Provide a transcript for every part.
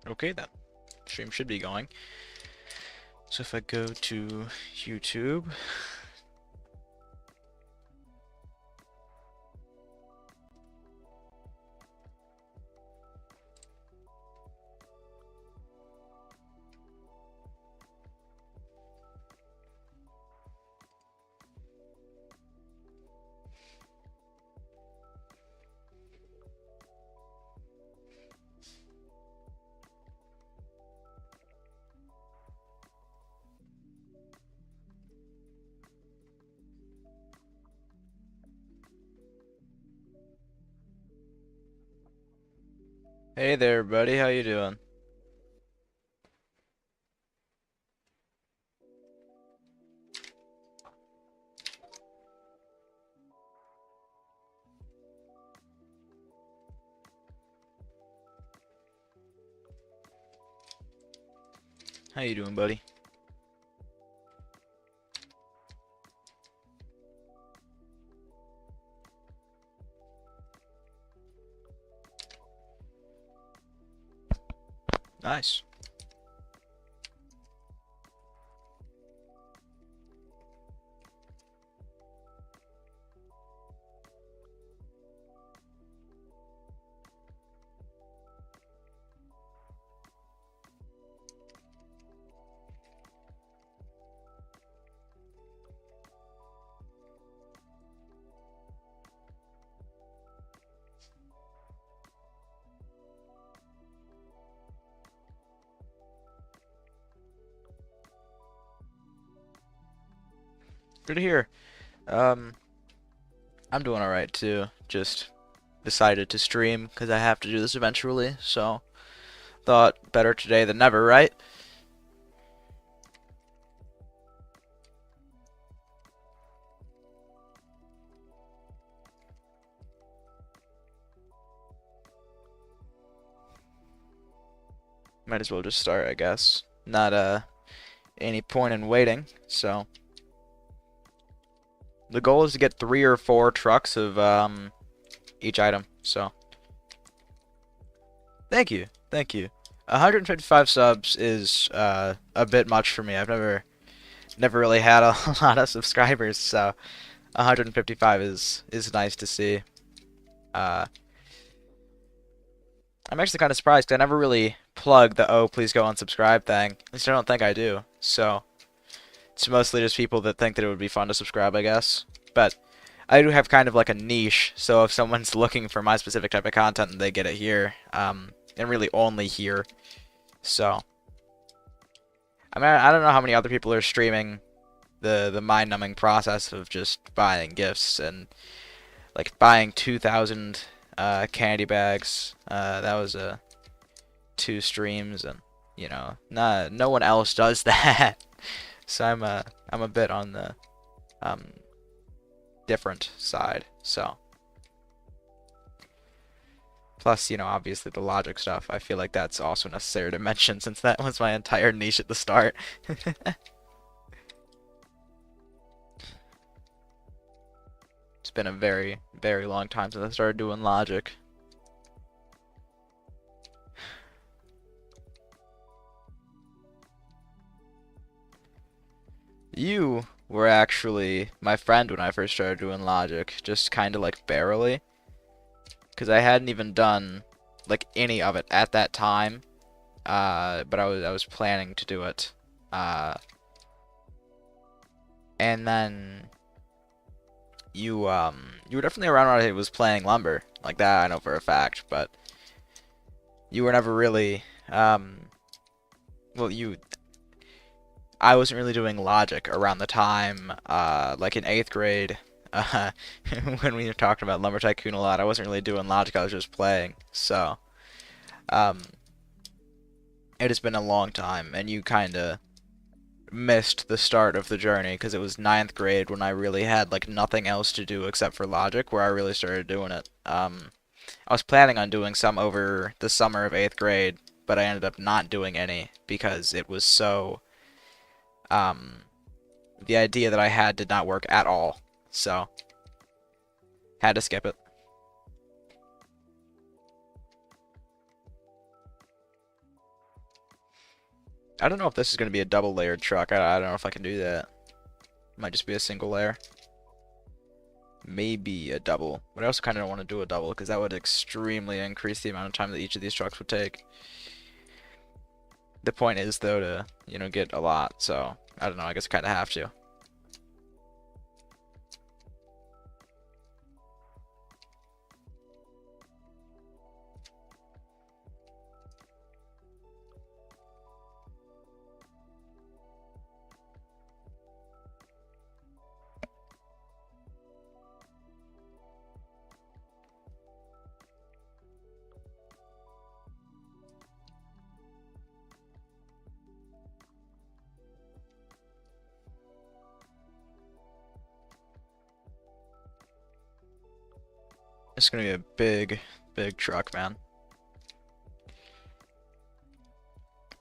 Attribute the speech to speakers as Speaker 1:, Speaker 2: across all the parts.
Speaker 1: Okay, that stream should be going. So if I go to YouTube, hey there, buddy, how you doing? How you doing, buddy? Nice. Good to hear. Um, I'm doing alright too. Just decided to stream because I have to do this eventually, so thought better today than never, right? Might as well just start, I guess. Not any point in waiting, so the goal is to get 3 or 4 trucks of each item, so thank you, thank you. 155 subs is a bit much for me. I've never really had a lot of subscribers, so 155 is nice to see. Uh, I'm actually kind of surprised because I never really plug the "oh please go unsubscribe" thing. At least I don't think I do. So it's mostly just people that think that it would be fun to subscribe, I guess. But I do have kind of like a niche, so if someone's looking for my specific type of content, they get it here, and really only here. So I mean, I don't know how many other people are streaming the mind-numbing process of just buying gifts and like buying 2,000 candy bags. That was 2 streams, and no one else does that. So I'm a bit on the um, different side. So plus, obviously the logic stuff. I feel like that's also necessary to mention since that was my entire niche at the start. It's been a very, very long time since I started doing logic. You were actually my friend when I first started doing logic, just kind of like barely, because I hadn't even done like any of it at that time. But I was planning to do it. Uh, and then you were definitely around when I was playing lumber, like that I know for a fact, but you were never really well, I wasn't really doing logic around the time, like in 8th grade, uh, when we were talking about Lumber Tycoon a lot. I wasn't really doing logic, I was just playing. So, um, it has been a long time, and you kinda missed the start of the journey because it was 9th grade when I really had like nothing else to do except for logic, where I really started doing it. I was planning on doing some over the summer of 8th grade, but I ended up not doing any because it was so um the idea that I had did not work at all. So, had to skip it. I don't know if this is going to be a double layered truck. I don't know if I can do that. Might just be a single layer. Maybe a double. But I also kind of don't want to do a double because that would extremely increase the amount of time that each of these trucks would take. The point is, though, to, you know, get a lot. So, I don't know. I guess I kind of have to. It's going to be a big, big truck, man.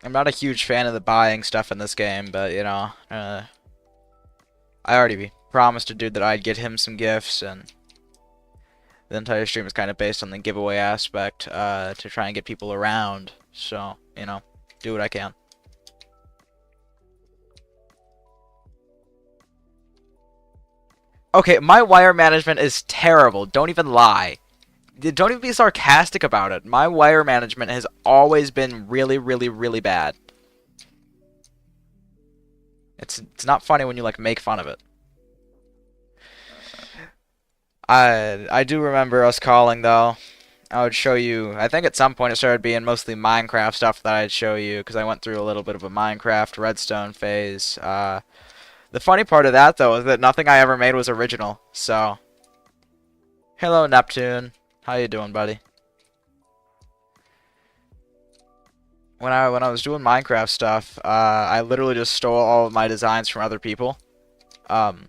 Speaker 1: I'm not a huge fan of the buying stuff in this game, but, you know, I already promised a dude that I'd get him some gifts, and the entire stream is kind of based on the giveaway aspect, to try and get people around. So, you know, do what I can. Okay, my wire management is terrible. Don't even lie. Don't even be sarcastic about it. My wire management has always been really, really, really bad. It's not funny when you like make fun of it. I do remember us calling though. I would show you. I think at some point it started being mostly Minecraft stuff that I'd show you because I went through a little bit of a Minecraft redstone phase. The funny part of that though is that nothing I ever made was original. So, hello Neptune, how you doing, buddy? When I was doing Minecraft stuff, I literally just stole all of my designs from other people. Um,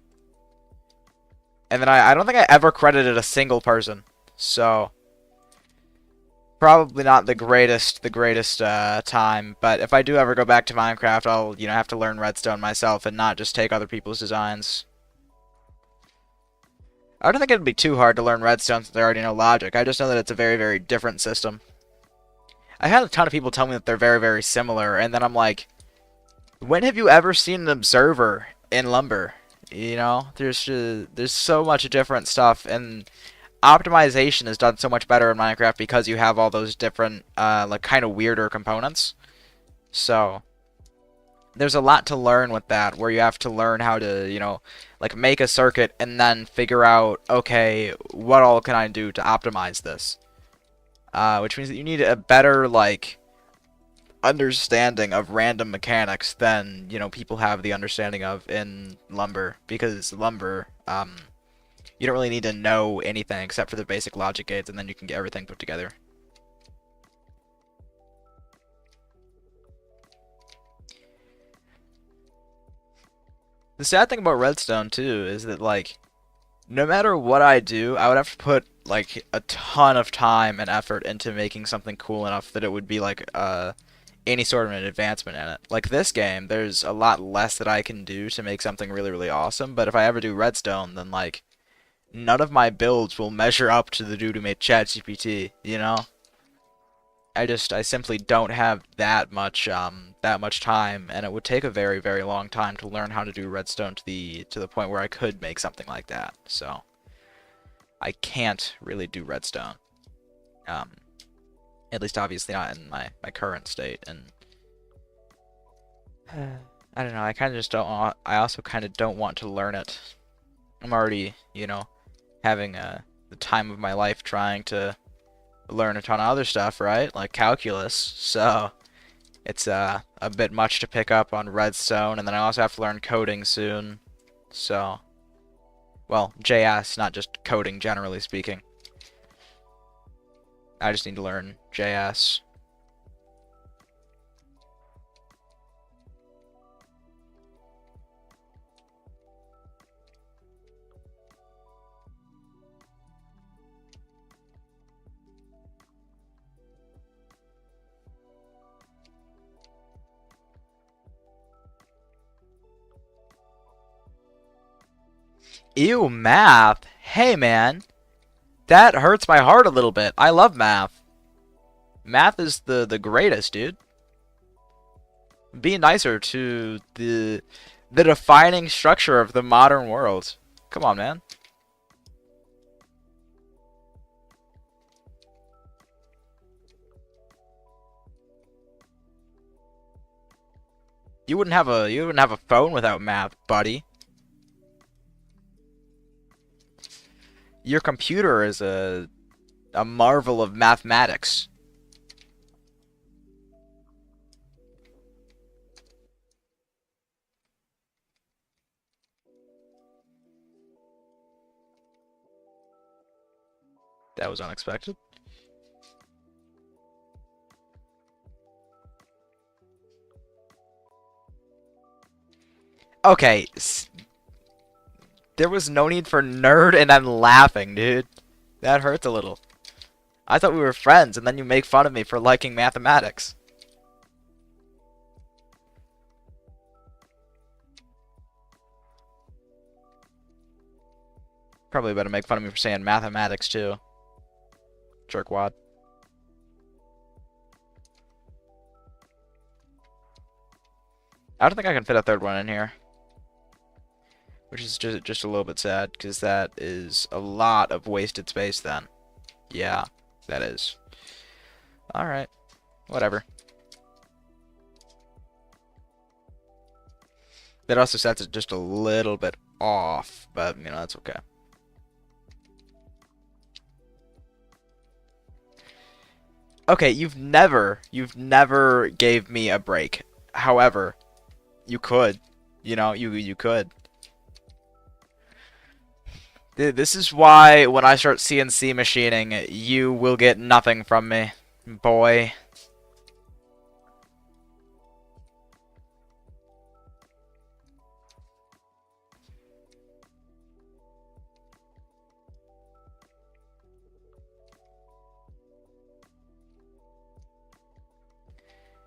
Speaker 1: and then I don't think I ever credited a single person. So, probably not the greatest time, but if I do ever go back to Minecraft, I'll, you know, have to learn redstone myself and not just take other people's designs. I don't think it'd be too hard to learn redstone since I already know logic. I just know that it's a very, very different system. I had a ton of people tell me that they're very, very similar, and then I'm like, when have you ever seen an observer in Lumber? You know, there's so much different stuff, and optimization is done so much better in Minecraft because you have all those different, like, kind of weirder components. So, there's a lot to learn with that, where you have to learn how to, you know, like, make a circuit and then figure out, okay, what all can I do to optimize this? Which means that you need a better, like, understanding of random mechanics than, you know, people have the understanding of in Lumber, because Lumber, you don't really need to know anything except for the basic logic gates, and then you can get everything put together. The sad thing about Redstone, too, is that, like, no matter what I do, I would have to put, like, a ton of time and effort into making something cool enough that it would be, like, any sort of an advancement in it. Like this game, there's a lot less that I can do to make something really, really awesome, but if I ever do Redstone, then, like, none of my builds will measure up to the dude who made ChatGPT, you know? I simply don't have that much time, and it would take a very, very long time to learn how to do Redstone to the point where I could make something like that. So, I can't really do Redstone. At least obviously not in my current state, and I don't know, I kind of just don't want, I also kind of don't want to learn it. I'm already, you know, having the time of my life trying to learn a ton of other stuff, right? Like calculus. So it's a bit much to pick up on Redstone, and then I also have to learn coding soon. So, well, JS, not just coding generally speaking. I just need to learn JS. Ew, math. Hey, man. That hurts my heart a little bit. I love math. Math is the greatest, dude. Be nicer to the defining structure of the modern world. Come on, man. You wouldn't have a phone without math, buddy. Your computer is a marvel of mathematics. That was unexpected. Okay, there was no need for nerd and then laughing, dude. That hurts a little. I thought we were friends, and then you make fun of me for liking mathematics. Probably better make fun of me for saying mathematics, too. Jerkwad. I don't think I can fit a third one in here. Which is just a little bit sad, because that is a lot of wasted space then. Yeah, that is. Alright, whatever. That also sets it just a little bit off, but, you know, that's okay. Okay, you've never gave me a break. However, you could. You know, you could. This is why when I start CNC machining, you will get nothing from me, boy.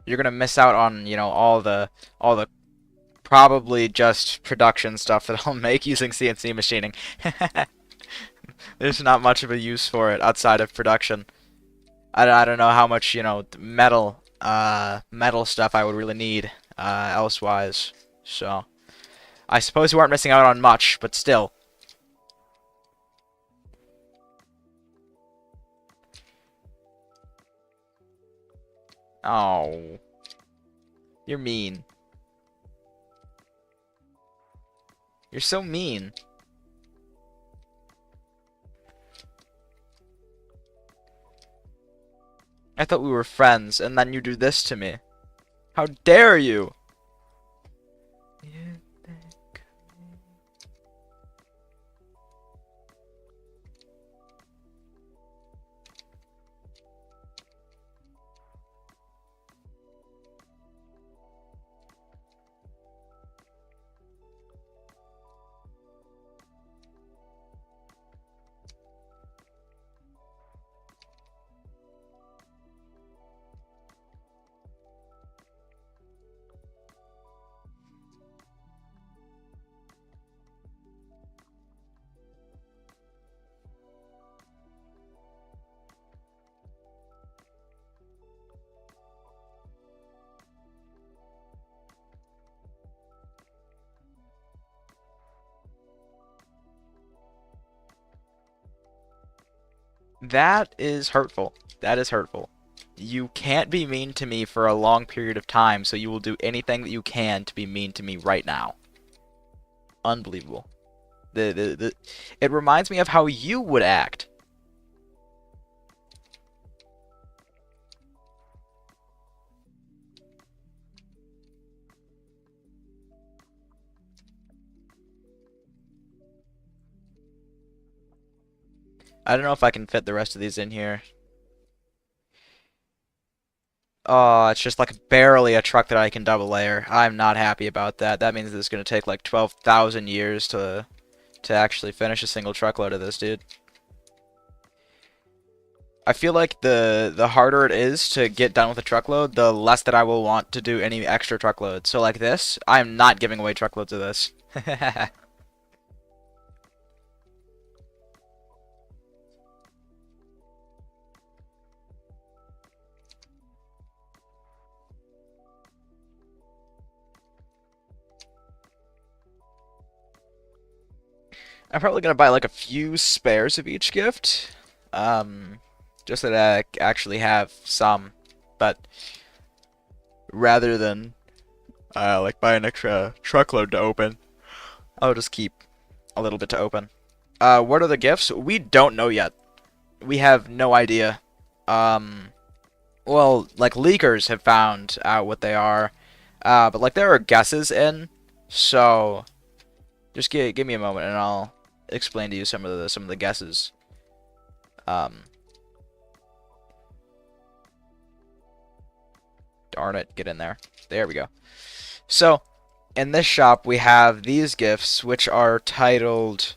Speaker 1: You're gonna miss out on, you know, all the probably just production stuff that I'll make using CNC machining. There's not much of a use for it outside of production. I don't know how much, you know, metal stuff I would really need elsewise. So, I suppose you aren't missing out on much, but still. Oh, you're mean. You're so mean. I thought we were friends, and then you do this to me. How dare you? That is hurtful. That is hurtful. You can't be mean to me for a long period of time, so you will do anything that you can to be mean to me right now. Unbelievable. It reminds me of how you would act. I don't know if I can fit the rest of these in here. Oh, it's just like barely a truck that I can double layer. I'm not happy about that. That means it's going to take like 12,000 years to actually finish a single truckload of this, dude. I feel like the harder it is to get done with a truckload, the less that I will want to do any extra truckloads. So like this, I'm not giving away truckloads of this. I'm probably gonna buy like a few spares of each gift, just so that I actually have some. But rather than like buy an extra truckload to open, I'll just keep a little bit to open. What are the gifts? We don't know yet. We have no idea. Um, well, like leakers have found out what they are, but like there are guesses in, so just give me a moment and I'll explain to you some of the guesses. Um, darn it, get in there. There we go. So in this shop we have these gifts which are titled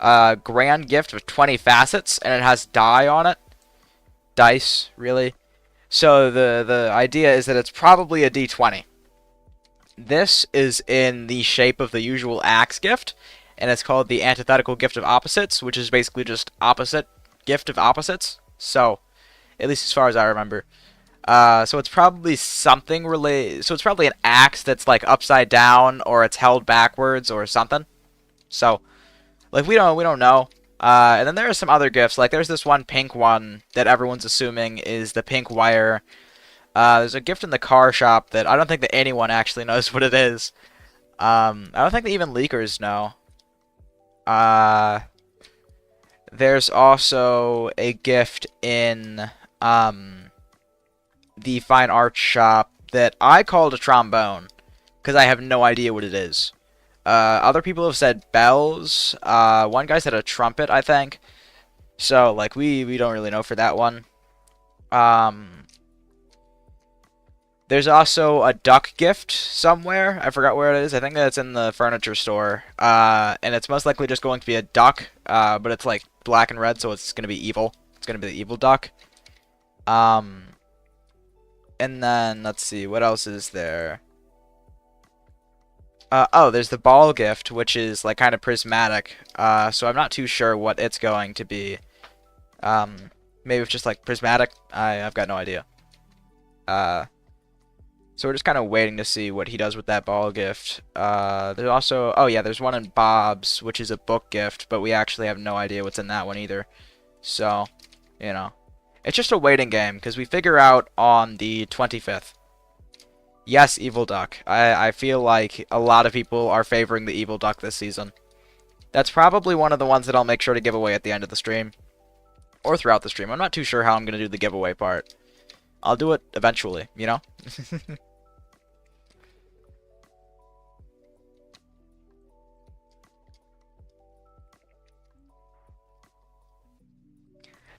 Speaker 1: Grand Gift of 20 Facets, and it has die on it. Dice, really. So the idea is that it's probably a D20. This is in the shape of the usual axe gift, and it's called the Antithetical Gift of Opposites, which is basically just opposite gift of opposites. So, at least as far as I remember. So it's probably something related. So it's probably an axe that's like upside down, or it's held backwards, or something. So, like we don't know. And then there are some other gifts. Like there's this one pink one that everyone's assuming is the pink wire. There's a gift in the car shop that I don't think that anyone actually knows what it is. I don't think that even leakers know. Uh, there's also a gift in the fine arts shop that I called a trombone because I have no idea what it is. Other people have said bells. One guy said a trumpet, I think. So like we don't really know for that one. There's also a duck gift somewhere. I forgot where it is. I think that's in the furniture store. And it's most likely just going to be a duck, but it's like black and red, so it's going to be evil. It's going to be the evil duck. And then, let's see, what else is there? Oh, there's the ball gift, which is like kind of prismatic. So I'm not too sure what it's going to be. Maybe it's just like prismatic. I've got no idea. So we're just kind of waiting to see what he does with that ball gift. There's also, oh yeah, there's one in Bob's, which is a book gift, but we actually have no idea what's in that one either. So, you know, it's just a waiting game, because we figure out on the 25th. Yes, Evil Duck. I feel like a lot of people are favoring the Evil Duck this season. That's probably one of the ones that I'll make sure to give away at the end of the stream. Or throughout the stream. I'm not too sure how I'm going to do the giveaway part. I'll do it eventually, you know?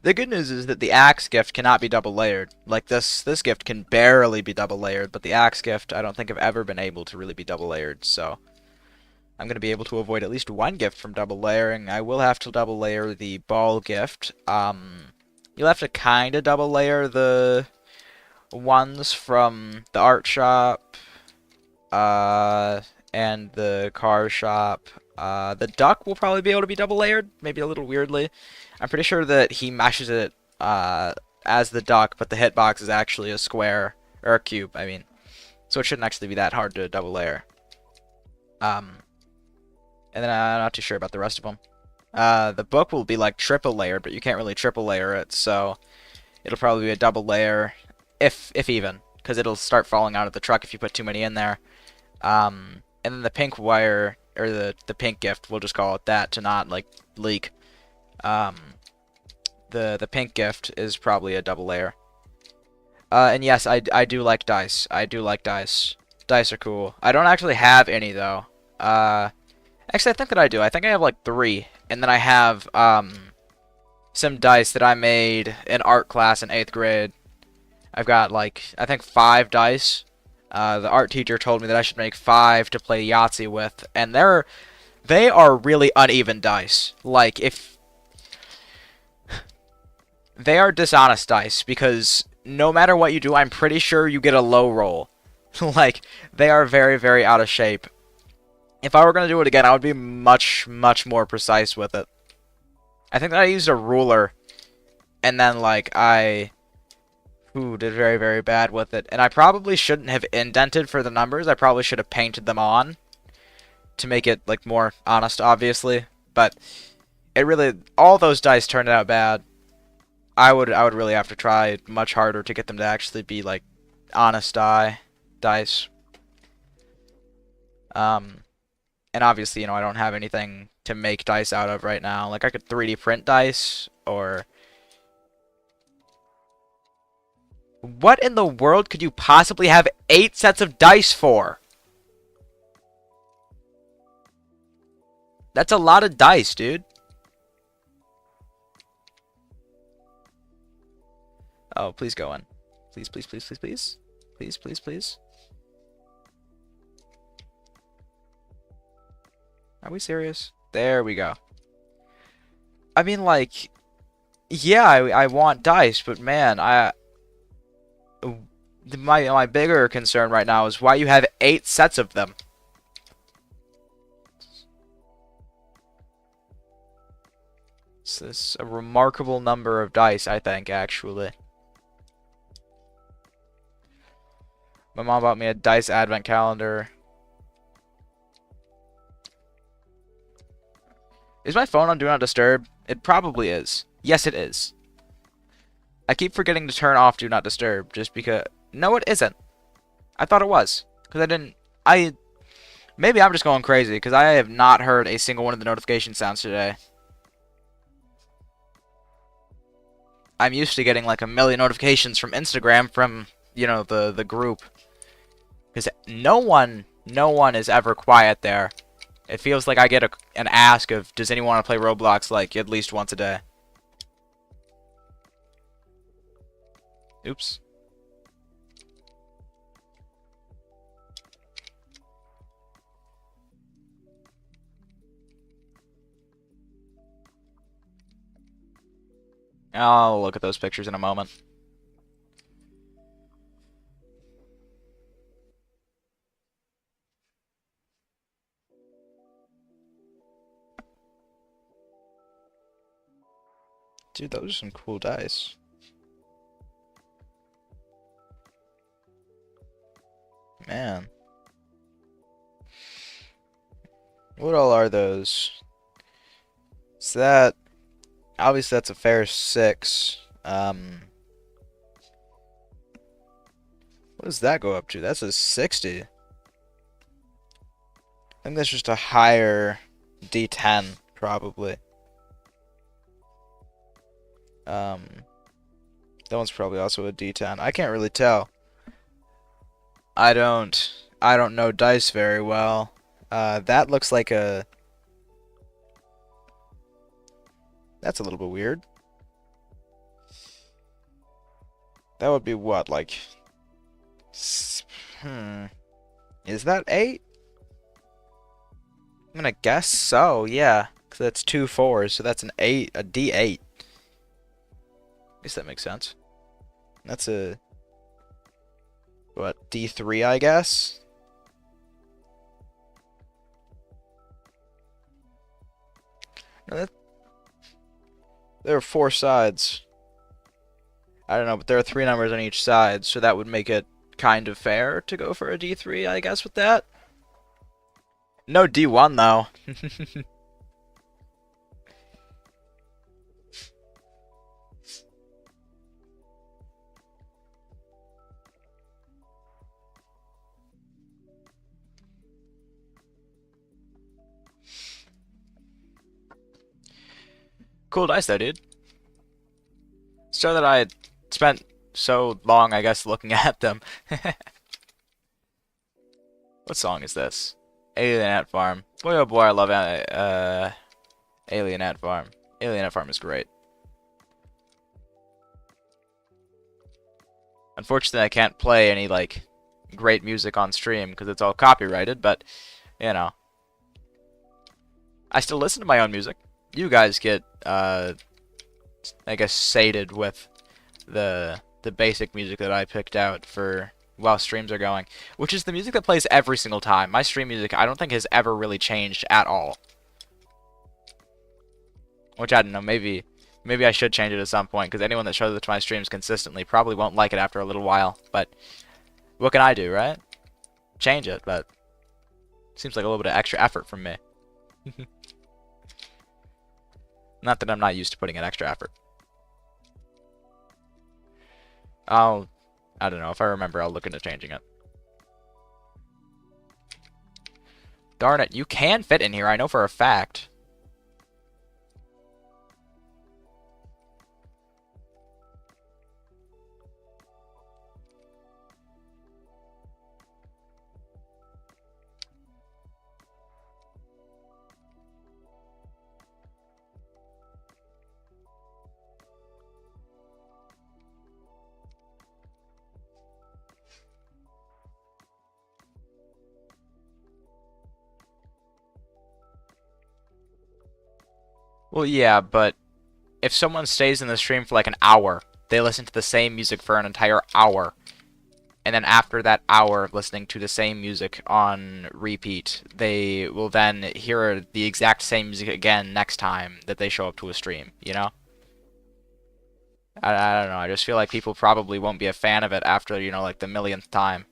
Speaker 1: The good news is that the axe gift cannot be double layered. Like this gift can barely be double layered, but the axe gift I don't think I've ever been able to really be double layered, so I'm going to be able to avoid at least one gift from double layering. I will have to double layer the ball gift. You'll have to kind of double layer the ones from the art shop, and the car shop. The duck will probably be able to be double layered, maybe a little weirdly. I'm pretty sure that he meshes it as the duck, but the hitbox is actually a square, or a cube, I mean. So it shouldn't actually be that hard to double layer. And then I'm not too sure about the rest of them. The book will be like triple layered, but you can't really triple layer it, so it'll probably be a double layer, if even, because it'll start falling out of the truck if you put too many in there. And then the pink wire, or the pink gift, we'll just call it that to not like leak. The pink gift is probably a double layer. And yes, I do like dice. I do like dice. Dice are cool. I don't actually have any though. Actually, I think that I do. I think I have like 3, and then I have some dice that I made in art class in 8th grade. I've got like I think 5 dice. The art teacher told me that I should make 5 to play Yahtzee with, and they are really uneven dice. Like if they are dishonest dice, because no matter what you do, I'm pretty sure you get a low roll. Like they are very, very out of shape. If I were going to do it again, I would be much, much more precise with it. I think that I used a ruler, and then like I did very, very bad with it. And I probably shouldn't have indented for the numbers. I probably should have painted them on to make it like more honest, obviously. but it really, all those dice turned out bad. I would really have to try much harder to get them to actually be like honest dice. Um, and obviously, I don't have anything to make dice out of right now. Like I could 3D print dice, or what in the world could you possibly have 8 sets of dice for? That's a lot of dice, dude. Oh, please go in. Please, please, please, please, please. Please, please, please. Are we serious? There we go. I mean, like, yeah, I want dice, but man, my bigger concern right now is why you have 8 sets of them. This is a remarkable number of dice, I think, actually. My mom bought me a dice advent calendar. Is my phone on Do Not Disturb? It probably is. Yes, it is. I keep forgetting to turn off Do Not Disturb just because... No, it isn't. I thought it was. Because I didn't... Maybe I'm just going crazy because I have not heard a single one of the notification sounds today. I'm used to getting like a million notifications from Instagram from, the group. Because no one is ever quiet there. It feels like I get an ask of, does anyone want to play Roblox like at least once a day? Oops. I'll look at those pictures in a moment. Dude, those are some cool dice. Man. What all are those? Is that... Obviously that's a fair 6. What does that go up to? That's a 60. I think that's just a higher D10, probably. That one's probably also a D10. I can't really tell. I don't know dice very well. That looks like a... That's a little bit weird. That would be what, like... Is that 8? I'm gonna guess so, yeah. Because that's 2 4s, so that's an 8, a D8. I guess that makes sense. That's a... What, D3, I guess? No, there are 4 sides. I don't know, but there are 3 numbers on each side, so that would make it kind of fair to go for a D3, I guess, with that. No D1, though. Cool dice, though, dude. So that I had spent so long, I guess, looking at them. What song is this? Alien Ant Farm. Boy, oh boy, I love Alien Ant Farm. Alien Ant Farm is great. Unfortunately, I can't play any, like, great music on stream because it's all copyrighted, but, I still listen to my own music. You guys get, I guess, sated with the basic music that I picked out for while streams are going, which is the music that plays every single time. My stream music, I don't think, has ever really changed at all. Which, I don't know, maybe I should change it at some point, because anyone that shows it to my streams consistently probably won't like it after a little while. But what can I do, right? Change it, but seems like a little bit of extra effort from me. Not that I'm not used to putting in extra effort. I don't know. If I remember, I'll look into changing it. Darn it, you can fit in here, I know for a fact. Well, yeah, but if someone stays in the stream for like an hour, they listen to the same music for an entire hour, and then after that hour of listening to the same music on repeat, they will then hear the exact same music again next time that they show up to a stream, you know? I don't know, I just feel like people probably won't be a fan of it after, you know, like the millionth time.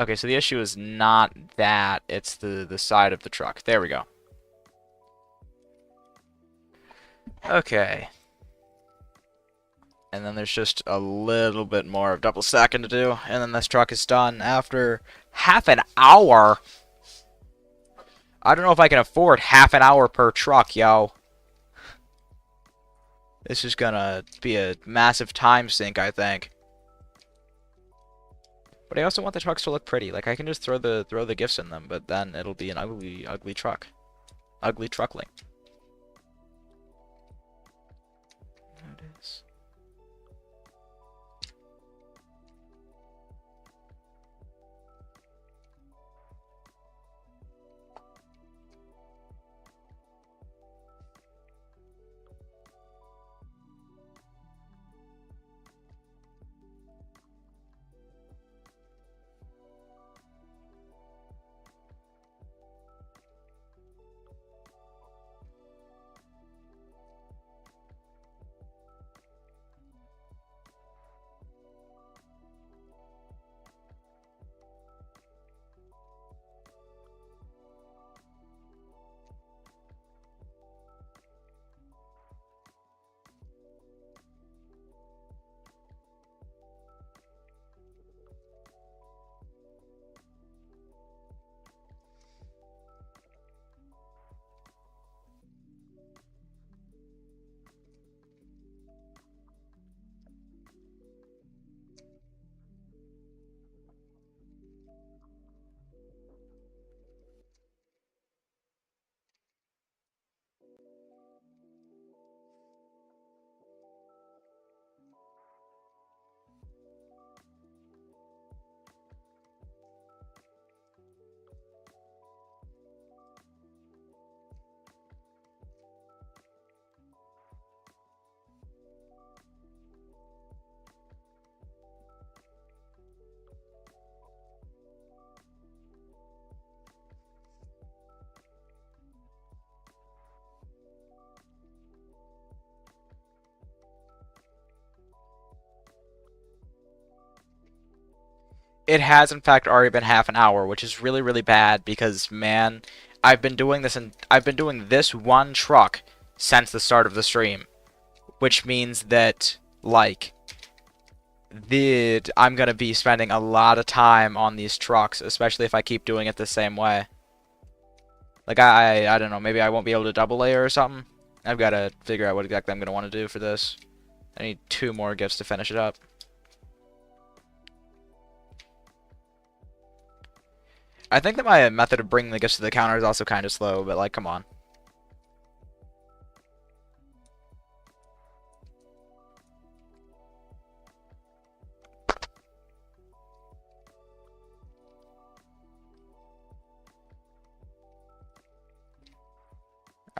Speaker 1: Okay, so the issue is not that, it's the side of the truck. There we go. Okay. And then there's just a little bit more of double stacking to do, and then this truck is done after half an hour. I don't know if I can afford half an hour per truck, yo. This is gonna be a massive time sink, I think. But I also want the trucks to look pretty. Like I can just throw the gifts in them, but then it'll be an ugly truck. Ugly truckling. There it is. It has in fact already been half an hour, which is really, really bad because man, I've been doing this one truck since the start of the stream, which means that like I'm gonna be spending a lot of time on these trucks, especially if I keep doing it the same way. Like I don't know, maybe I won't be able to double layer or something. I've got to figure out what exactly I'm gonna want to do for this. I need 2 more gifts to finish it up. I think that my method of bringing the gifts to the counter is also kind of slow, but like, come on.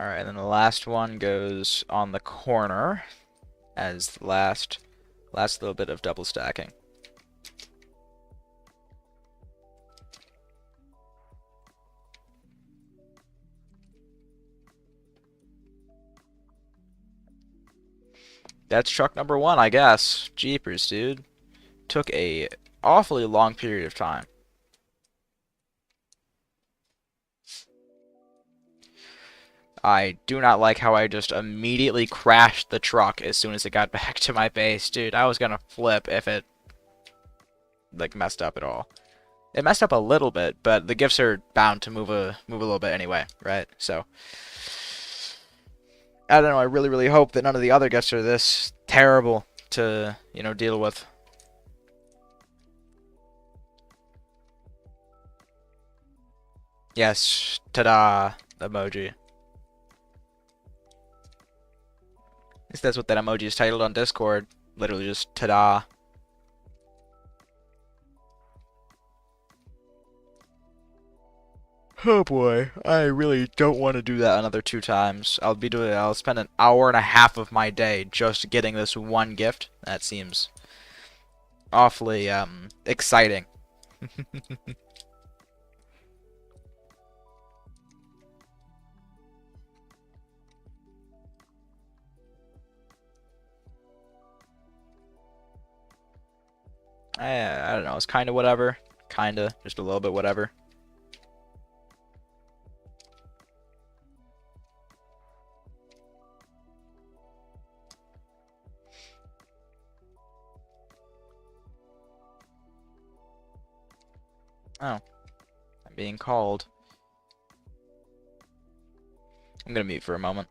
Speaker 1: Alright, and then the last one goes on the corner as the last little bit of double stacking. That's truck number 1, I guess. Jeepers, dude. Took a awfully long period of time. I do not like how I just immediately crashed the truck as soon as it got back to my base. Dude, I was gonna flip if it, like, messed up at all. It messed up a little bit, but the gifts are bound to move a little bit anyway, right? So, I don't know, I really hope that none of the other gifts are this terrible to, deal with. Yes, ta-da, emoji. At least that's what that emoji is titled on Discord. Literally just ta-da. Oh boy, I really don't want to do that another 2 times. I'll spend an hour and a half of my day just getting this one gift. That seems awfully, exciting. I don't know, it's kinda whatever. Kinda, just a little bit whatever. Oh, I'm being called. I'm gonna mute for a moment.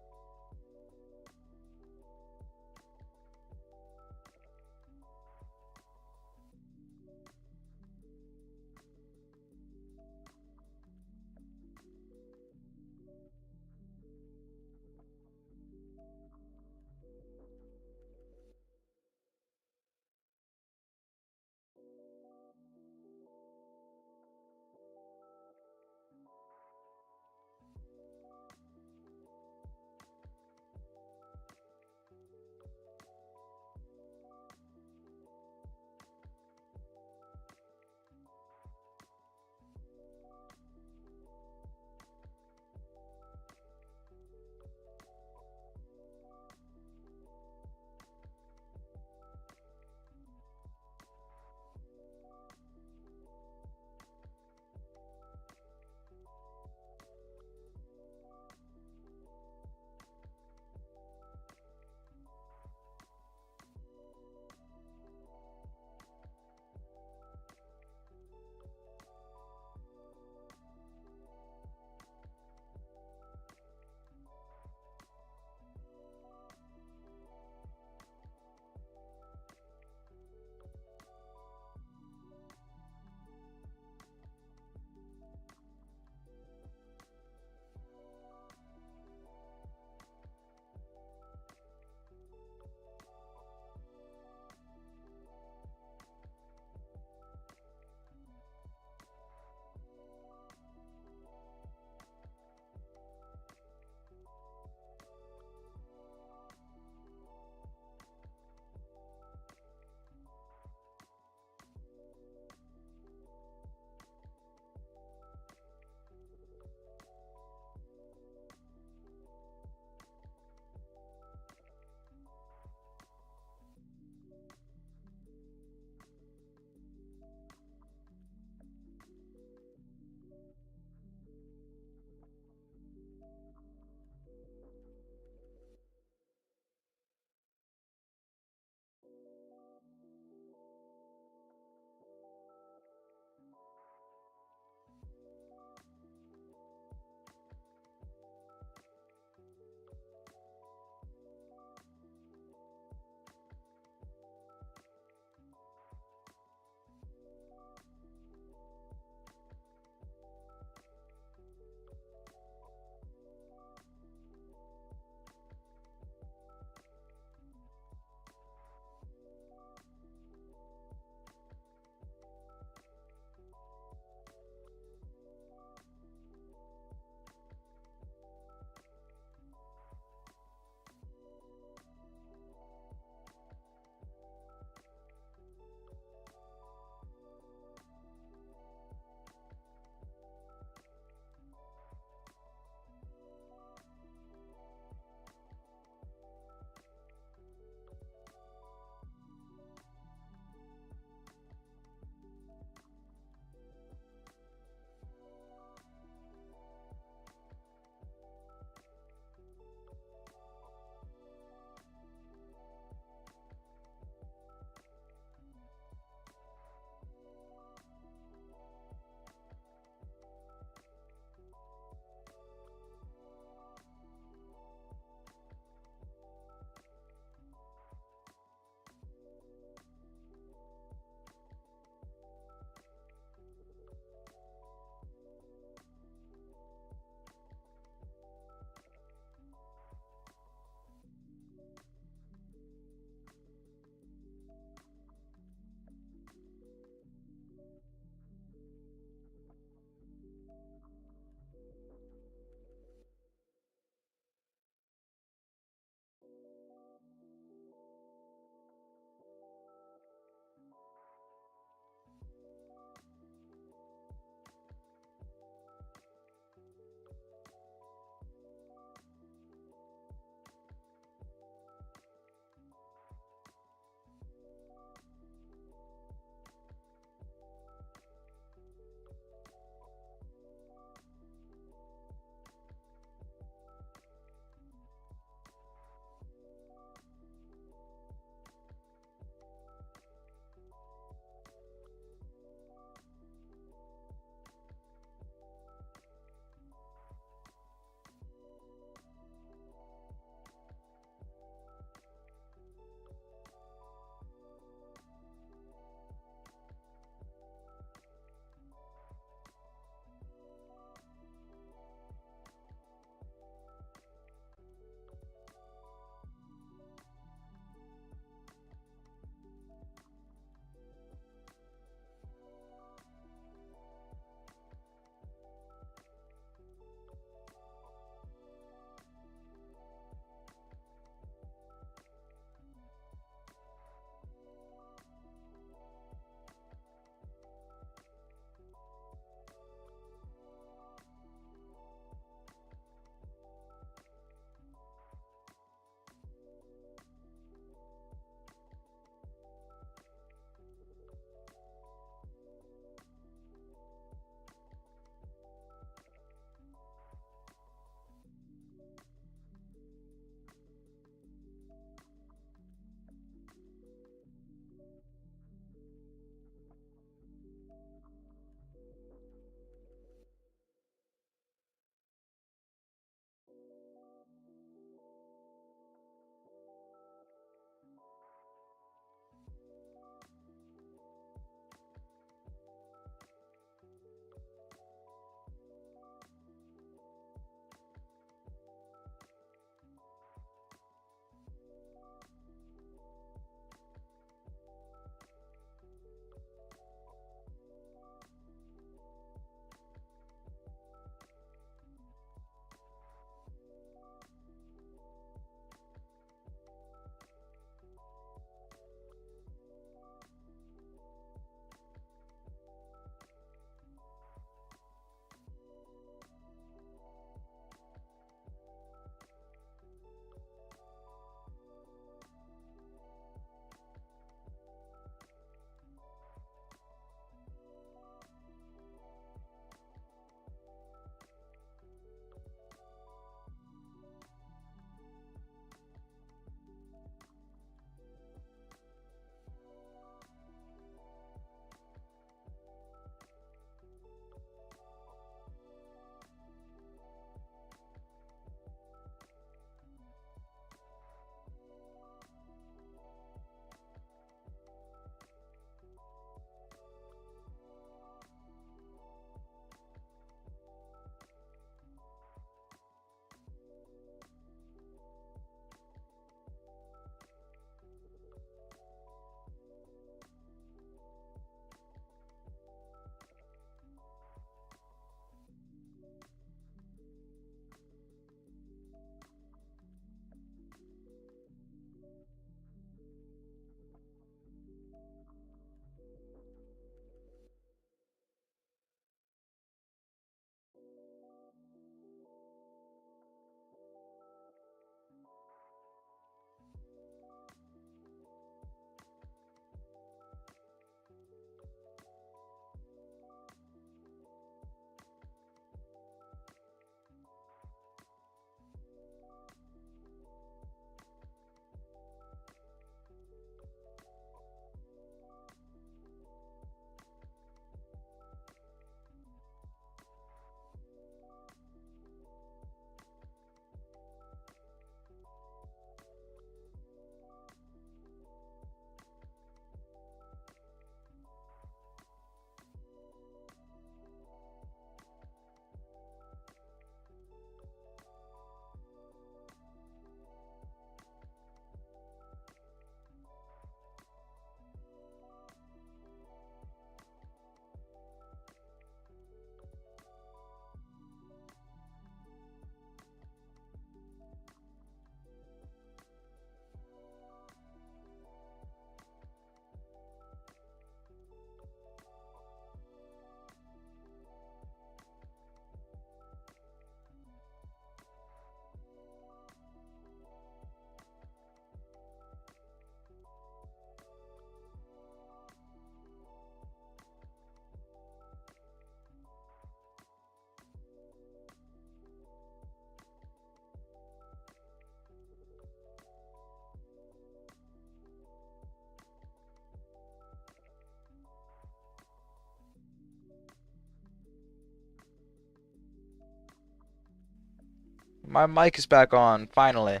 Speaker 1: My mic is back on, finally.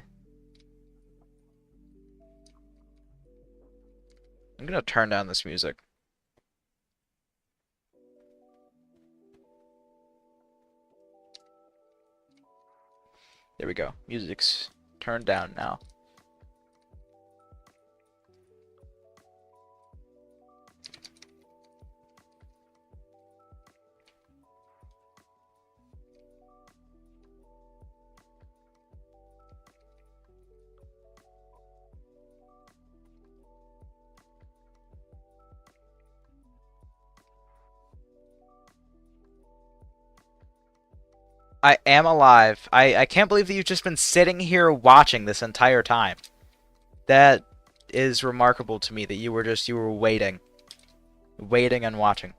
Speaker 1: I'm gonna turn down this music. There we go. Music's turned down now. I am alive. I can't believe that you've just been sitting here watching this entire time. That is remarkable to me that you were waiting. Waiting and watching.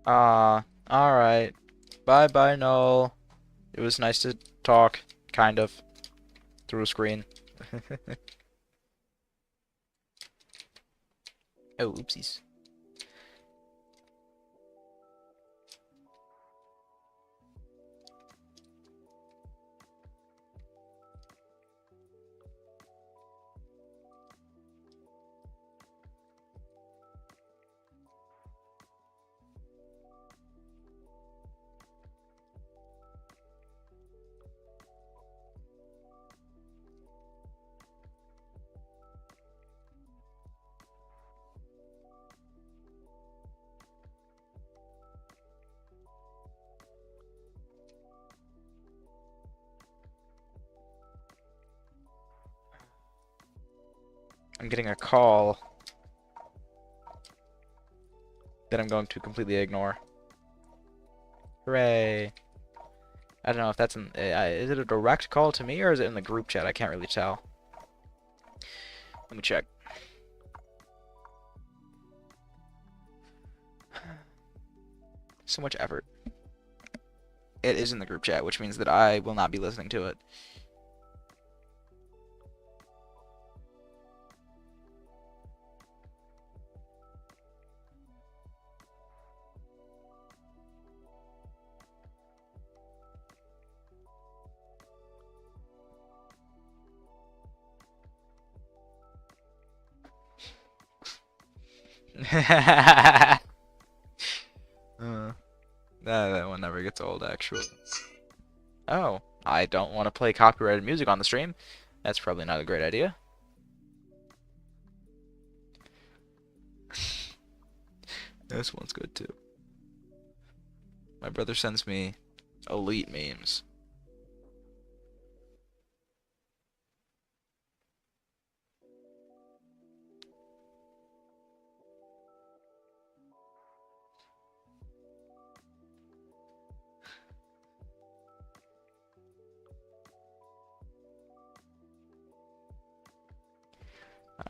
Speaker 1: Alright. Bye bye, Noel. It was nice to talk, kind of, through a screen. Oh, oopsies. I'm getting a call that I'm going to completely ignore. Hooray. I don't know if that's is it a direct call to me or is it in the group chat? I can't really tell. Let me check. So much effort. It is in the group chat, which means that I will not be listening to it. That one never gets old, actually. Oh, I don't want to play copyrighted music on the stream. That's probably not a great idea. This one's good too. My brother sends me elite memes.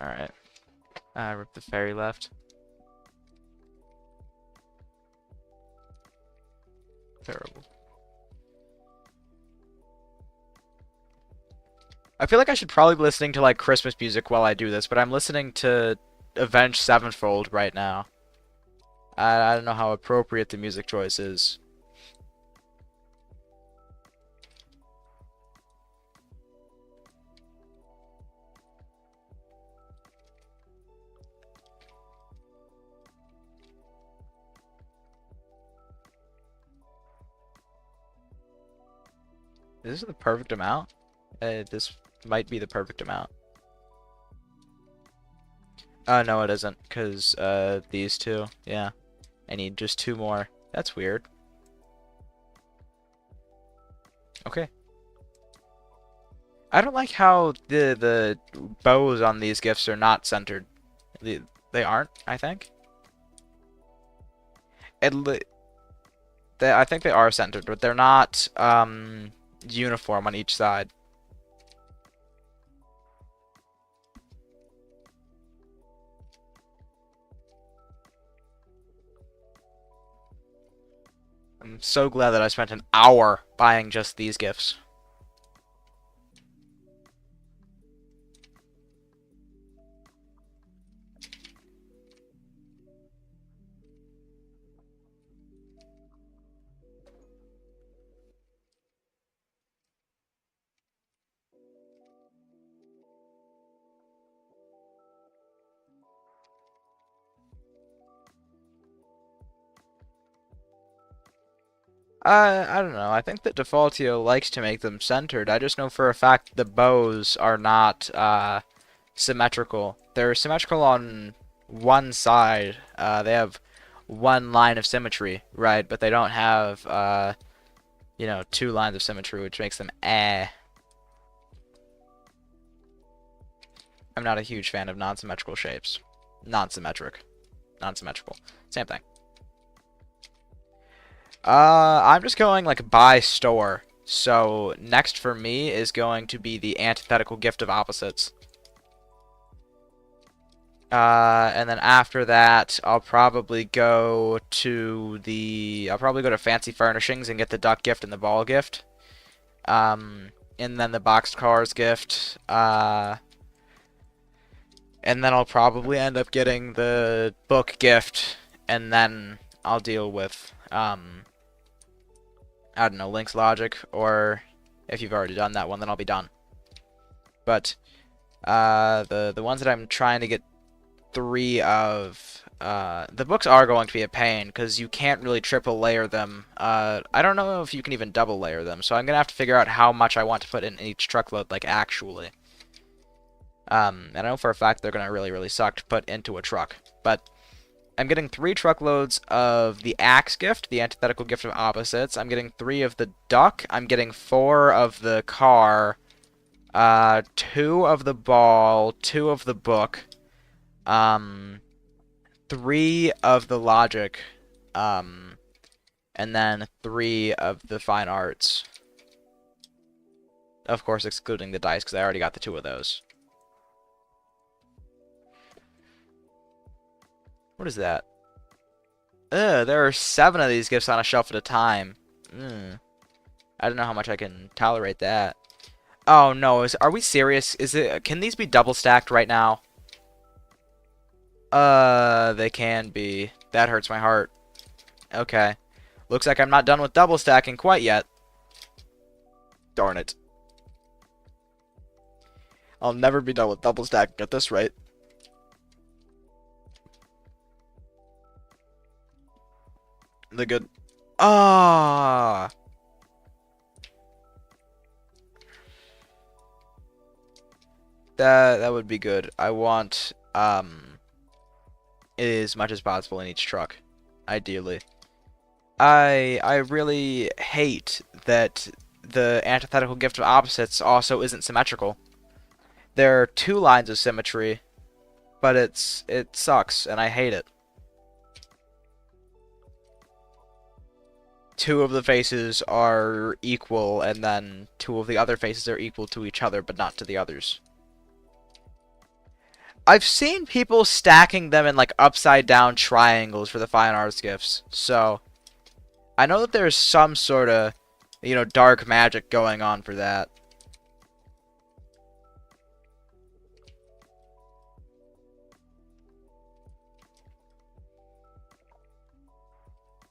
Speaker 1: Alright. Rip the fairy left. Terrible. I feel like I should probably be listening to like Christmas music while I do this, but I'm listening to Avenged Sevenfold right now. I don't know how appropriate the music choice is. Is this the perfect amount? This might be the perfect amount. No, it isn't, because, these two. Yeah. I need just two more. That's weird. Okay. I don't like how the bows on these gifts are not centered. They aren't, I think. It, I think they are centered, but they're not, uniform on each side. I'm so glad that I spent an hour buying just these gifts. I don't know. I think that Defaultio likes to make them centered. I just know for a fact the bows are not symmetrical. They're symmetrical on one side. They have one line of symmetry, right? But they don't have you know, two lines of symmetry, which makes them eh. I'm not a huge fan of non-symmetrical shapes. Non-symmetric. Non-symmetrical. Same thing. I'm just going like by store. So next for me is going to be the antithetical gift of opposites. And then after that, I'll probably go to Fancy Furnishings and get the duck gift and the ball gift. And then the boxed cars gift. And then I'll probably end up getting the book gift, and then I'll deal with, I don't know, Link's Logic, or if you've already done that one, then I'll be done. But, the ones that I'm trying to get three of, the books are going to be a pain, because you can't really triple layer them. I don't know if you can even double layer them, so I'm gonna have to figure out how much I want to put in each truckload, like, actually. And I know for a fact they're going to really, really suck to put into a truck. But I'm getting 3 truckloads of the axe gift, the antithetical gift of opposites. I'm getting 3 of the duck. I'm getting 4 of the car. 2 of the ball. 2 of the book. 3 of the logic. And then 3 of the fine arts. Of course, excluding the dice, because I already got the 2 of those. What is that? There are 7 of these gifts on a shelf at a time. I don't know how much I can tolerate that. Oh no, are we serious? Can these be double stacked right now? They can be. That hurts my heart. Okay. Looks like I'm not done with double stacking quite yet. Darn it. I'll never be done with double stacking at this rate. The good. Ah. That would be good. I want as much as possible in each truck, ideally. I really hate that the antithetical gift of opposites also isn't symmetrical. There are 2 lines of symmetry, but it sucks and I hate it. 2 of the faces are equal, and then 2 of the other faces are equal to each other, but not to the others. I've seen people stacking them in like upside down triangles for the fine arts gifts, so I know that there's some sort of, you know, dark magic going on for that.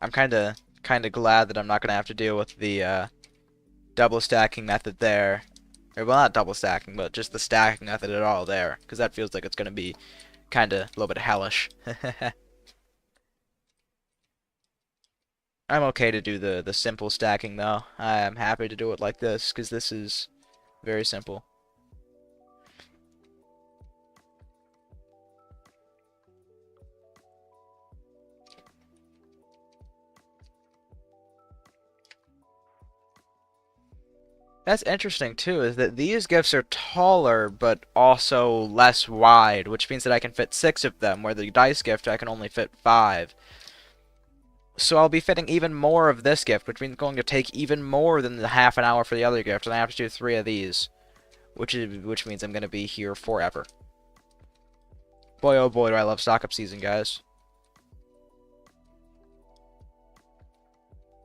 Speaker 1: I'm kinda glad that I'm not gonna have to deal with the double stacking method there. Or, well, not double stacking, but just the stacking method at all there, because that feels like it's gonna be kinda a little bit hellish. I'm okay to do the simple stacking though. I'm happy to do it like this because this is very simple. That's interesting too, is that these gifts are taller but also less wide, which means that I can fit 6 of them, where the dice gift I can only fit 5. So I'll be fitting even more of this gift, which means it's going to take even more than the half an hour for the other gift, and I have to do 3 of these, which means I'm going to be here forever. Boy, oh boy, do I love stock up season, guys.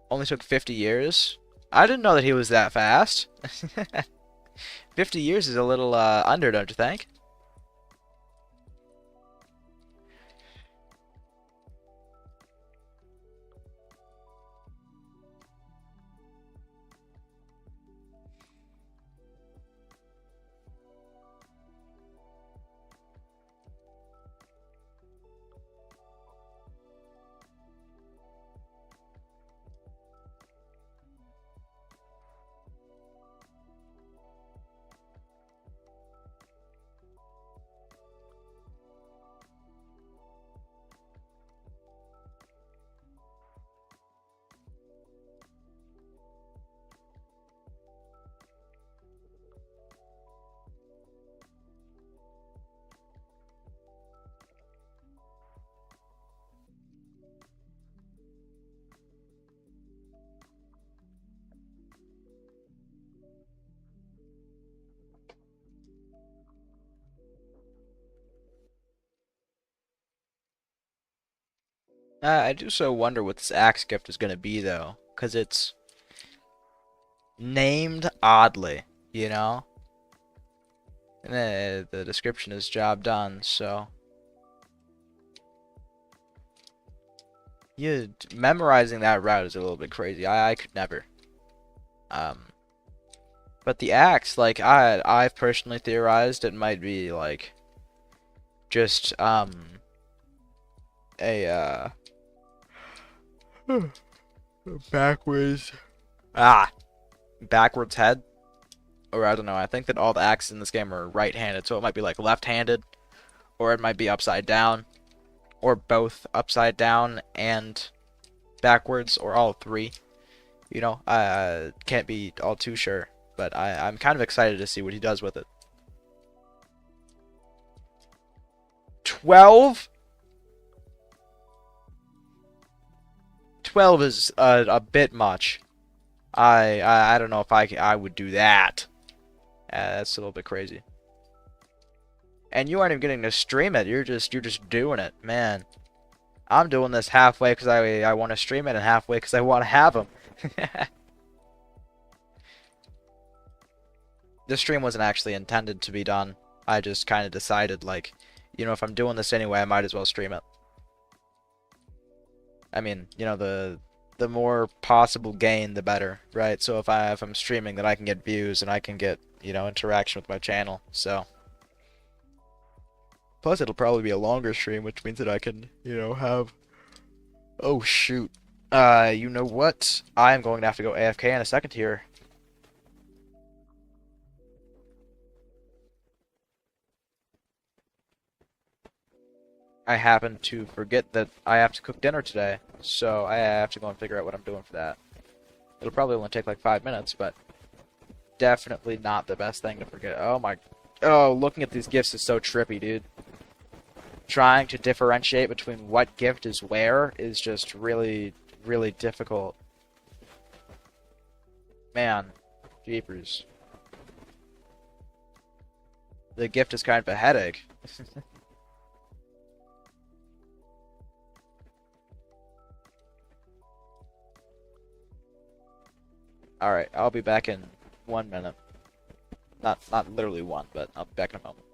Speaker 1: Only took 50 years? I didn't know that he was that fast. 50 years is a little under, don't you think? I do so wonder what this axe gift is going to be, though, because it's named oddly, you know? And the description is job done, so... Memorizing that route is a little bit crazy. I could never. Um, but the axe, like, I've personally theorized it might be, like, just, a, backwards... Ah! Backwards head? Or I don't know, I think that all the axes in this game are right-handed, so it might be, like, left-handed, or it might be upside down, or both upside down and backwards, or all three. You know, I can't be all too sure, but I'm kind of excited to see what he does with it. 12? 12 is a bit much. I don't know if I would do that. That's a little bit crazy. And you aren't even getting to stream it. You're just doing it, man. I'm doing this halfway because I want to stream it and halfway because I want to have them. This stream wasn't actually intended to be done. I just kind of decided, like, you know, if I'm doing this anyway, I might as well stream it. I mean, you know, the more possible gain, the better, right? So if I'm streaming, then I can get views and I can get, you know, interaction with my channel. So plus it'll probably be a longer stream, which means that I can, you know, have... Oh shoot. You know what? I'm going to have to go AFK in a second here. I happen to forget that I have to cook dinner today, so I have to go and figure out what I'm doing for that. It'll probably only take like 5 minutes, but definitely not the best thing to forget. Oh my... Oh, looking at these gifts is so trippy, dude. Trying to differentiate between what gift is where is just really, really difficult. Man, jeepers. The gift is kind of a headache. Alright, I'll be back in 1 minute. Not literally one, but I'll be back in a moment.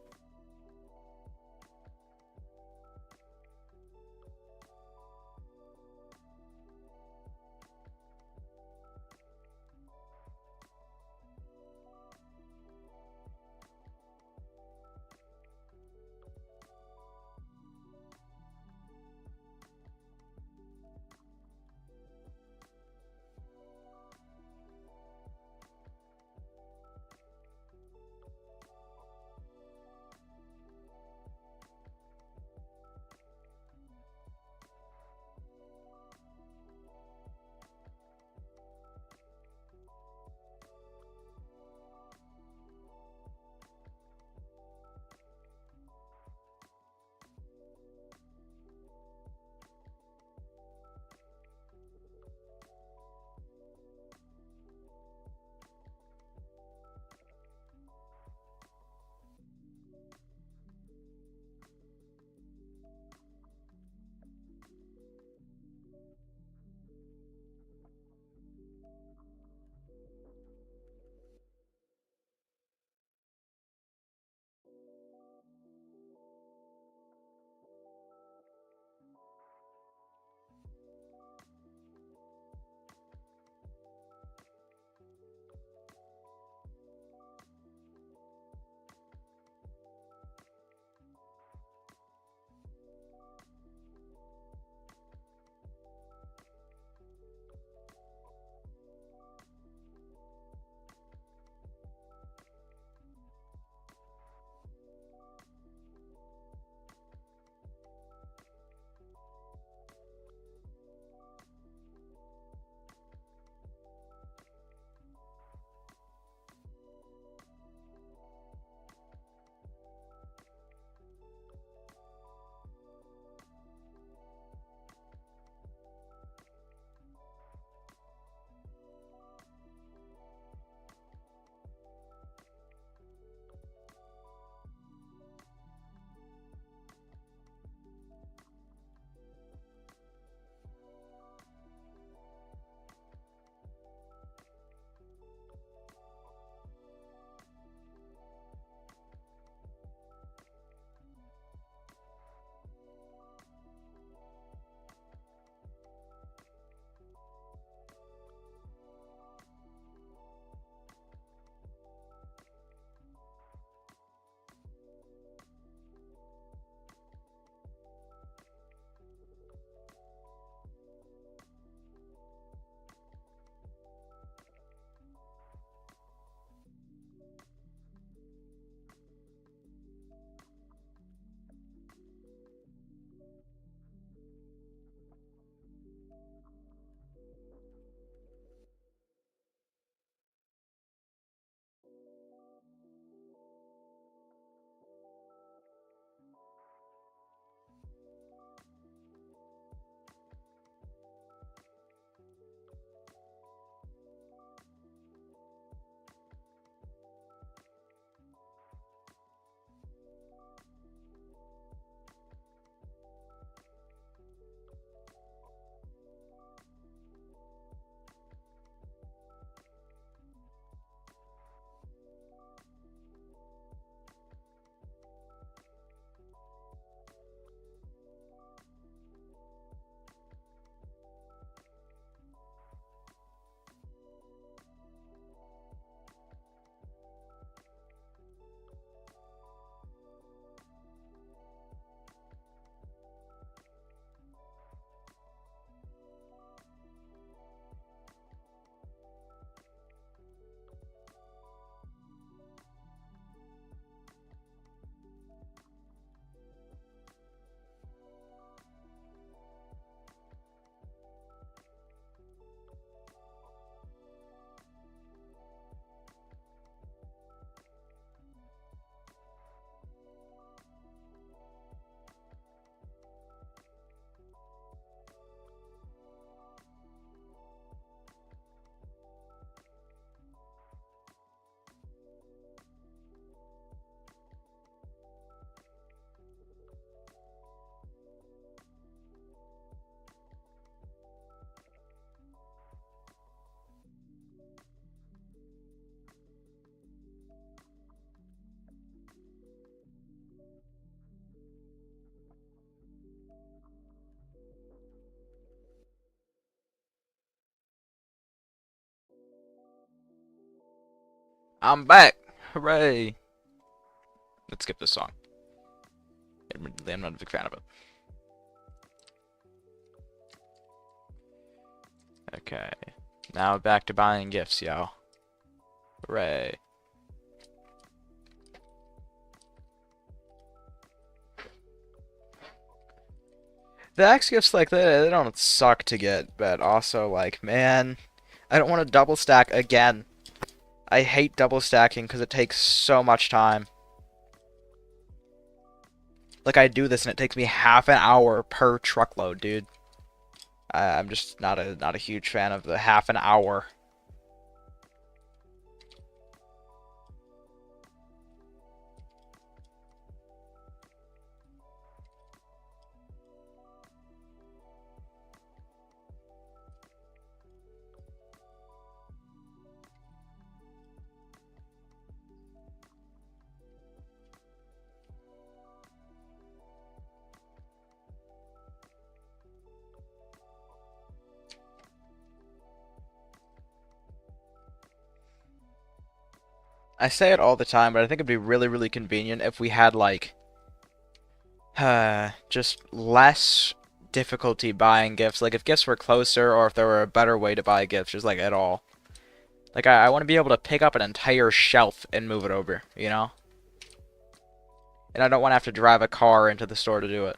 Speaker 1: I'm back! Hooray! Let's skip this song. Admittedly, I'm not a big fan of it. Okay. Now back to buying gifts, yo. Hooray. The X gifts like that, they don't suck to get, but also like, man, I don't want to double stack again. I hate double stacking because it takes so much time. Like I do this and it takes me half an hour per truckload, dude. I'm just not a huge fan of the half an hour. I say it all the time, but I think it'd be really, really convenient if we had like just less difficulty buying gifts. Like if gifts were closer or if there were a better way to buy gifts, just like at all. Like I want to be able to pick up an entire shelf and move it over, you know? And I don't want to have to drive a car into the store to do it.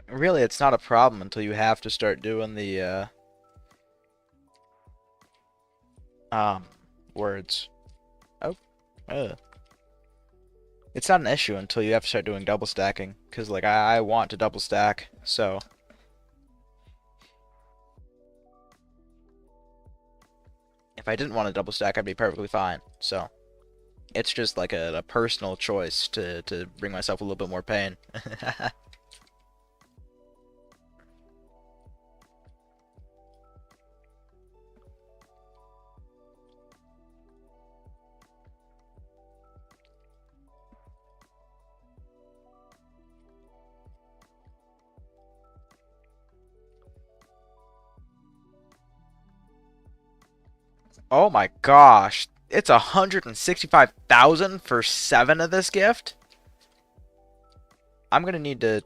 Speaker 1: Really, it's not a problem until you have to start doing the um words. Oh, it's not an issue until you have to start doing double stacking, because like I want to double stack, so if I didn't want to double stack, I'd be perfectly fine. So it's just like a personal choice to bring myself a little bit more pain. Oh my gosh, it's 165,000 for 7 of this gift? I'm gonna need to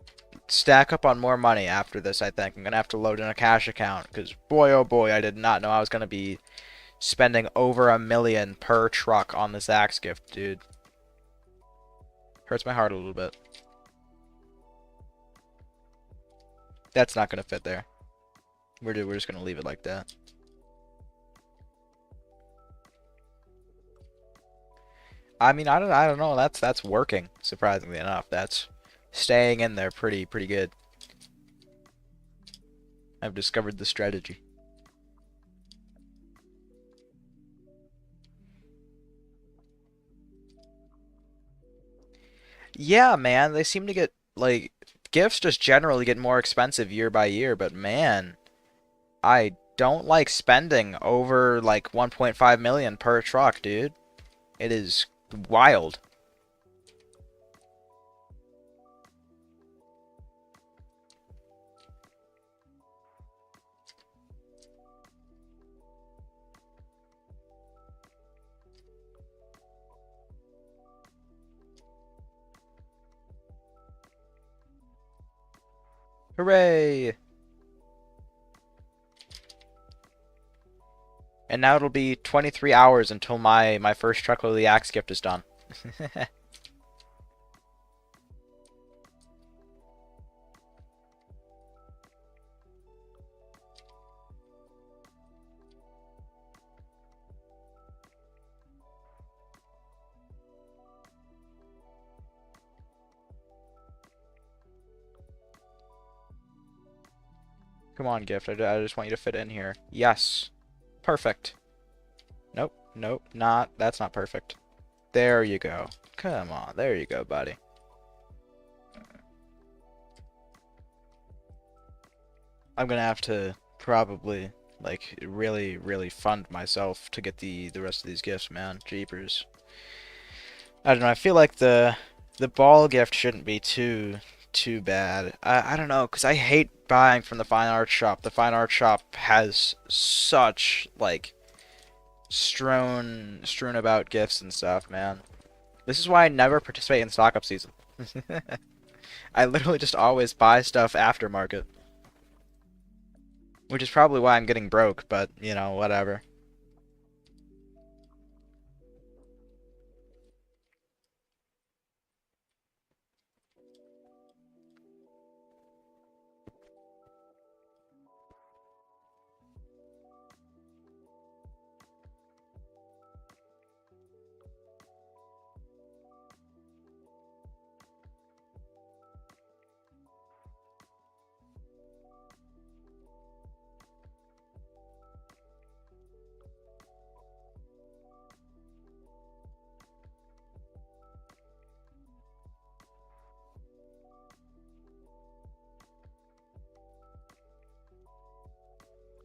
Speaker 1: stack up on more money after this, I think. I'm gonna have to load in a cash account, because boy oh boy, I did not know I was gonna be spending over $1 million per truck on this axe gift, dude. Hurts my heart a little bit. That's not gonna fit there. We're just gonna leave it like that. I mean, I don't know. That's working, surprisingly enough. That's staying in there pretty good. I've discovered the strategy. Yeah, man, they seem to get like gifts just generally get more expensive year by year, but man, I don't like spending over like 1.5 million per truck, dude. It is wild. Hooray! And now it'll be 23 hours until my first truckload of the axe gift is done. Come on, gift. I just want you to fit in here. Yes. Perfect. Nope. Nope, not. That's not perfect. There you go. Come on, there you go, buddy. I'm gonna have to probably like really fund myself to get the rest of these gifts, man. Jeepers. I don't know. I feel like the ball gift shouldn't be too bad. I don't know, cause I hate buying from the fine art shop. The fine art shop has such like strewn about gifts and stuff, man. This is why I never participate in stock up season. I literally just always buy stuff aftermarket. Which is probably why I'm getting broke, but, you know, whatever.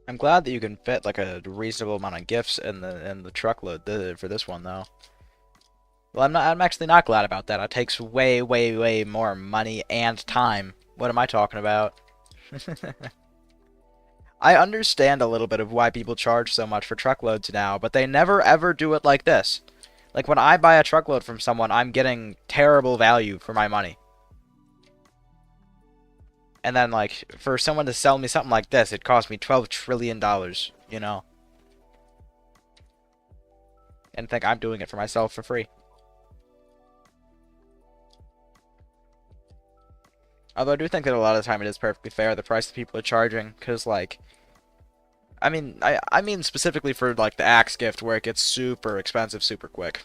Speaker 1: I'm glad that you can fit like a reasonable amount of gifts in the truckload for this one though. Well, I'm actually not glad about that. It takes way more money and time. What am I talking about? I understand a little bit of why people charge so much for truckloads now, but they never ever do it like this. Like when I buy a truckload from someone, I'm getting terrible value for my money. And then, like, for someone to sell me something like this, it cost me $12 trillion, you know? And think I'm doing it for myself for free. Although I do think that a lot of the time it is perfectly fair, the price that people are charging, because, like, I mean specifically for, like, the axe gift, where it gets super expensive super quick.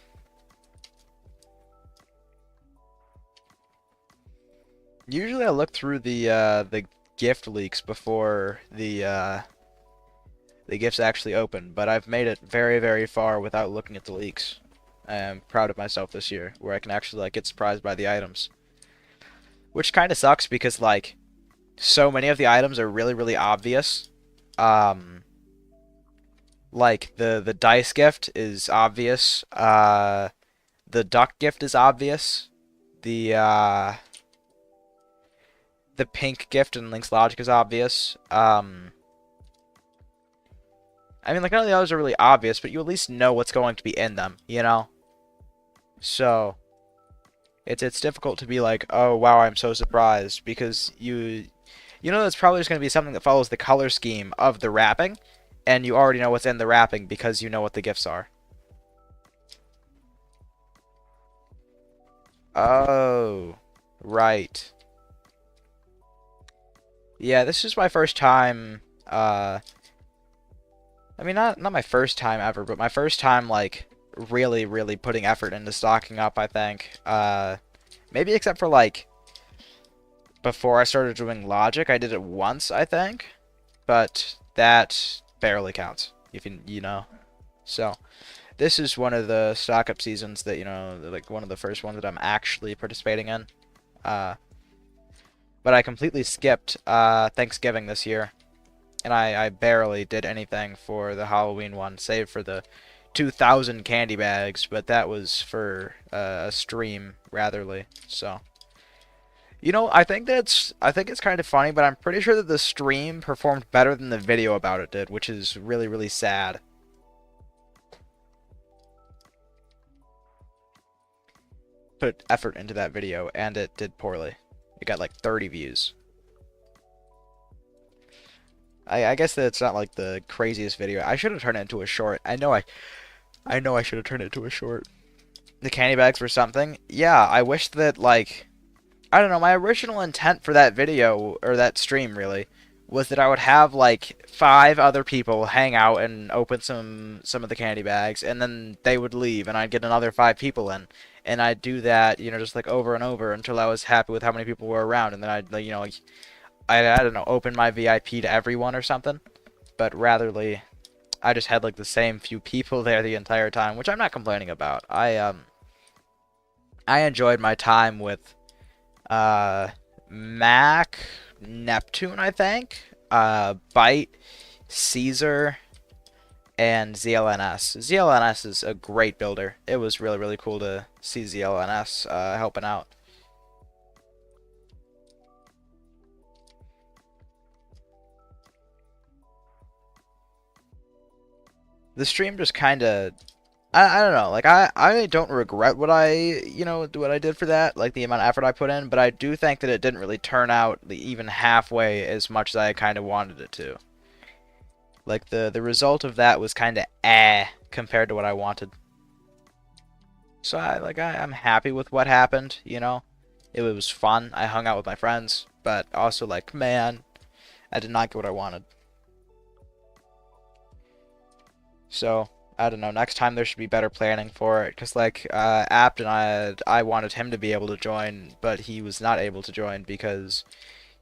Speaker 1: Usually I look through the gift leaks before the gifts actually open, but I've made it very far without looking at the leaks. I am proud of myself this year, where I can actually like get surprised by the items. Which kind of sucks because like so many of the items are really obvious. Um, like the dice gift is obvious. The duck gift is obvious. The pink gift in Link's Logic is obvious. I mean, like, none of the others are really obvious, but you at least know what's going to be in them, you know? So, it's difficult to be like, oh, wow, I'm so surprised, because you know that's probably just going to be something that follows the color scheme of the wrapping, and you already know what's in the wrapping because you know what the gifts are. Oh, right. Yeah, this is my first time, I mean, not my first time ever, but my first time, like, really putting effort into stocking up, I think. Maybe except for, like, before I started doing logic, I did it once, I think. But that barely counts, if you know. So, this is one of the stock up seasons that, you know, like, one of the first ones that I'm actually participating in. Uh, but I completely skipped, Thanksgiving this year. And I barely did anything for the Halloween one, save for the 2,000 candy bags, but that was for a stream, ratherly. So, you know, I think it's kind of funny, but I'm pretty sure that the stream performed better than the video about it did, which is really sad. Put effort into that video, and it did poorly. It got like 30 views. I guess that it's not like the craziest video. I should have turned it into a short. I know I should have turned it into a short. The candy bags were something. Yeah, I wish that like I don't know, my original intent for that video or that stream really was that I would have like 5 other people hang out and open some of the candy bags and then they would leave and I'd get another 5 people in. And I'd do that, you know, just like over and over until I was happy with how many people were around and then I'd like, you know, like I don't know, open my VIP to everyone or something. But ratherly, I just had like the same few people there the entire time, which I'm not complaining about. I enjoyed my time with uh Mac, Neptune, I think, Byte, Caesar, and ZLNS. ZLNS is a great builder. It was really, really cool to see ZLNS helping out. The stream just kind of, I don't know, like I don't regret what what I did for that, like the amount of effort I put in, but I do think that it didn't really turn out even halfway as much as I kind of wanted it to. Like the result of that was kind of compared to what I wanted. So I'm happy with what happened, you know. It was fun. I hung out with my friends, but also like, man, I did not get what I wanted. So, I don't know, next time there should be better planning for it, because like Apt and I wanted him to be able to join, but he was not able to join because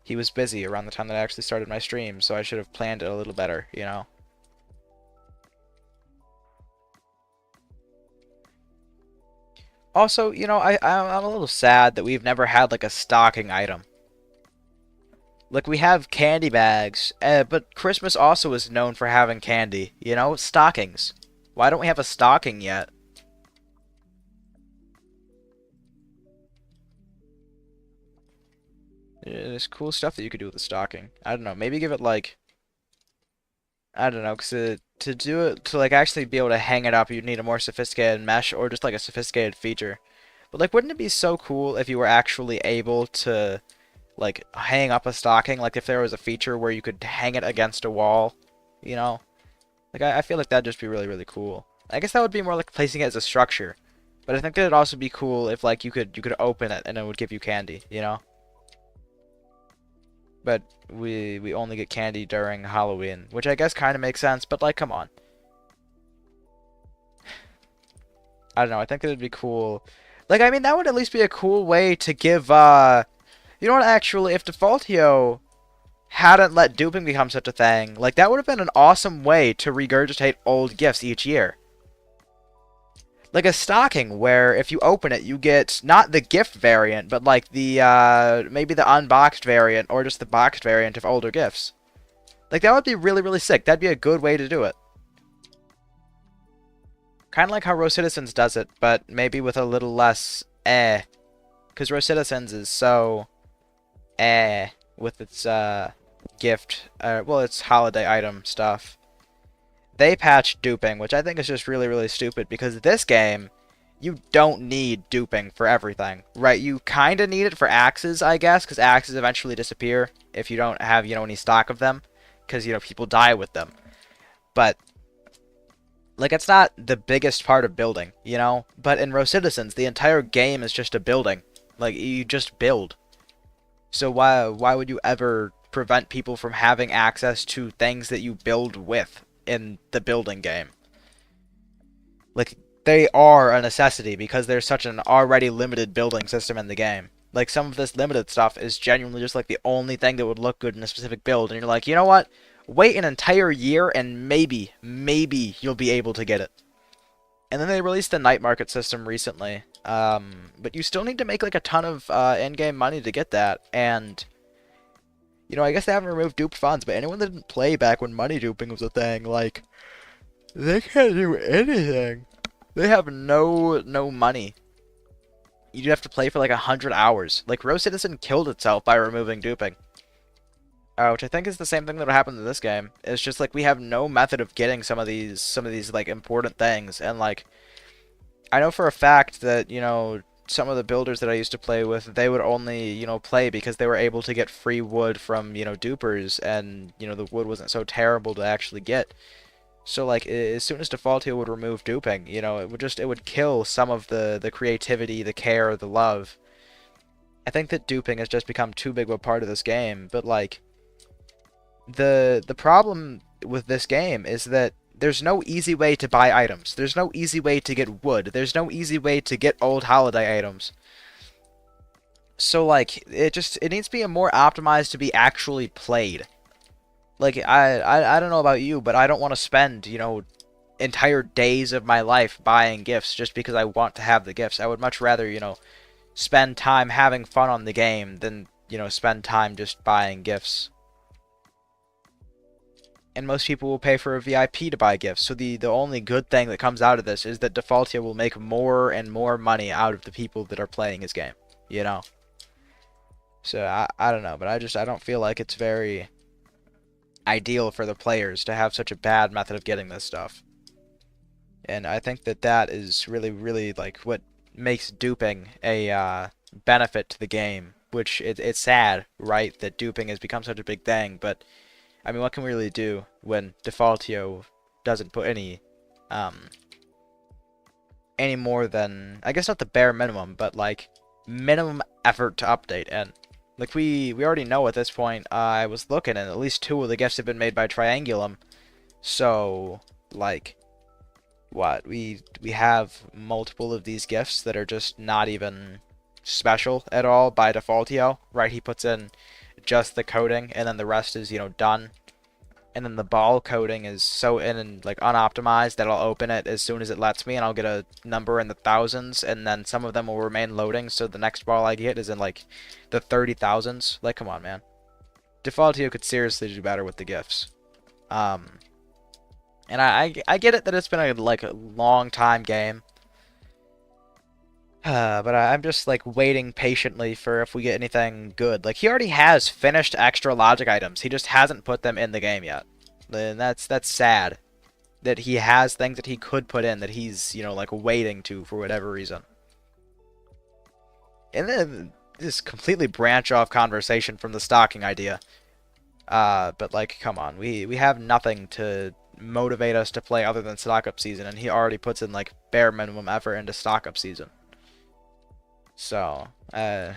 Speaker 1: he was busy around the time that I actually started my stream, so I should have planned it a little better, you know. Also, you know, I'm a little sad that we've never had like a stocking item. Like we have candy bags, but Christmas also is known for having candy, you know, stockings. Why don't we have a stocking yet? There's cool stuff that you could do with a stocking. I don't know, maybe give it like, I don't know, because to do it, to like actually be able to hang it up, you'd need a more sophisticated mesh or just like a sophisticated feature. But like, wouldn't it be so cool if you were actually able to like hang up a stocking? Like if there was a feature where you could hang it against a wall, you know? Like I feel like that'd just be really, really cool. I guess that would be more like placing it as a structure. But I think that it'd also be cool if like you could open it and it would give you candy, you know? But we only get candy during Halloween, which I guess kind of makes sense, but like come on. I don't know, I think it'd be cool. Like I mean that would at least be a cool way to give you know what, actually, if Defaultio hadn't let duping become such a thing, like that would have been an awesome way to regurgitate old gifts each year. Like a stocking where if you open it, you get not the gift variant, but like the maybe the unboxed variant or just the boxed variant of older gifts. Like that would be really, really sick. That'd be a good way to do it. Kind of like how Rose Citizens does it, but maybe with a little less because Rose Citizens is so with its gift, well, its holiday item stuff. They patched duping, which I think is just really, really stupid because this game, you don't need duping for everything, right? You kind of need it for axes, I guess, because axes eventually disappear if you don't have, you know, any stock of them, because, you know, people die with them. But, like, it's not the biggest part of building, you know? But in Rose Citizens, the entire game is just a building. Like, you just build. So why would you ever prevent people from having access to things that you build with in the building game? Like, they are a necessity because there's such an already limited building system in the game. Like, some of this limited stuff is genuinely just like the only thing that would look good in a specific build, and you're like, you know what? Wait an entire year and maybe you'll be able to get it. And then they released the night market system recently. But you still need to make like a ton of in-game money to get that. And, you know, I guess they haven't removed duped funds, but anyone that didn't play back when money duping was a thing, like, they can't do anything. They have no money. You'd have to play for like 100 hours. Like, Rose Citizen killed itself by removing duping. Which I think is the same thing that would happen to this game. It's just like we have no method of getting some of these like important things, and like I know for a fact that, you know, some of the builders that I used to play with, they would only, you know, play because they were able to get free wood from, you know, dupers, and, you know, the wood wasn't so terrible to actually get. So like as soon as Defaultio would remove duping, you know, it would kill some of the creativity, the care, the love. I think that duping has just become too big of a part of this game, but like the problem with this game is that there's no easy way to buy items. There's no easy way to get wood. There's no easy way to get old holiday items. So like it needs to be more optimized to be actually played. Like I don't know about you, but I don't want to spend, entire days of my life buying gifts just because I want to have the gifts. I would much rather, spend time having fun on the game than, spend time just buying gifts. And most people will pay for a VIP to buy gifts. So the only good thing that comes out of this is that Defaultio will make more and more money out of the people that are playing his game, you know. So I don't know, but I don't feel like it's very ideal for the players to have such a bad method of getting this stuff. And I think that that is really like what makes duping a benefit to the game, which it's sad, right, that duping has become such a big thing, but I mean, what can we really do when Defaultio doesn't put um, any more than, I guess not the bare minimum, but like minimum effort to update. And like we already know at this point, I was looking and at least two of the gifts have been made by Triangulum. So like what? We have multiple of these gifts that are just not even special at all by Defaultio, right? He puts in just the coding and then the rest is, done. And then the ball coding is so in and like unoptimized that I'll open it as soon as it lets me and I'll get a number in the thousands and then some of them will remain loading, so the next ball I get is in like the 30,000s. Like, come on, man. Defaultio could seriously do better with the gifts. And I get it that it's been a long time game. But I'm just like waiting patiently for if we get anything good. Like, he already has finished extra logic items. He just hasn't put them in the game yet. And that's sad. That he has things that he could put in that he's, like waiting to for whatever reason. And then this completely branch off conversation from the stocking idea. But like, come on, we have nothing to motivate us to play other than stock up season, and he already puts in like bare minimum effort into stock up season. So, like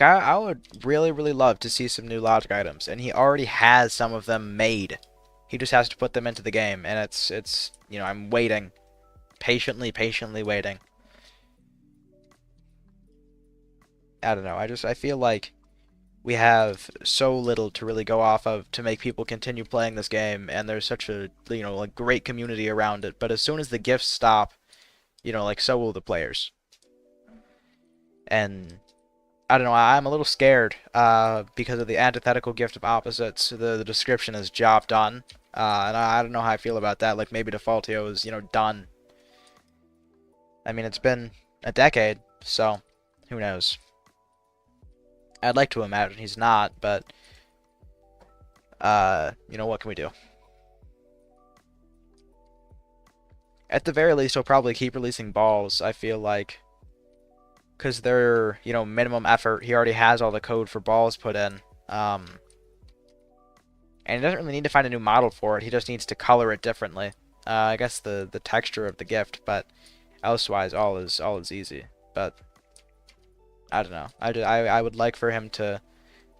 Speaker 1: I would really love to see some new logic items, and he already has some of them made. He just has to put them into the game, and it's I'm waiting, patiently waiting. I don't know. I feel like we have so little to really go off of to make people continue playing this game, and there's such a like great community around it. But as soon as the gifts stop, like so will the players. And I don't know, I'm a little scared because of the antithetical gift of opposites. The description is job done. And I don't know how I feel about that. Like maybe Defaultio is, done. I mean, it's been a decade, so who knows. I'd like to imagine he's not, but what can we do? At the very least, he'll probably keep releasing balls, I feel like. Because they're, minimum effort. He already has all the code for balls put in. And he doesn't really need to find a new model for it. He just needs to color it differently. I guess the texture of the gift, but elsewise, all is easy. But I don't know. I would like for him to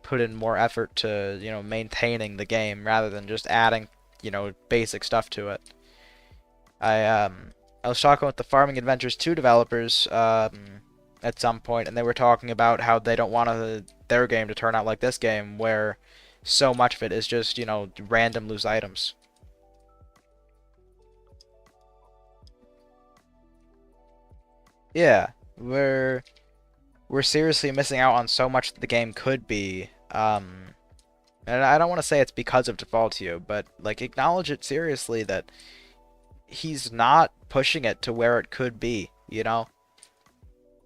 Speaker 1: put in more effort to, maintaining the game rather than just adding, basic stuff to it. I was talking with the Farming Adventures 2 developers at some point, and they were talking about how they don't want their game to turn out like this game, where so much of it is just, random loose items. Yeah, we're seriously missing out on so much that the game could be. And I don't want to say it's because of Defaultio, but like acknowledge it seriously that he's not pushing it to where it could be,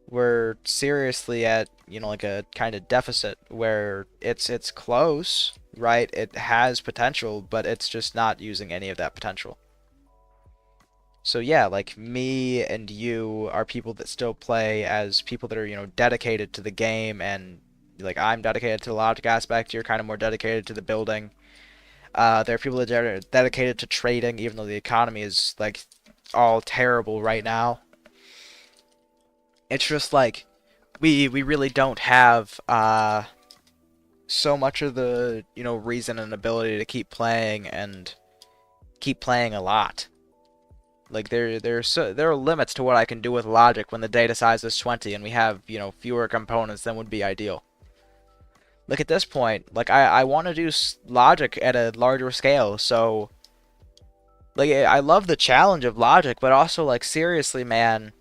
Speaker 1: We're seriously at, like a kind of deficit where it's close, right? It has potential, but it's just not using any of that potential. So yeah, like me and you are people that still play as people that are, dedicated to the game, and like I'm dedicated to the logic aspect, you're kind of more dedicated to the building. There are people that are dedicated to trading, even though the economy is like all terrible right now. It's just like we really don't have so much of the reason and ability to keep playing and keep playing a lot. Like there are limits to what I can do with logic when the data size is 20 and we have fewer components than would be ideal. Like at this point, like I want to do logic at a larger scale. So like I love the challenge of logic, but also like seriously, man,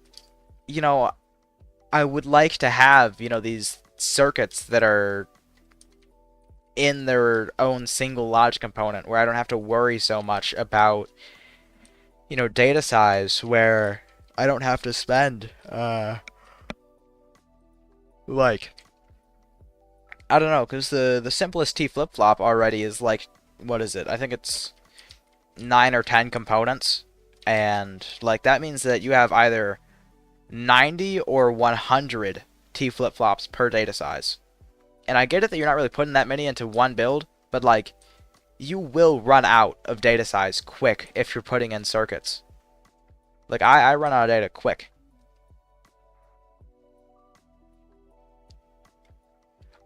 Speaker 1: you know, I would like to have, these circuits that are in their own single logic component where I don't have to worry so much about, data size, where I don't have to spend like I don't know, because the simplest T flip flop already is like, what is it? I think it's 9 or 10 components, and like that means that you have either 90 or 100 T flip flops per data size. And I get it that you're not really putting that many into one build, but like you will run out of data size quick if you're putting in circuits. Like I run out of data quick.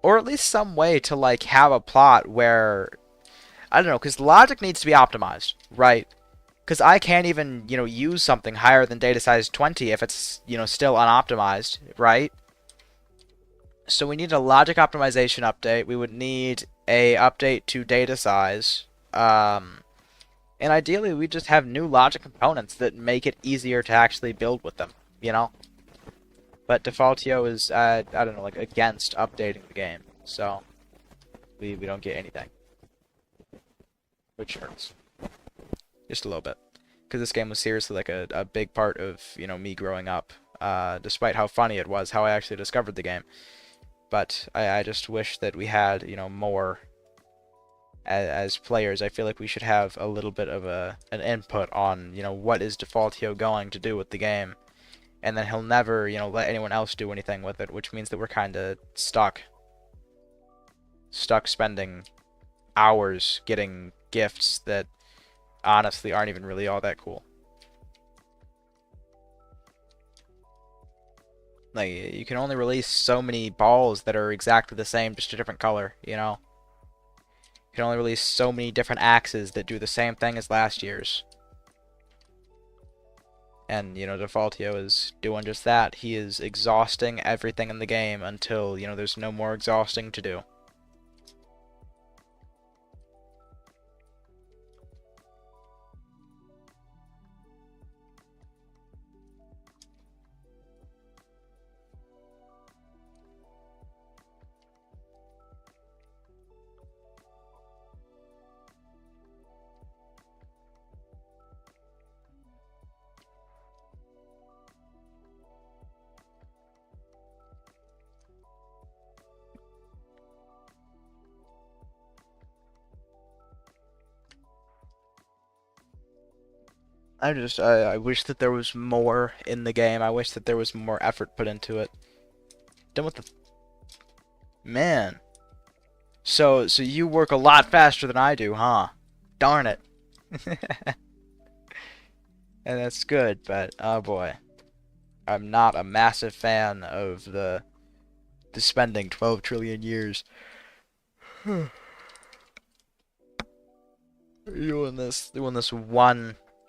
Speaker 1: Or at least some way to like have a plot where I don't know, because logic needs to be optimized, right? Because I can't even, use something higher than data size 20 if it's, still unoptimized, right? So we need a logic optimization update. We would need a update to data size. And ideally, we just have new logic components that make it easier to actually build with them, you know? But Defaultio is, I don't know, like against updating the game. So we don't get anything, which hurts. Just a little bit. Because this game was seriously like a big part of, me growing up. Despite how funny it was, how I actually discovered the game. But I just wish that we had, more as players. I feel like we should have a little bit of an input on, what is Defaultio going to do with the game. And then he'll never, let anyone else do anything with it, which means that we're kind of stuck. Stuck spending hours getting gifts that honestly aren't even really all that cool. Like, you can only release so many balls that are exactly the same, just a different color, you know? You can only release so many different axes that do the same thing as last year's. And, Defaultio is doing just that. He is exhausting everything in the game until, there's no more exhausting to do. I wish that there was more in the game. I wish that there was more effort put into it. Done with the... Man. So you work a lot faster than I do, huh? Darn it. And that's good, but oh boy. I'm not a massive fan of the spending 12 trillion years doing this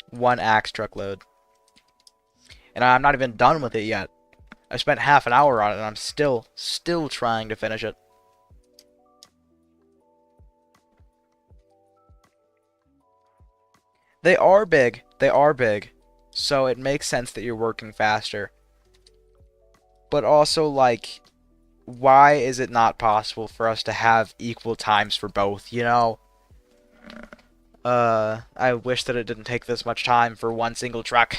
Speaker 1: one axe truckload. And I'm not even done with it yet. I spent half an hour on it and I'm still trying to finish it. They are big. They are big. So it makes sense that you're working faster. But also, like, why is it not possible for us to have equal times for both, you know? I wish that it didn't take this much time for one single truck.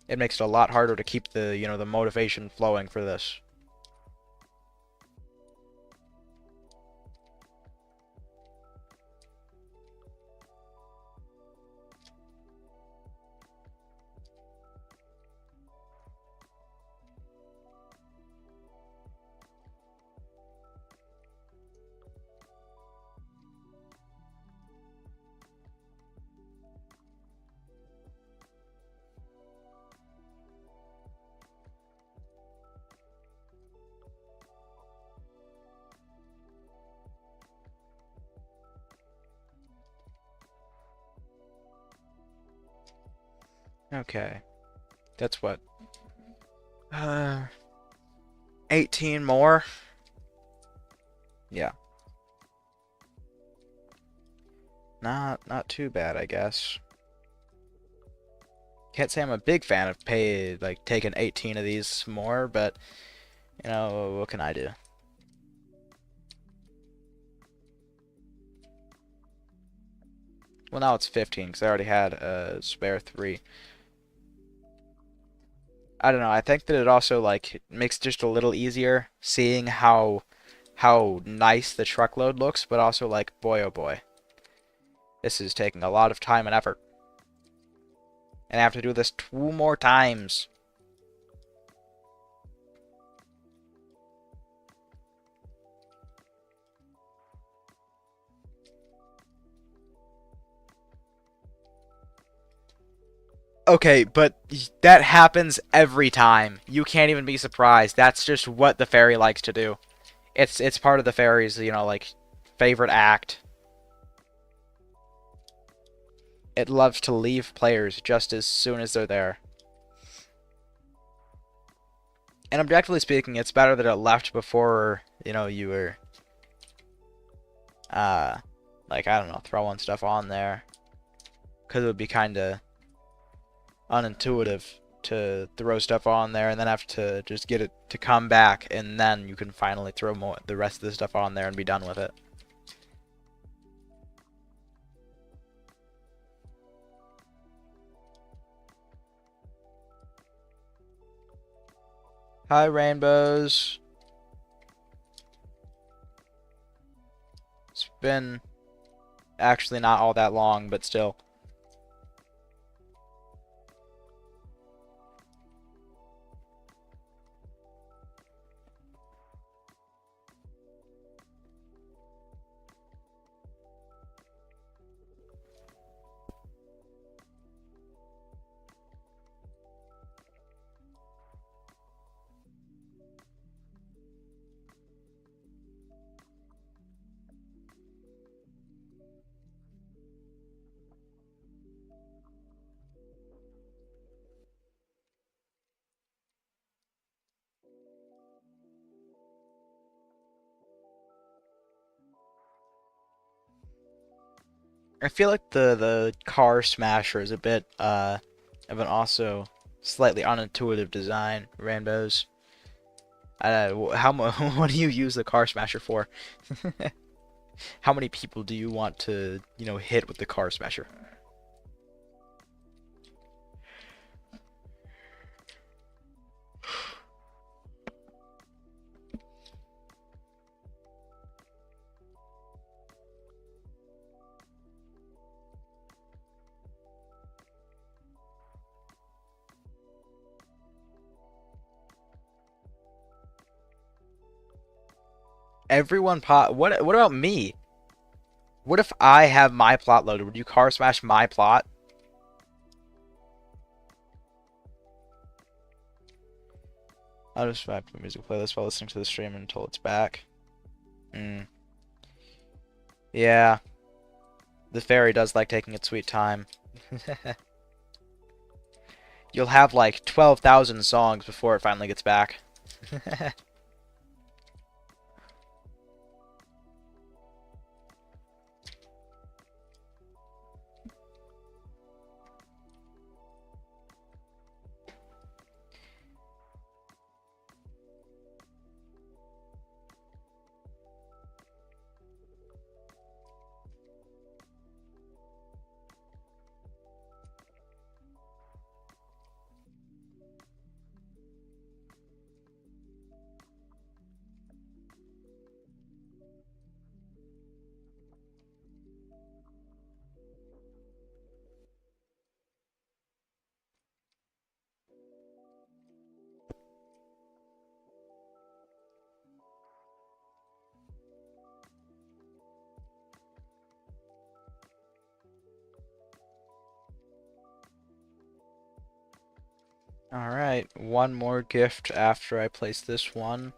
Speaker 1: It makes it a lot harder to keep the, the motivation flowing for this. Okay. That's what? 18 more? Yeah. Not too bad, I guess. Can't say I'm a big fan of taking 18 of these more, but you know, what can I do? Well, now it's 15 because I already had a spare 3. I don't know. I think that it also like makes it just a little easier seeing how nice the truckload looks, but also like boy oh boy, this is taking a lot of time and effort, and I have to do this 2 more times. Okay, but that happens every time. You can't even be surprised. That's just what the fairy likes to do. It's part of the fairy's, like favorite act. It loves to leave players just as soon as they're there. And objectively speaking, it's better that it left before, you were uh like I don't know, throwing stuff on there, cuz it would be kind of unintuitive to throw stuff on there and then have to just get it to come back, and then you can finally throw the rest of the stuff on there and be done with it. Hi, rainbows. It's been actually not all that long, but still. I feel like the car smasher is a bit of an also slightly unintuitive design, rainbows. What do you use the car smasher for? How many people do you want to, hit with the car smasher? Everyone pot. What about me? What if I have my plot loaded? Would you car smash my plot? I'll just back to the music playlist while listening to the stream until it's back. Hmm. Yeah, the fairy does like taking its sweet time. You'll have like 12,000 songs before it finally gets back. Alright, one more gift after I place this one.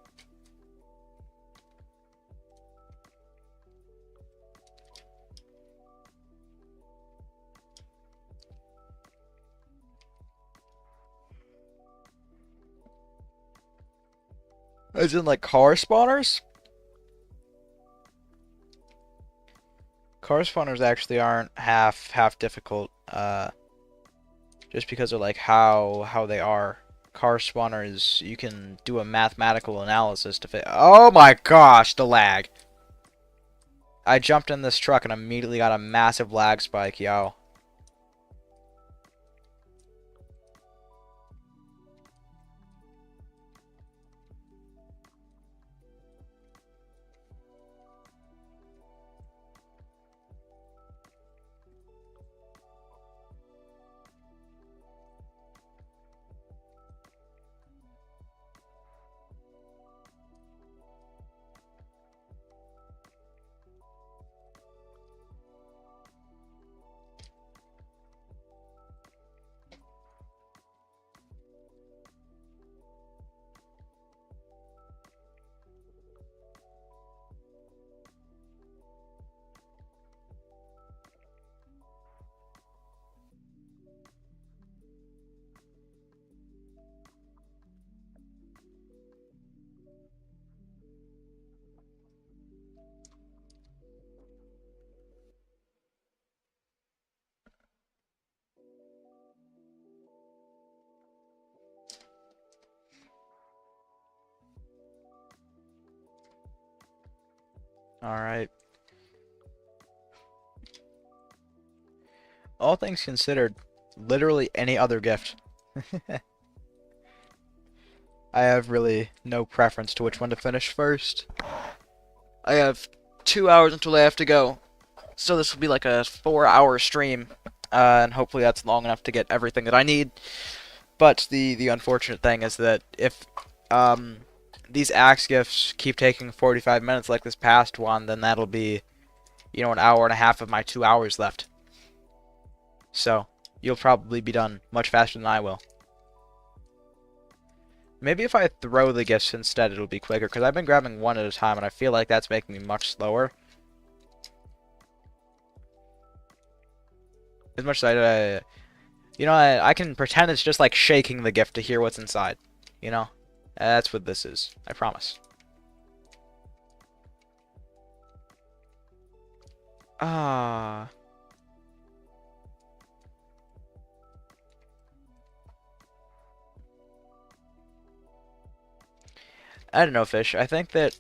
Speaker 1: As in like car spawners? Car spawners actually aren't half difficult, just because of like how they are. Car spawners, you can do a mathematical analysis to fit. Oh my gosh, the lag! I jumped in this truck and immediately got a massive lag spike, yo. Alright. All things considered, literally any other gift. I have really no preference to which one to finish first. I have 2 hours until I have to go, so this will be like a 4-hour stream, and hopefully that's long enough to get everything that I need. But the unfortunate thing is that if these axe gifts keep taking 45 minutes like this past one, then that'll be, an hour and a half of my 2 hours left. So you'll probably be done much faster than I will. Maybe if I throw the gifts instead, it'll be quicker, because I've been grabbing one at a time, and I feel like that's making me much slower. As much as I can pretend it's just like shaking the gift to hear what's inside. That's what this is. I promise. Ah. I don't know, Fish. I think that,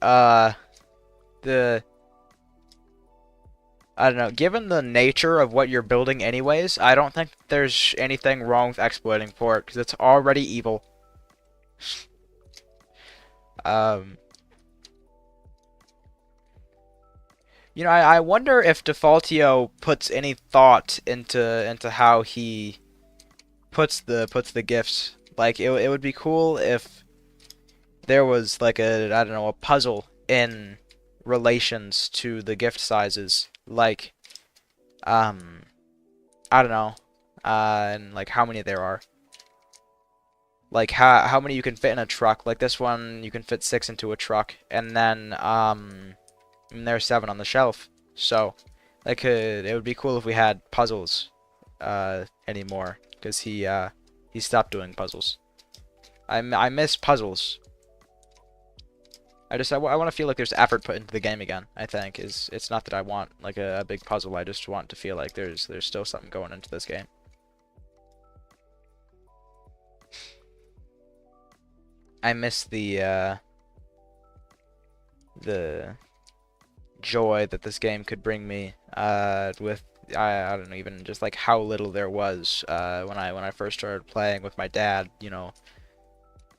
Speaker 1: the... I don't know. Given the nature of what you're building anyways, I don't think there's anything wrong with exploiting for it, because it's already evil. I wonder if Defaultio puts any thought into how he puts the gifts. Like, it would be cool if there was like I don't know, a puzzle in relations to the gift sizes. Like, I don't know, and like how many there are. Like how many you can fit in a truck. Like this one, you can fit 6 into a truck, and then and there's 7 on the shelf. So, it would be cool if we had puzzles anymore, because he stopped doing puzzles. I miss puzzles. I want to feel like there's effort put into the game again. I think it's not that I want like a big puzzle. I just want to feel like there's still something going into this game. I miss the joy that this game could bring me with I don't know, even just like how little there was when I first started playing with my dad,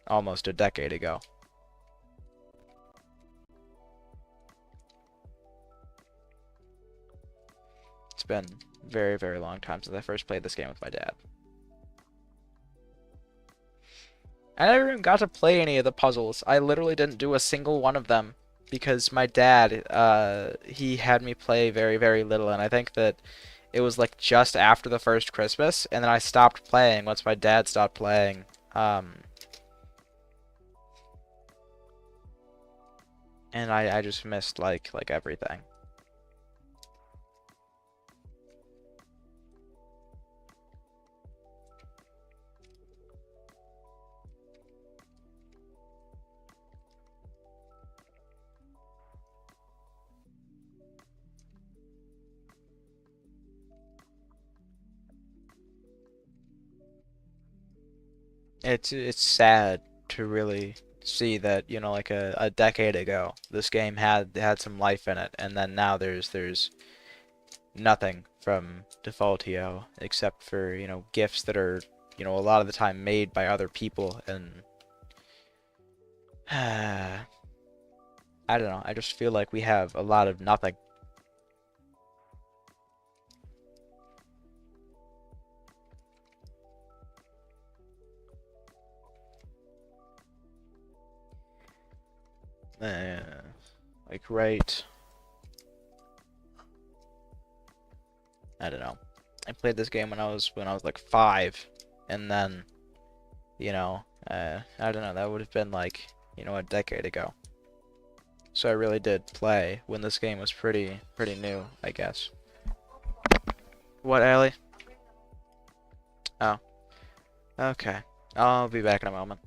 Speaker 1: almost a decade ago. It's been a very, very long time since I first played this game with my dad. I never even got to play any of the puzzles. I literally didn't do a single one of them because my dad, he had me play very, very little, and I think that it was like just after the first Christmas, and then I stopped playing once my dad stopped playing. And I just missed like everything. it's sad to really see that, like a decade ago, this game had some life in it, and then now there's nothing from Defaultio except for, gifts that are, a lot of the time made by other people, and I don't know, I just feel like we have a lot of nothing. Uh, like right, I don't know. I played this game when I was like 5, and then, I don't know, that would have been like, a decade ago. So I really did play when this game was pretty new, I guess. What, Ellie? Oh, okay. I'll be back in a moment.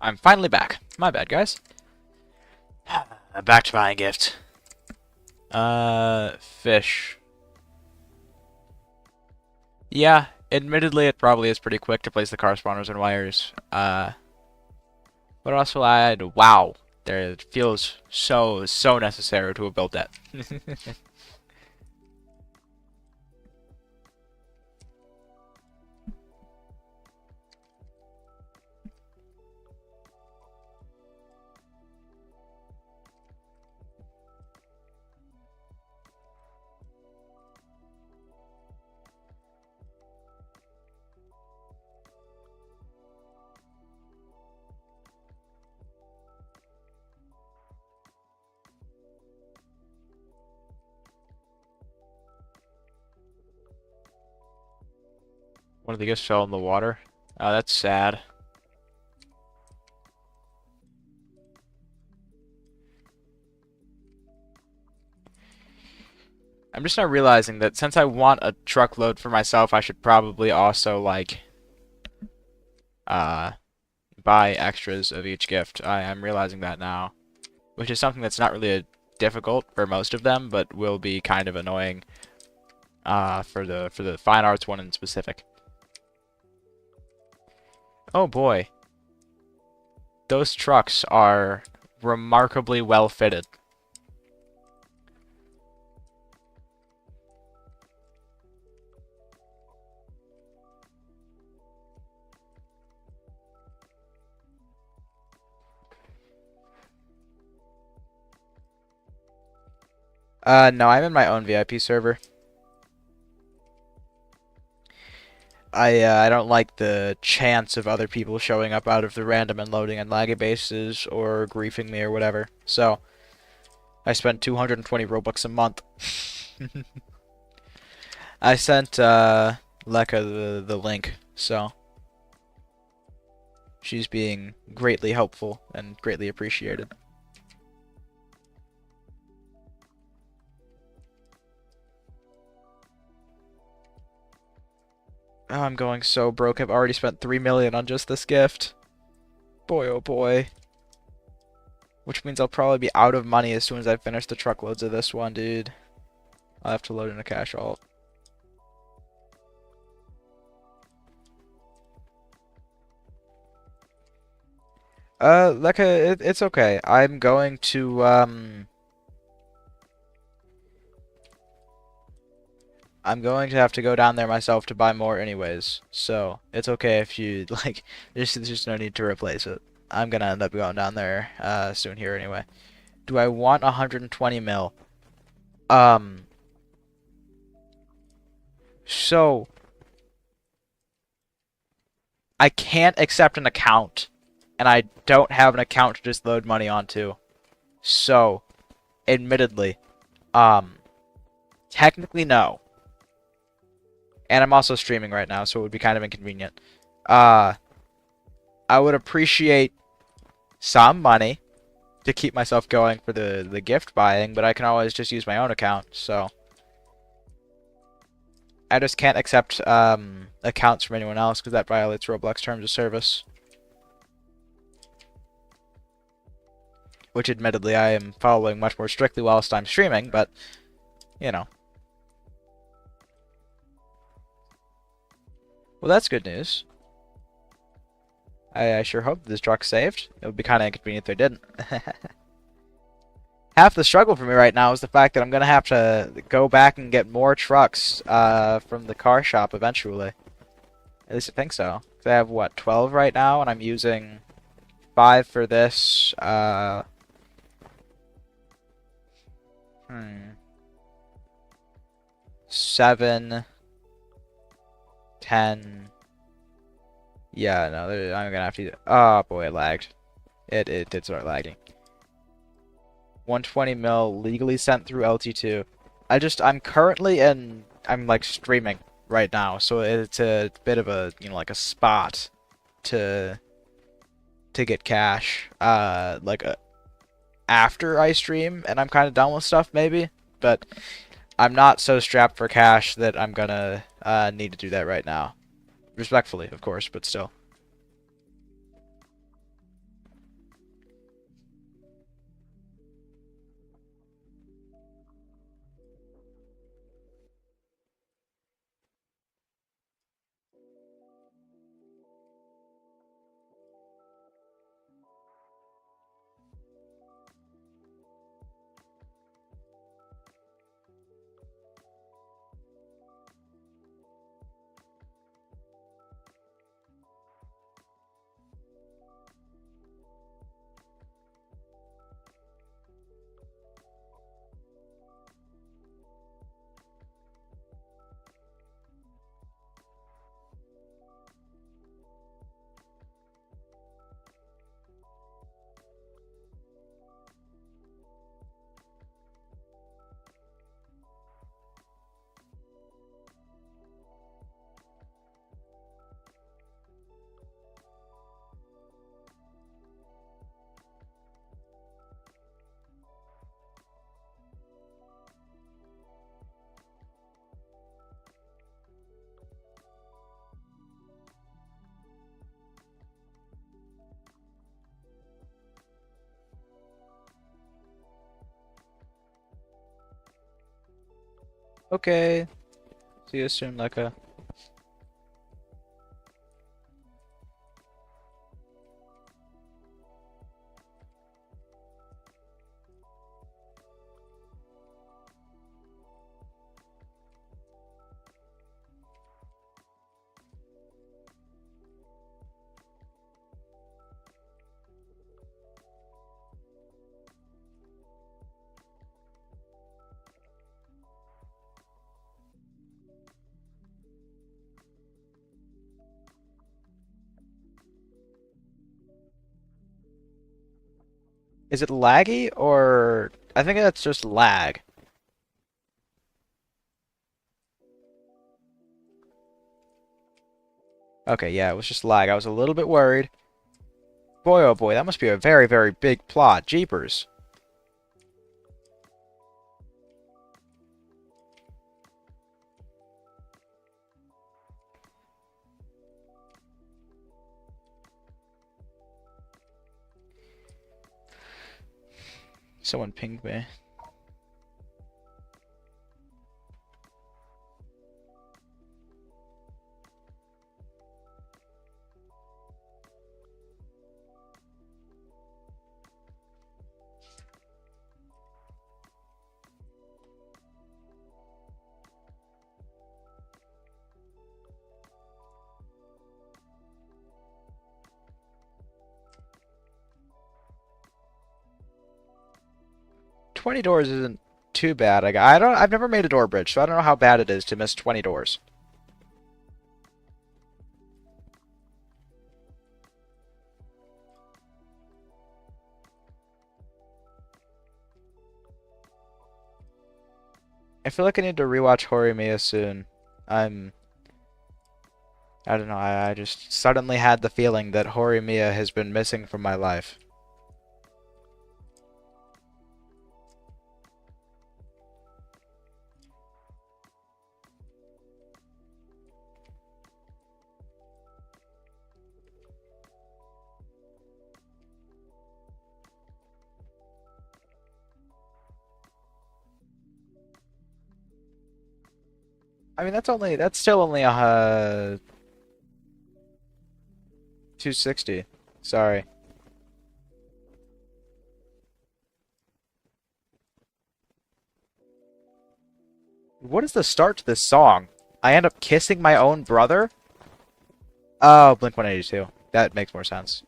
Speaker 1: I'm finally back. My bad, guys. Back to buying gift. Fish. Yeah, admittedly, it probably is pretty quick to place the car spawners and wires. What else will I add? Wow. There, it feels so necessary to have built that. One of the gifts fell in the water. Oh, that's sad. I'm just now realizing that since I want a truckload for myself, I should probably also, like, uh, buy extras of each gift. I'm realizing that now. Which is something that's not really difficult for most of them, but will be kind of annoying, for the fine arts one in specific. Oh boy. Those trucks are remarkably well fitted. No, I'm in my own VIP server. I don't like the chance of other people showing up out of the random and loading and laggy bases or griefing me or whatever. So, I spent 220 Robux a month. I sent, Leka the link, so she's being greatly helpful and greatly appreciated. Oh, I'm going so broke. I've already spent 3 million on just this gift. Boy, oh boy. Which means I'll probably be out of money as soon as I finish the truckloads of this one, dude. I'll have to load in a cash alt. Leka, it's okay. I'm going to, I'm going to have to go down there myself to buy more anyways. So, it's okay if you, like, there's just no need to replace it. I'm gonna end up going down there, soon here anyway. Do I want 120 mil? So, I can't accept an account, and I don't have an account to just load money onto. So, admittedly, technically no. And I'm also streaming right now, so it would be kind of inconvenient. I would appreciate some money to keep myself going for the gift buying, but I can always just use my own account, so I just can't accept accounts from anyone else because that violates Roblox terms of service. Which admittedly I am following much more strictly whilst I'm streaming, but you know. Well, that's good news. I sure hope this truck's saved. It would be kind of inconvenient if they didn't. Half the struggle for me right now is the fact that I'm going to have to go back and get more trucks from the car shop eventually. At least I think so. 'Cause I have, what, 12 right now, and I'm using 5 for this. 7, 10. Yeah, no, I'm gonna have to. Oh boy, it lagged. It did start lagging. 120 mil legally sent through LT2. I'm currently I'm like streaming right now, so it's a bit of a, you know, like a spot to get cash. After I stream and I'm kind of done with stuff maybe, but I'm not so strapped for cash that I'm gonna need to do that right now. Respectfully, of course, but still. Okay. See you soon, Lekka. Is it laggy or I think that's just lag. Okay, yeah, it was just lag. I was a little bit worried. Boy, oh boy, that must be a very, very big plot. Jeepers. Someone pinged me. 20 doors isn't too bad. I've never made a door bridge, so I don't know how bad it is to miss 20 doors. I feel like I need to rewatch Horimiya soon. I'm I don't know, I just suddenly had the feeling that Horimiya has been missing from my life. I mean, that's still only 260. Sorry. What is the start to this song? I end up kissing my own brother? Oh, Blink 182. That makes more sense.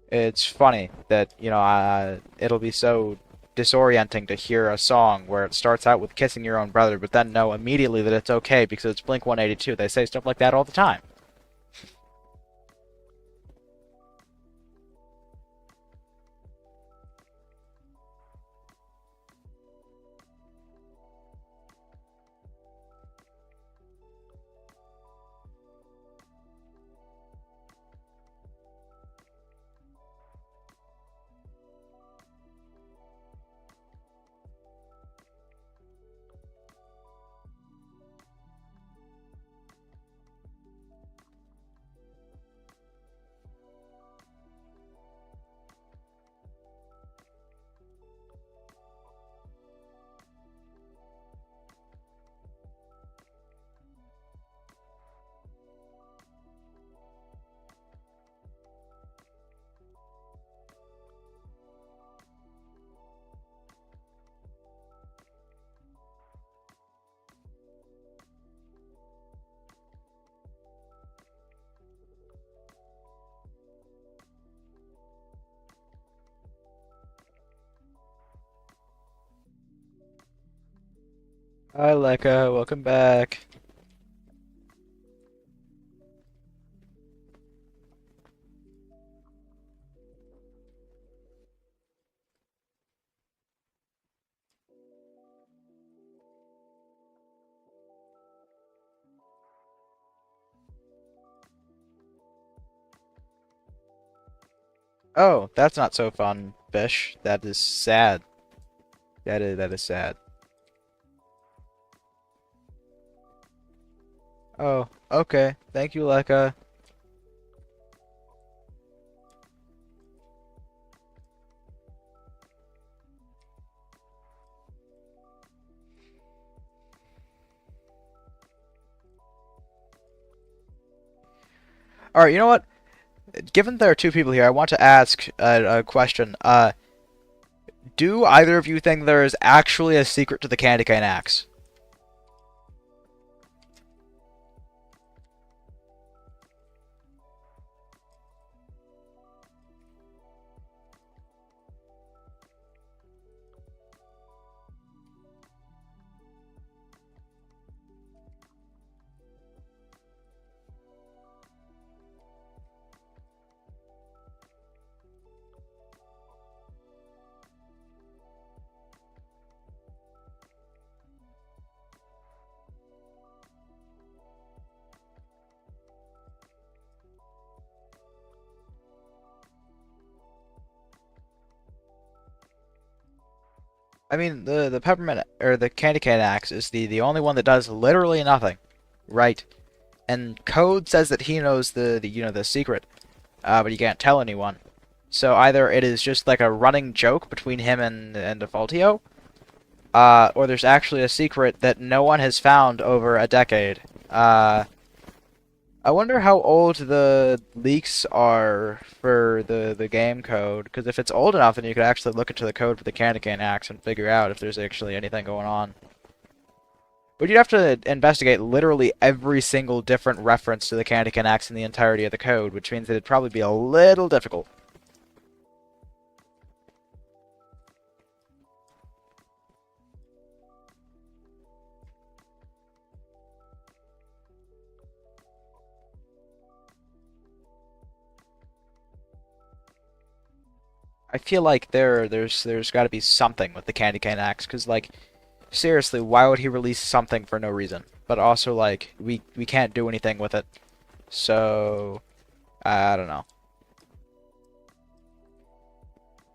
Speaker 1: It's funny that, it'll be so disorienting to hear a song where it starts out with kissing your own brother, but then know immediately that it's okay because it's Blink 182. They say stuff like that all the time. Hi, Lekka. Welcome back. Oh, that's not so fun, Bish. That is sad. That is sad. Oh, okay. Thank you, Leica. Alright, you know what? Given there are two people here, I want to ask a question. Do either of you think there is actually a secret to the candy cane axe? I mean, the peppermint or the candy cane axe is the only one that does literally nothing, right? And Code says that he knows the secret, but he can't tell anyone. So either it is just like a running joke between him and Defaultio, or there's actually a secret that no one has found over a decade. I wonder how old the leaks are for the game code, because if it's old enough, then you could actually look into the code for the candy cane axe and figure out if there's actually anything going on. But you'd have to investigate literally every single different reference to the candy cane axe in the entirety of the code, which means that it'd probably be a little difficult. I feel like there's got to be something with the candy cane axe, because like seriously, why would he release something for no reason? But also like we can't do anything with it, so I don't know.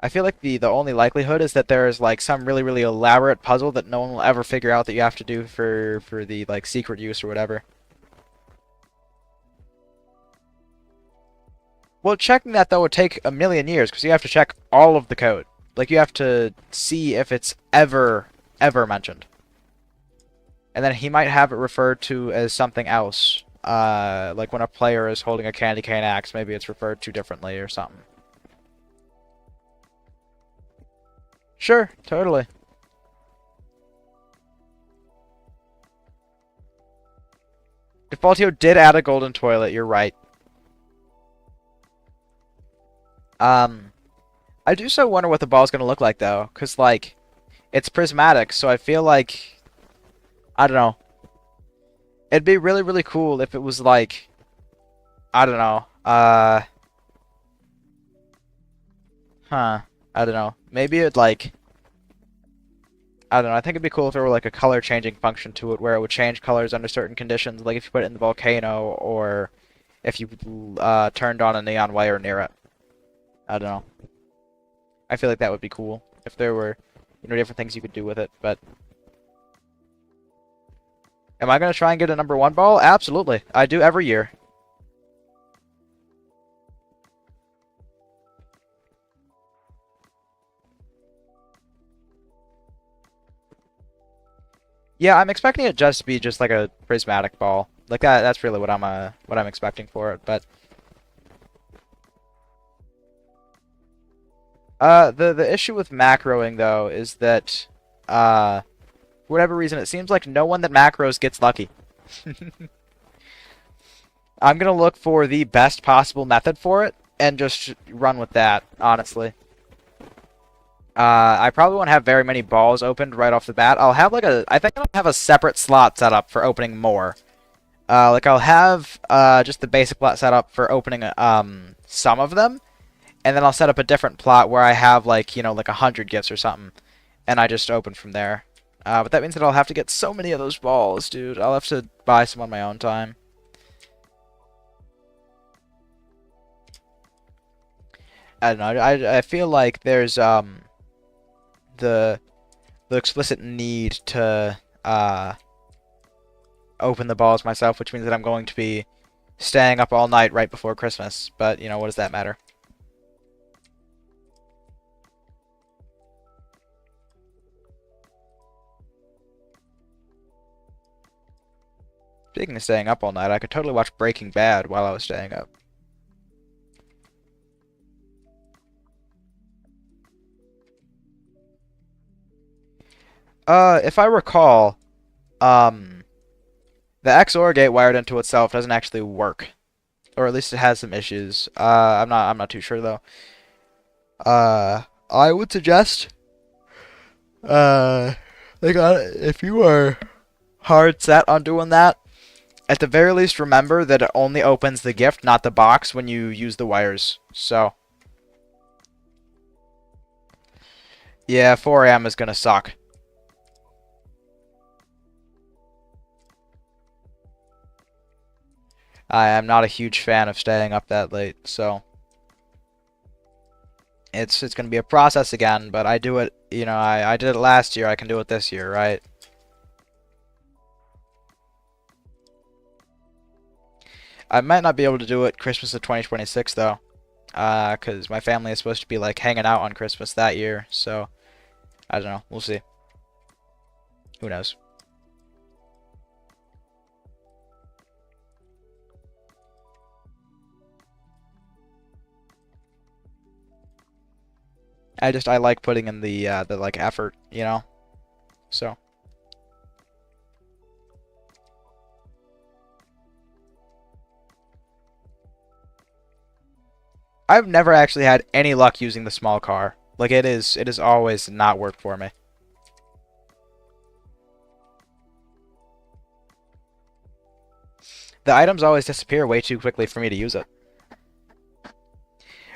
Speaker 1: I feel like the only likelihood is that there is like some really elaborate puzzle that no one will ever figure out that you have to do for the like secret use or whatever. Well, checking that though would take a million years because you have to check all of the code. Like you have to see if it's ever mentioned. And then he might have it referred to as something else. Like when a player is holding a candy cane axe, maybe it's referred to differently or something. Sure, totally. Defaultio did add a golden toilet, you're right. Um, I do so wonder what the ball's gonna look like though, cause like it's prismatic, so I feel like I don't know. It'd be really cool if it was like I don't know. Huh. I don't know. Maybe it like I don't know. I think it'd be cool if there were like a color changing function to it where it would change colors under certain conditions, like if you put it in the volcano or if you turned on a neon wire near it. I don't know. I feel like that would be cool if there were, different things you could do with it. But am I gonna try and get a #1 ball? Absolutely. I do every year. Yeah, I'm expecting it just to be just like a prismatic ball. Like that's really what I'm expecting for it. But the issue with macroing though is that for whatever reason it seems like no one that macros gets lucky. I'm gonna look for the best possible method for it and just run with that, honestly. I probably won't have very many balls opened right off the bat. I'll have like I think I'll have a separate slot set up for opening more. Like I'll have just the basic plot set up for opening some of them, and then I'll set up a different plot where I have like like 100 gifts or something, and I just open from there. But that means that I'll have to get so many of those balls, dude. I'll have to buy some on my own time. I don't know. I feel like there's the explicit need to open the balls myself, which means that I'm going to be staying up all night right before Christmas. But, you know, what does that matter? Speaking of staying up all night, I could totally watch Breaking Bad while I was staying up. If I recall, um, the XOR gate wired into itself doesn't actually work. Or at least it has some issues. I'm not too sure though. I would suggest, uh, if you are hard set on doing that, at the very least remember that it only opens the gift, not the box, when you use the wires. So, yeah, 4 a.m. is gonna suck. I am not a huge fan of staying up that late, so it's gonna be a process again, but I do it, you know, I did it last year, I can do it this year, right? I might not be able to do it Christmas of 2026 though, because my family is supposed to be like hanging out on Christmas that year, so I don't know, we'll see. Who knows? I like putting in the like effort, you know? So I've never actually had any luck using the small car. Like it is always not worked for me. The items always disappear way too quickly for me to use it.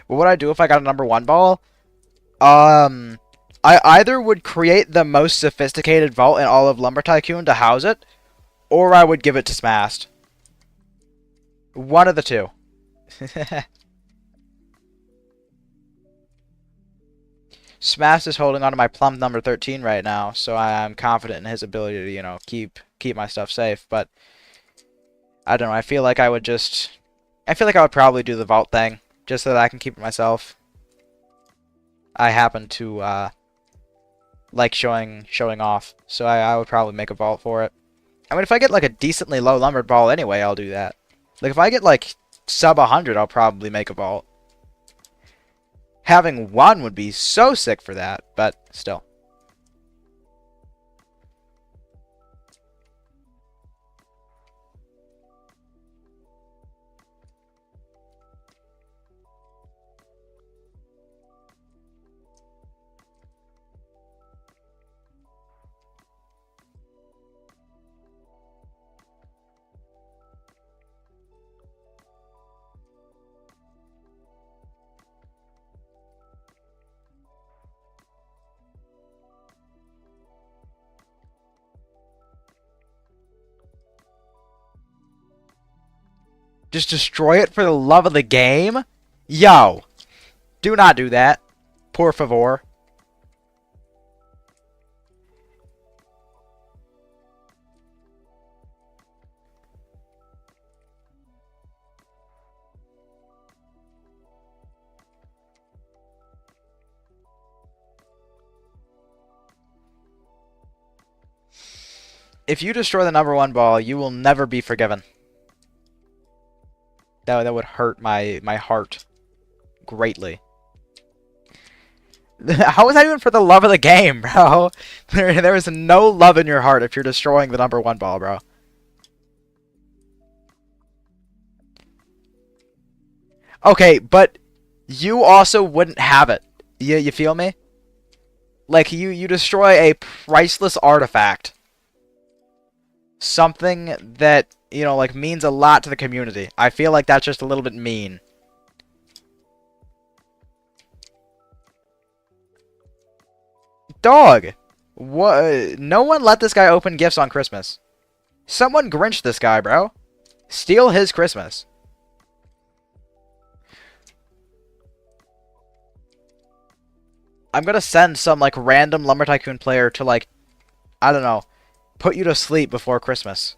Speaker 1: What would I do if I got a number 1 ball? Um, I either would create the most sophisticated vault in all of Lumber Tycoon to house it, or I would give it to Smast. One of the two. Smast is holding onto my plum number 13 right now, so I'm confident in his ability to, you know, keep my stuff safe, but I don't know, I feel like I would probably do the vault thing, just so that I can keep it myself. I happen to, like showing off, so I would probably make a vault for it. I mean, if I get, like, a decently low lumbered ball anyway, I'll do that. Like, if I get, like, sub 100, I'll probably make a vault. Having one would be so sick for that, but still. Just destroy it for the love of the game? Yo! Do not do that. Por favor. If you destroy the number 1 ball, you will never be forgiven. That would hurt my heart greatly. How is that even for the love of the game, bro? There is no love in your heart if you're destroying the number 1 ball, bro. Okay, but you also wouldn't have it. You feel me? Like, you destroy a priceless artifact. Something that, you know, like, means a lot to the community. I feel like that's just a little bit mean. Dog! What? No one let this guy open gifts on Christmas. Someone Grinch this guy, bro. Steal his Christmas. I'm gonna send some, like, random Lumber Tycoon player to, like, I don't know, put you to sleep before Christmas.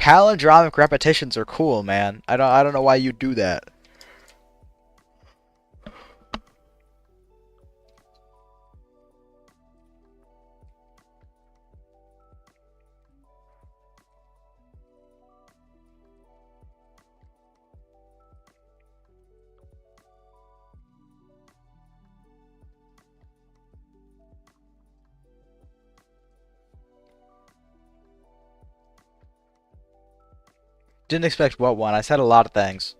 Speaker 1: Palindromic repetitions are cool, man. I don't know why you do that. Didn't expect what one. I said a lot of things.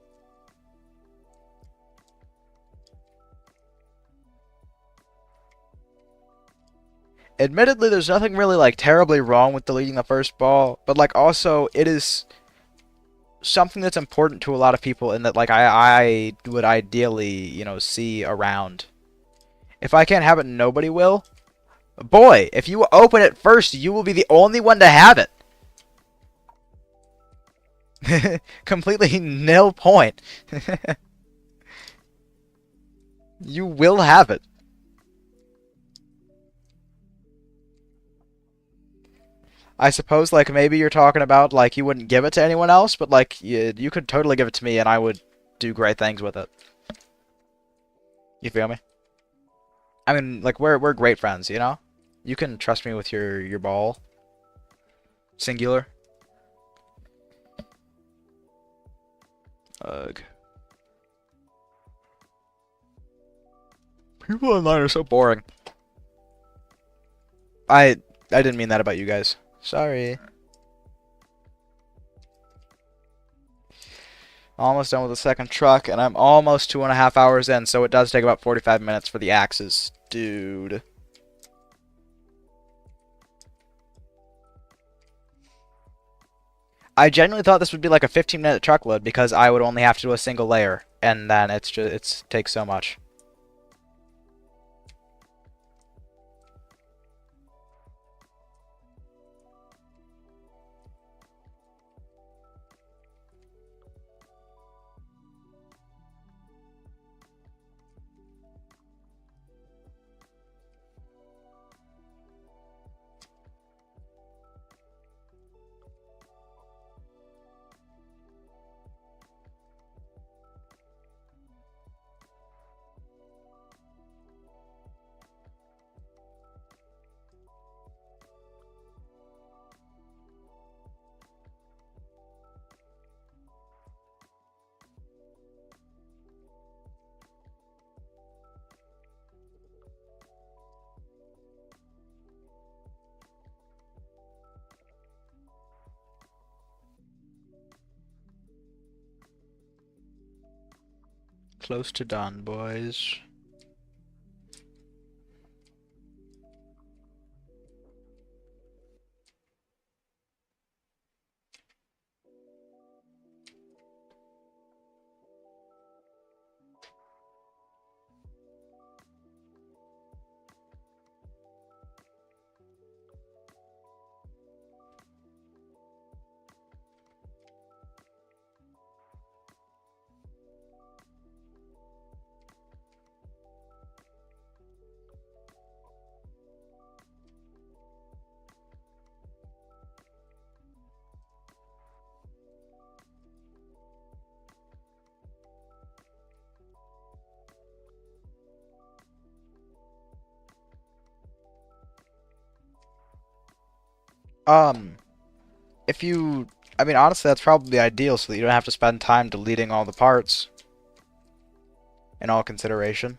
Speaker 1: Admittedly, there's nothing really like terribly wrong with deleting the first ball, but like also it is something that's important to a lot of people and that like I would ideally, see around. If I can't have it, nobody will. Boy, if you open it first, you will be the only one to have it. Completely nil point. You will have it. I suppose, like, maybe you're talking about, like, you wouldn't give it to anyone else, but, like, you could totally give it to me and I would do great things with it. You feel me? I mean, like, we're great friends, you know? You can trust me with your ball. Singular. Ugh. People online are so boring. I didn't mean that about you guys. Sorry. Almost done with the second truck, and I'm almost 2.5 hours in, so it does take about 45 minutes for the axes. Dude. I genuinely thought this would be like a 15-minute truckload because I would only have to do a single layer, and then it takes so much. Close to done, boys. Um, if you, I mean, honestly, that's probably ideal so that you don't have to spend time deleting all the parts in all consideration.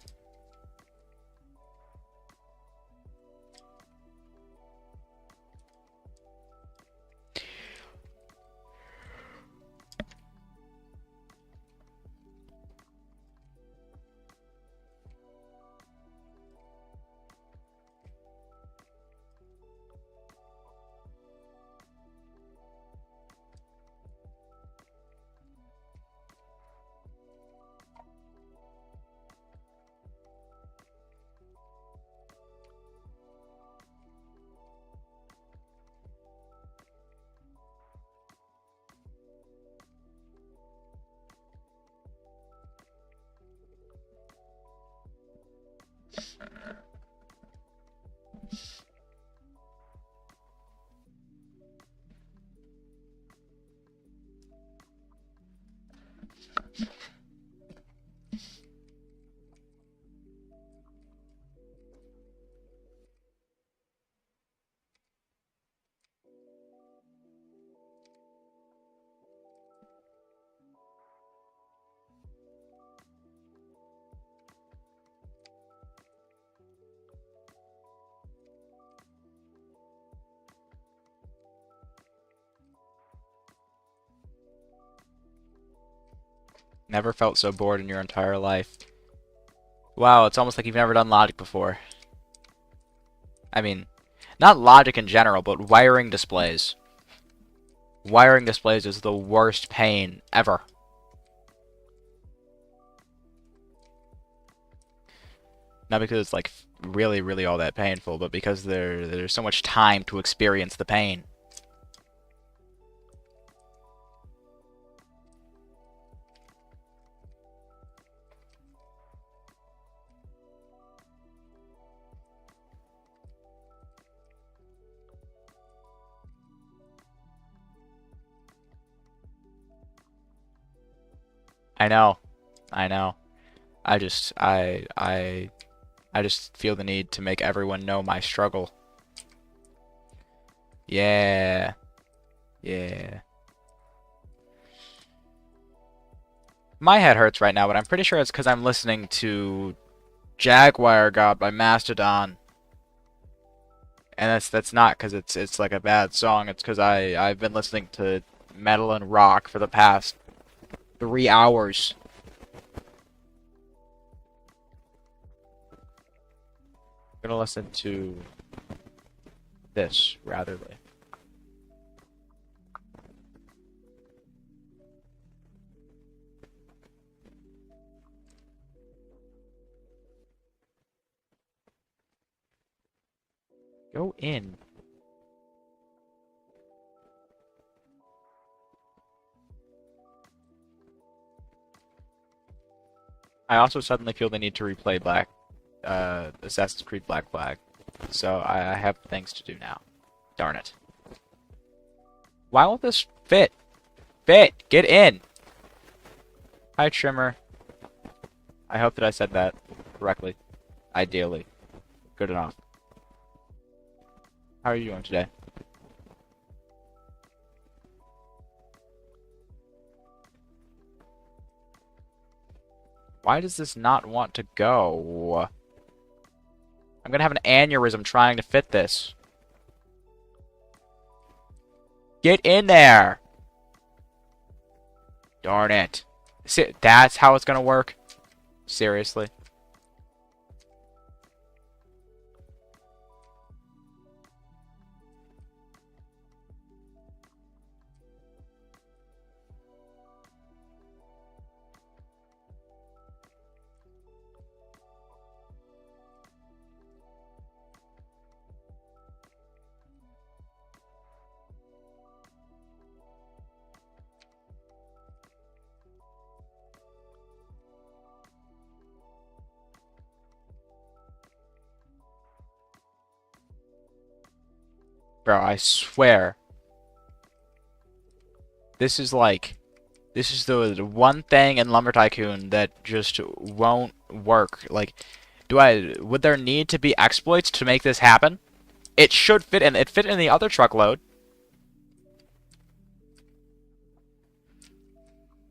Speaker 1: Never felt so bored in your entire life. Wow, it's almost like you've never done logic before. I mean, not logic in general, but wiring displays. Wiring displays is the worst pain ever. Not because it's like really, really all that painful, but because there's so much time to experience the pain. I know. I know. I just feel the need to make everyone know my struggle. Yeah. Yeah. My head hurts right now, but I'm pretty sure it's because I'm listening to Jaguar God by Mastodon. And that's not because it's like a bad song. It's because I've been listening to metal and rock for the past 3 hours. I'm gonna listen to this ratherly. Go in. I also suddenly feel the need to replay Assassin's Creed Black Flag. So I have things to do now. Darn it. Why won't this fit? Fit! Get in! Hi, Trimmer. I hope that I said that correctly. Ideally. Good enough. How are you doing today? Why does this not want to go? I'm gonna have an aneurysm trying to fit this. Get in there! Darn it. See, that's how it's gonna work? Seriously? Bro, I swear. This is like... This is the one thing in Lumber Tycoon that just won't work. Like, would there need to be exploits to make this happen? It should fit in. It fit in the other truckload.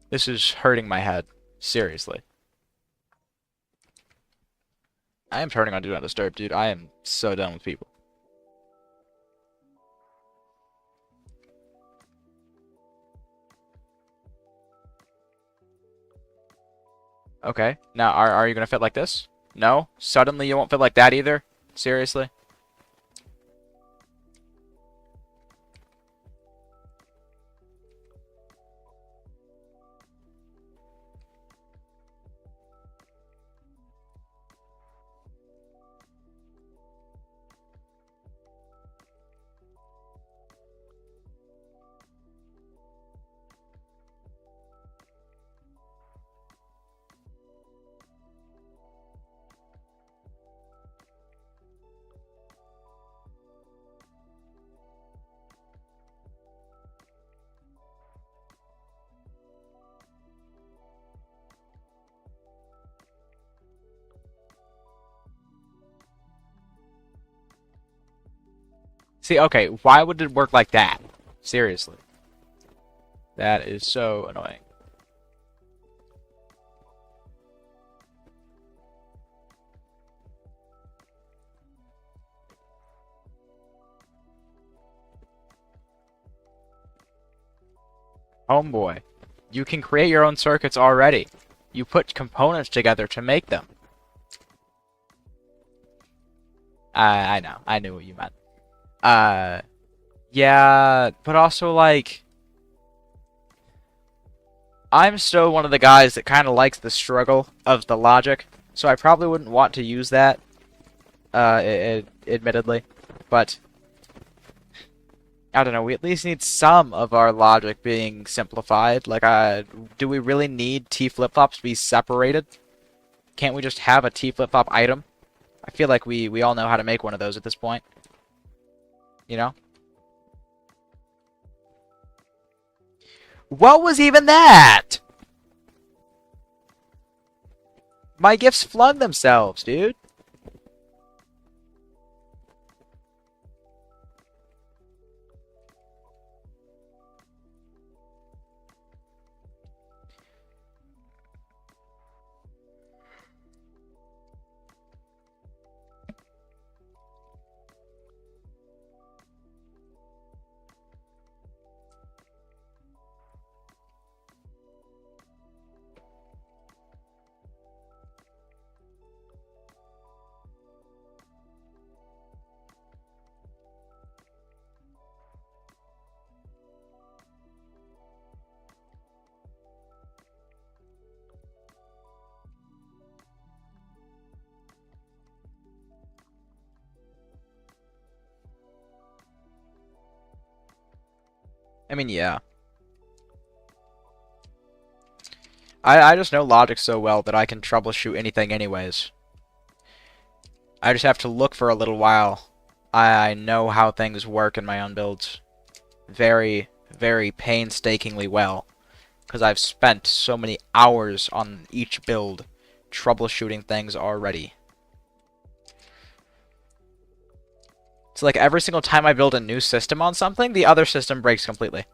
Speaker 1: This is hurting my head. Seriously. I am turning on Do Not Disturb, dude. I am so done with people. Okay. Now, are you gonna fit like this? No? Suddenly you won't fit like that either? Seriously? See, okay, why would it work like that? Seriously. That is so annoying. Homeboy. You can create your own circuits already. You put components together to make them. I know. I knew what you meant. Yeah, but also, like, I'm still one of the guys that kind of likes the struggle of the logic, so I probably wouldn't want to use that, admittedly. But, I don't know, we at least need some of our logic being simplified. Like, do we really need T flip-flops to be separated? Can't we just have a T flip-flop item? I feel like we all know how to make one of those at this point. You know? What was even that? My gifts flung themselves, dude. I mean, yeah. I just know logic so well that I can troubleshoot anything anyways. I just have to look for a little while. I know how things work in my own builds. Very, very painstakingly well. Because I've spent so many hours on each build troubleshooting things already. It's like every single time I build a new system on something, the other system breaks completely.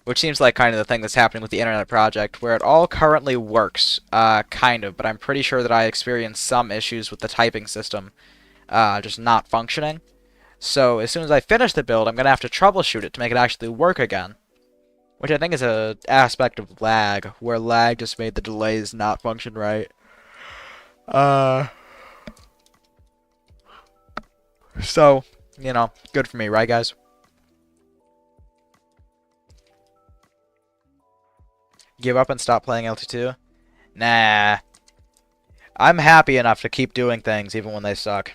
Speaker 1: Which seems like kind of the thing that's happening with the Internet Project, where it all currently works, kind of, but I'm pretty sure that I experienced some issues with the typing system, just not functioning. So as soon as I finish the build, I'm going to have to troubleshoot it to make it actually work again. Which I think is an aspect of lag, where lag just made the delays not function right. So, you know, good for me, right guys? Give up and stop playing LT2? Nah. I'm happy enough to keep doing things even when they suck.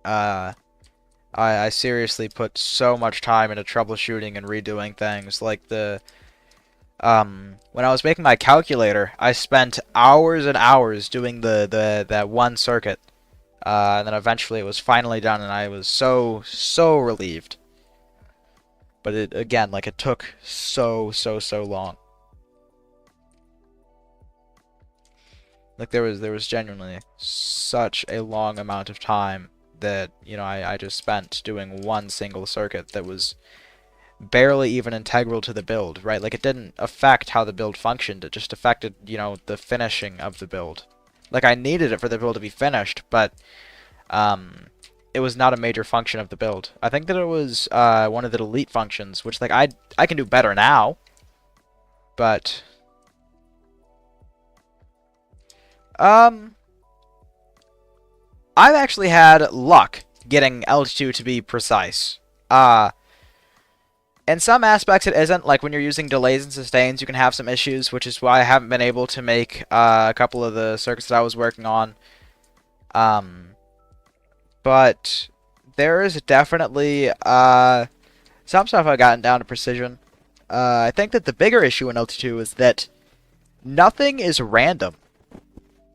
Speaker 1: I seriously put so much time into troubleshooting and redoing things. Like when I was making my calculator, I spent hours and hours doing that one circuit. And then eventually it was finally done and I was so relieved. But it took so long. Like there was genuinely such a long amount of time that, you know, I just spent doing one single circuit that was barely even integral to the build, right? Like it didn't affect how the build functioned, it just affected, you know, the finishing of the build. Like I needed it for the build to be finished, but it was not a major function of the build. I think that it was one of the delete functions, which like I can do better now, but I've actually had luck getting LT2 to be precise. In some aspects it isn't. Like when you're using delays and sustains, you can have some issues, which is why I haven't been able to make a couple of the circuits that I was working on. But there is definitely some stuff I've gotten down to precision. I think that the bigger issue in LT2 is that nothing is random.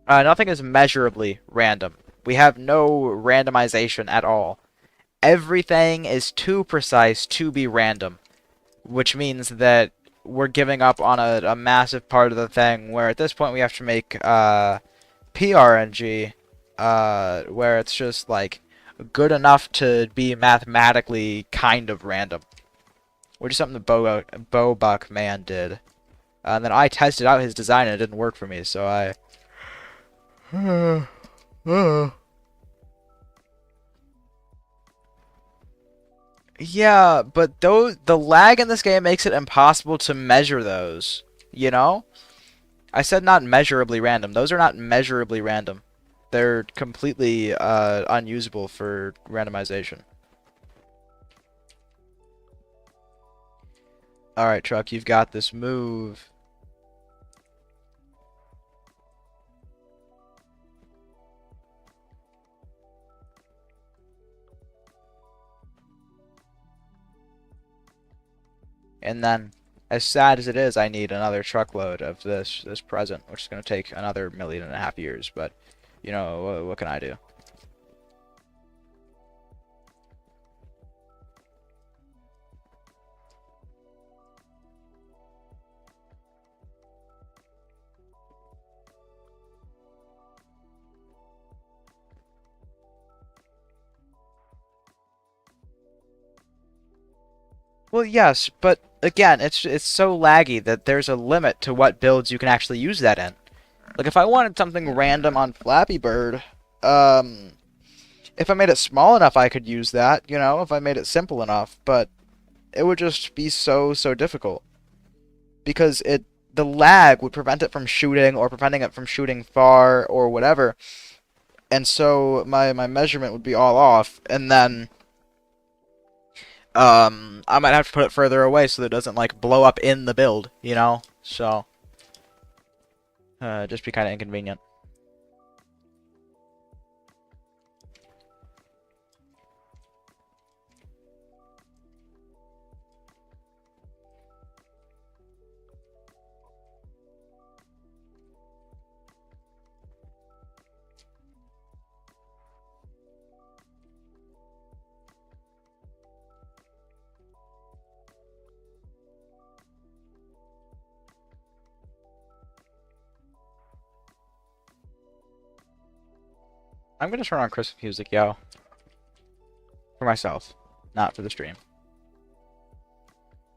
Speaker 1: Nothing is measurably random. We have no randomization at all. Everything is too precise to be random, which means that we're giving up on a massive part of the thing, where at this point we have to make PRNG, where it's just like good enough to be mathematically kind of random, which is something the Bobuck man did. And then I tested out his design and it didn't work for me, so I Yeah, but the lag in this game makes it impossible to measure those. You know? I said not measurably random. Those are not measurably random. They're completely unusable for randomization. All right, Truck, you've got this move. And then, as sad as it is, I need another truckload of this present, which is going to take another 1.5 million years. But, you know, what can I do? Well, yes, but again, it's so laggy that there's a limit to what builds you can actually use that in. Like if I wanted something random on Flappy Bird, um, if I made it small enough, I could use that. You know, if I made it simple enough, but it would just be so difficult because it the lag would prevent it from shooting or preventing it from shooting far or whatever, and so my measurement would be all off, and then I might have to put it further away so that it doesn't like blow up in the build, you know? So just be kind of inconvenient. I'm gonna turn on Christmas music, yo, for myself, not for the stream.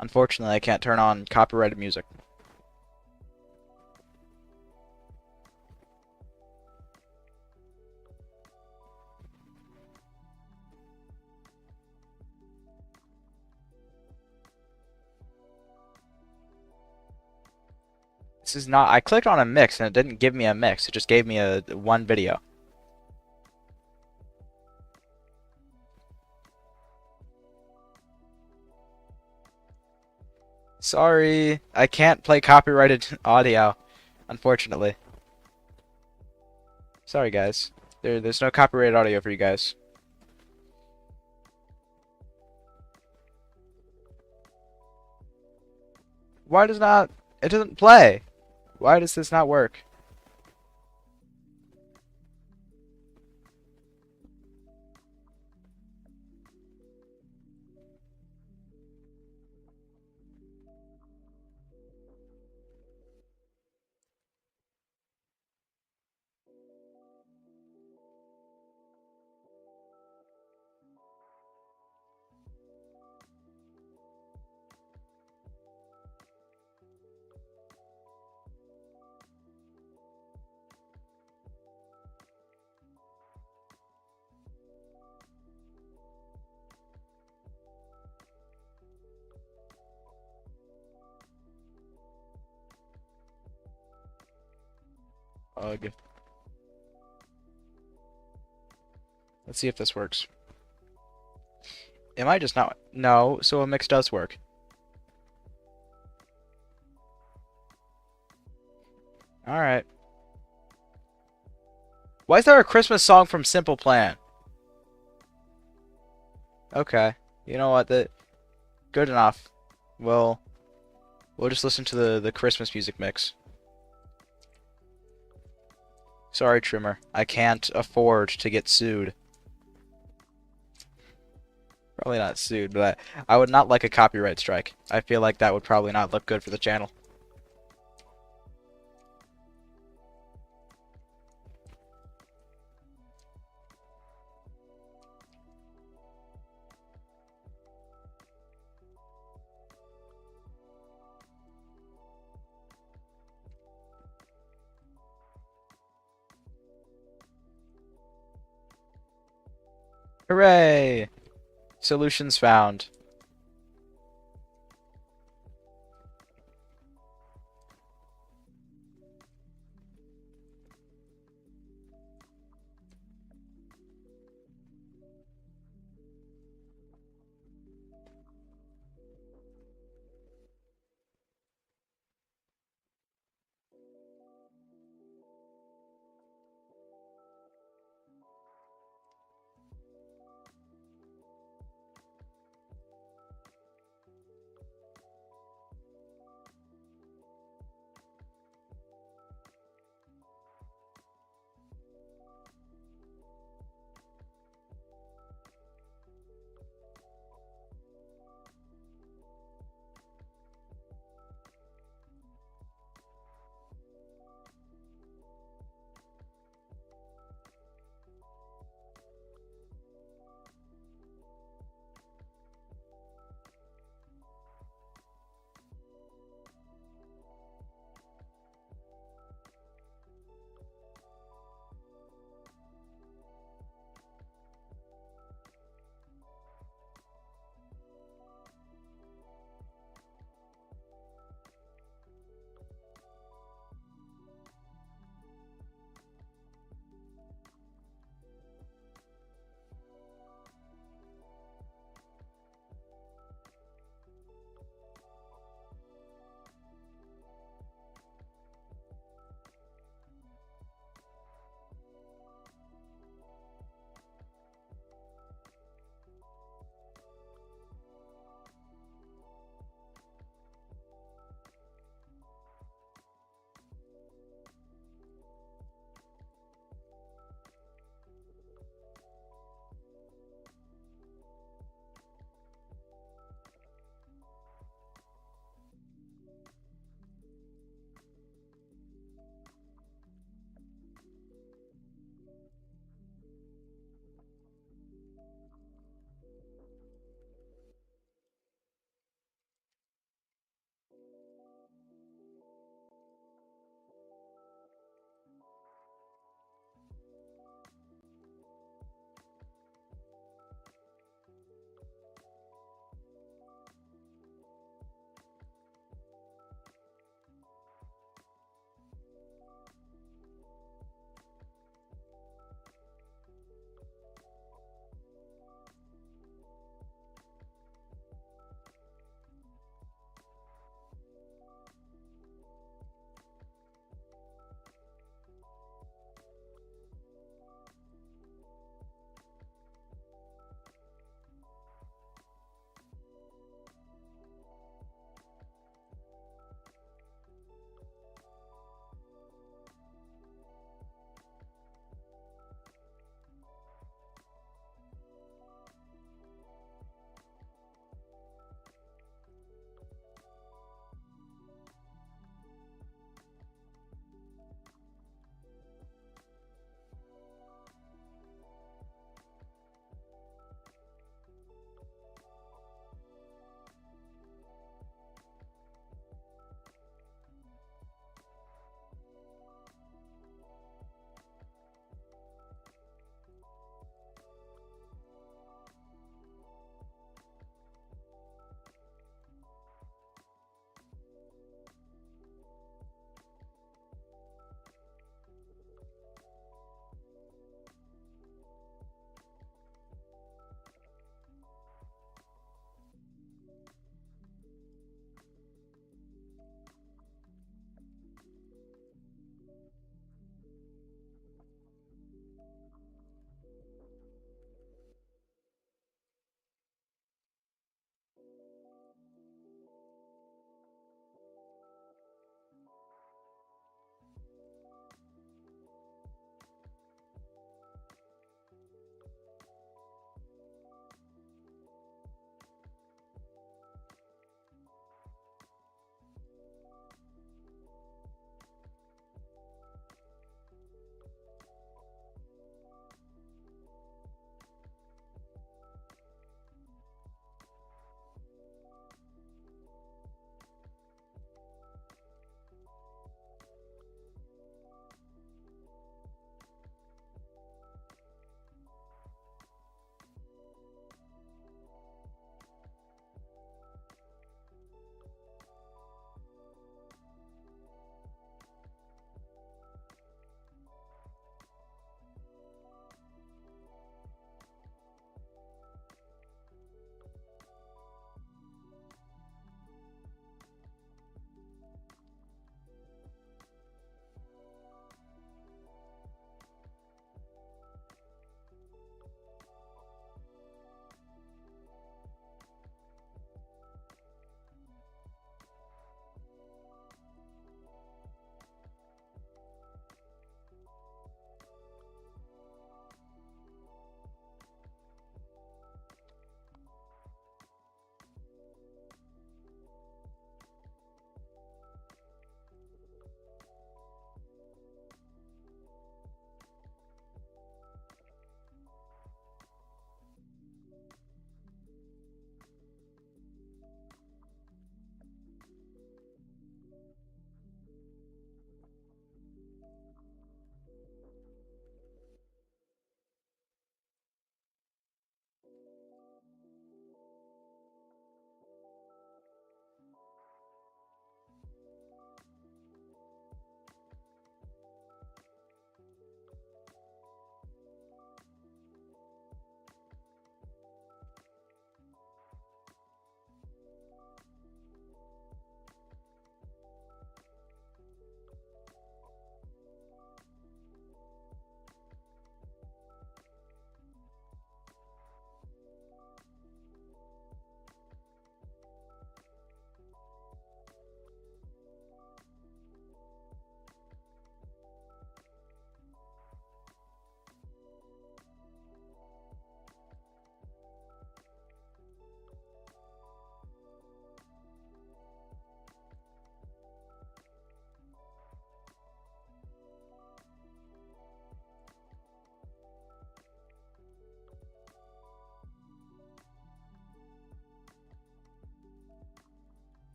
Speaker 1: Unfortunately, I can't turn on copyrighted music. This is not. I clicked on a mix and it didn't give me a mix. It just gave me a one video. Sorry, I can't play copyrighted audio, unfortunately. Sorry, guys. There's no copyrighted audio for you guys. Why does not? It doesn't play. Why does this not work? Ugh. Let's see if this works. Am I just not? No, so a mix does work. Alright. Why is there a Christmas song from Simple Plan? Okay. You know what? Good enough. We'll we'll just listen to the Christmas music mix. Sorry, Trimmer. I can't afford to get sued. Probably not sued, but I would not like a copyright strike. I feel like that would probably not look good for the channel. Hooray! Solutions found.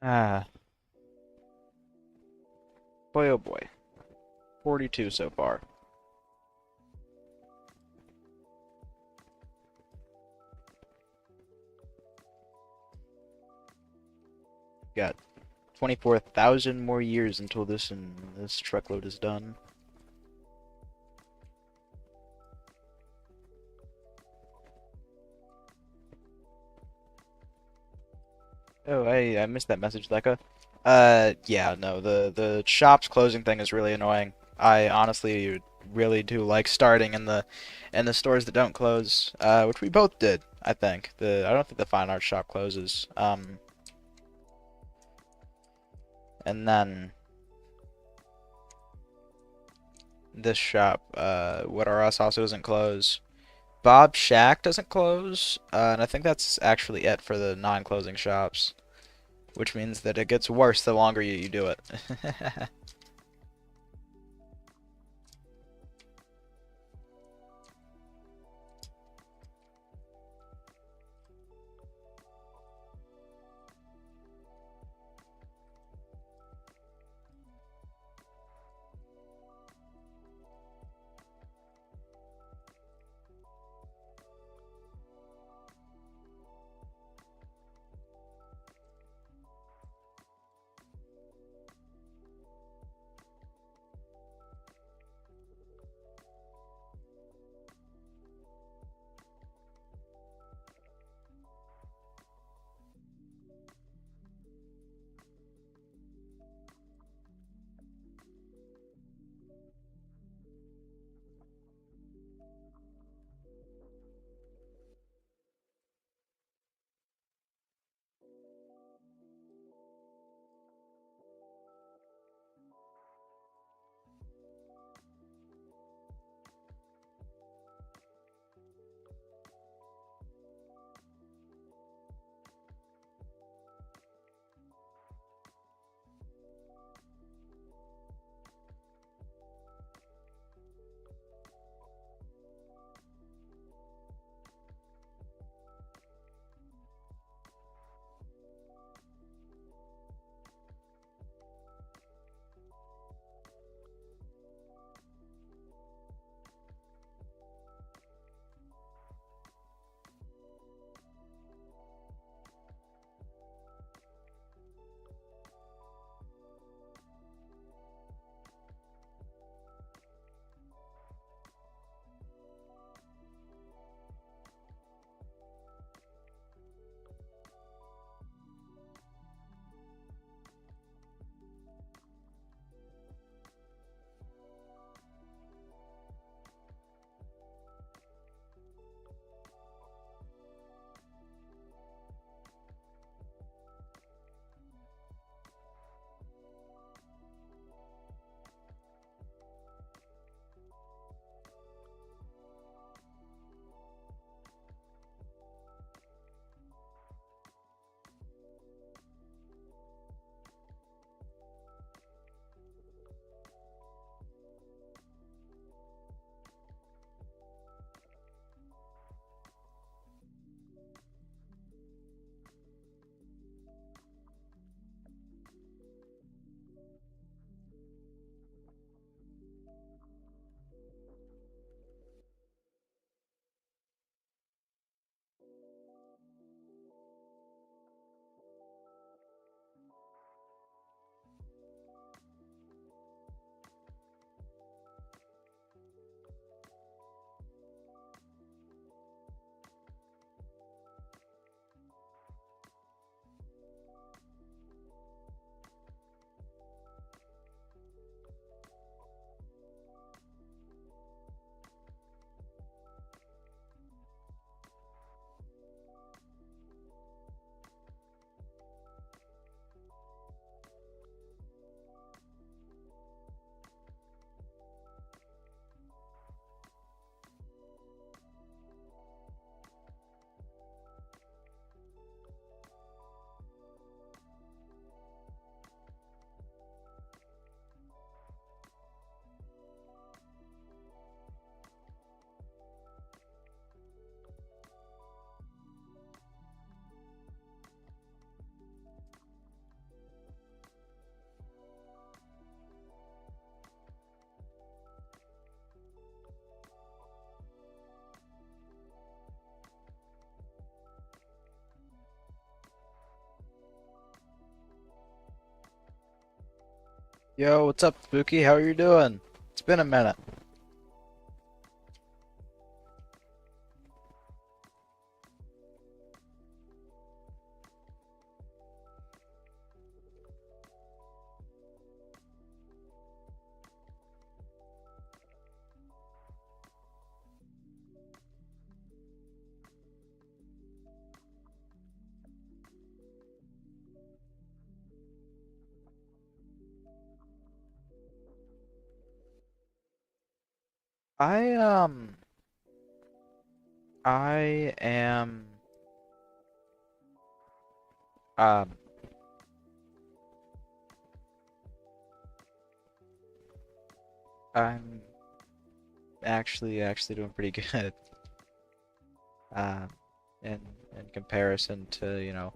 Speaker 1: Ah, boy oh boy. 42 so far. Got 24,000 more years until this truckload is done. Oh, I missed that message, Leica. Yeah, no, the shop's closing thing is really annoying. I honestly really do like starting in the stores that don't close, which we both did, I think. I don't think the fine art shop closes. And then this shop, What R Us also doesn't close. Bob Shack doesn't close, and I think that's actually it for the non-closing shops, which means that it gets worse the longer you do it. Yo, what's up, Spooky? How are you doing? It's been a minute. I um I am um I'm actually doing pretty good. Um in in comparison to,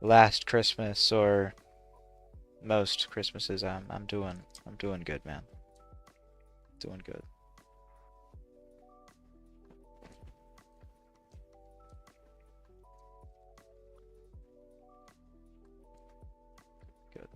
Speaker 1: last Christmas or most Christmases, I'm doing good, man. Doing good. Good.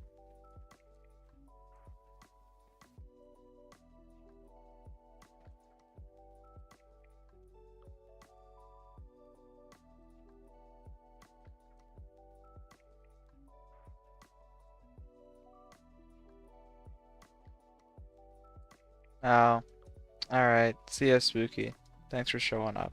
Speaker 1: Oh, all right. See ya, Spooky. Thanks for showing up.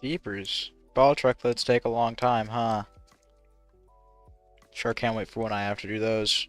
Speaker 1: Jeepers. Ball truck loads take a long time, huh? Sure can't wait for when I have to do those.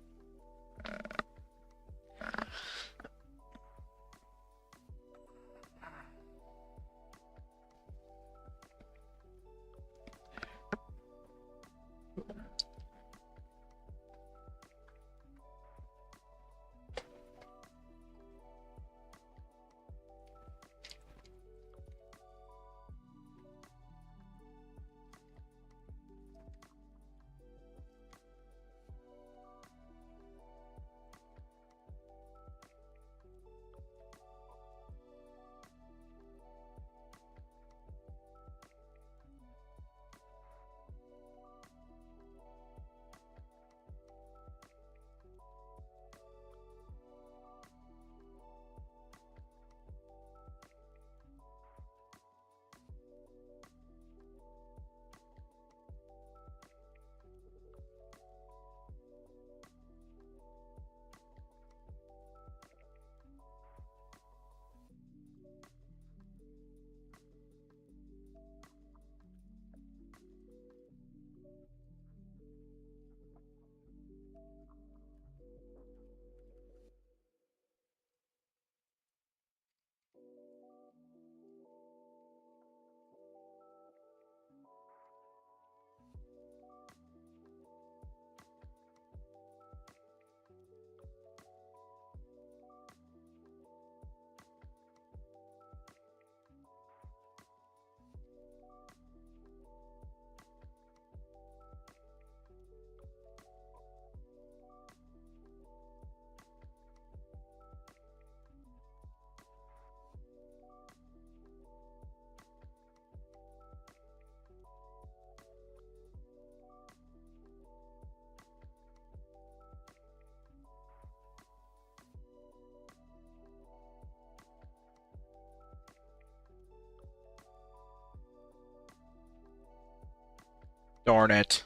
Speaker 1: Darn it.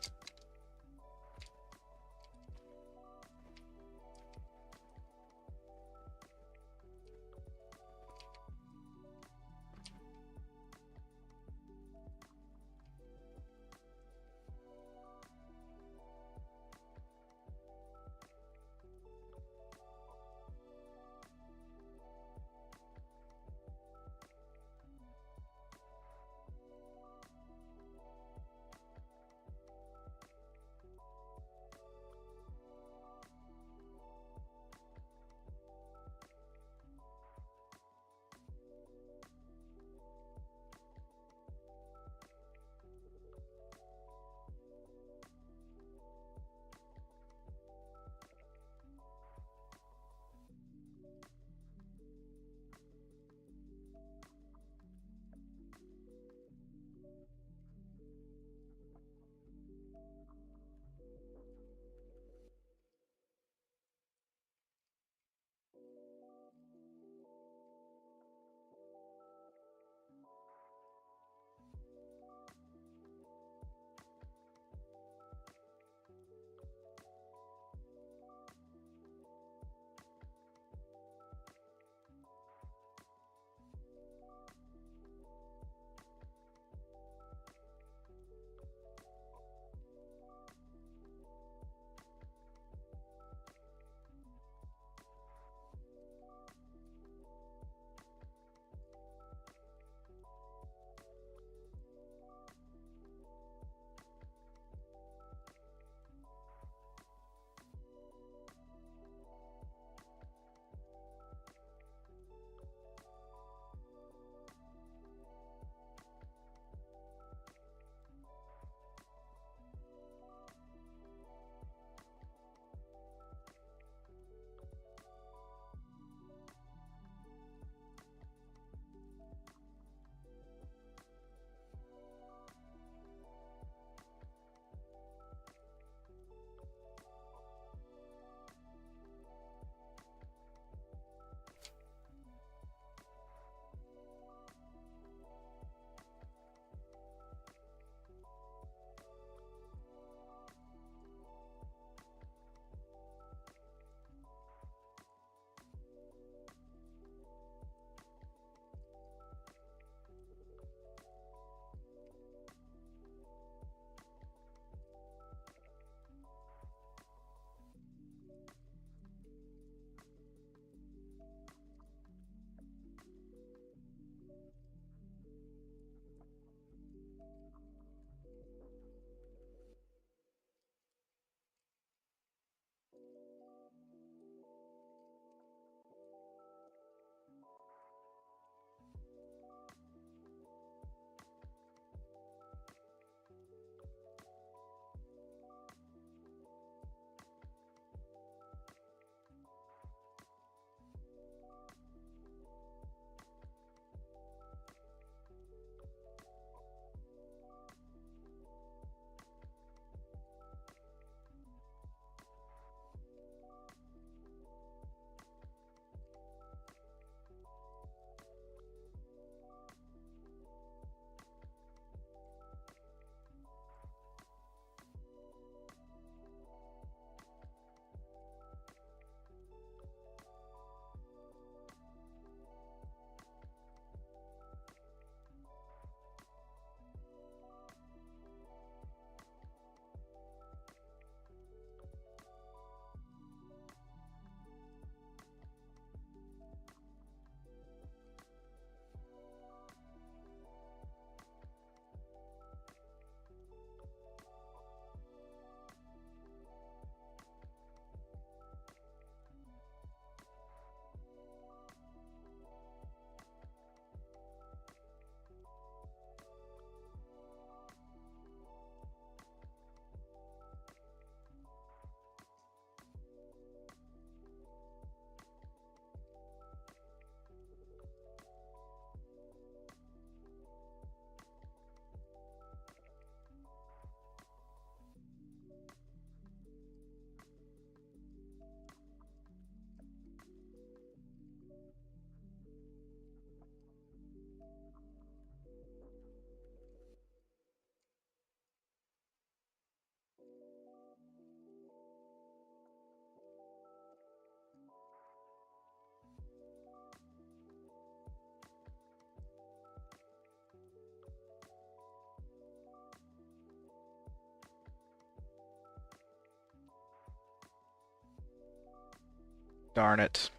Speaker 1: Darn it.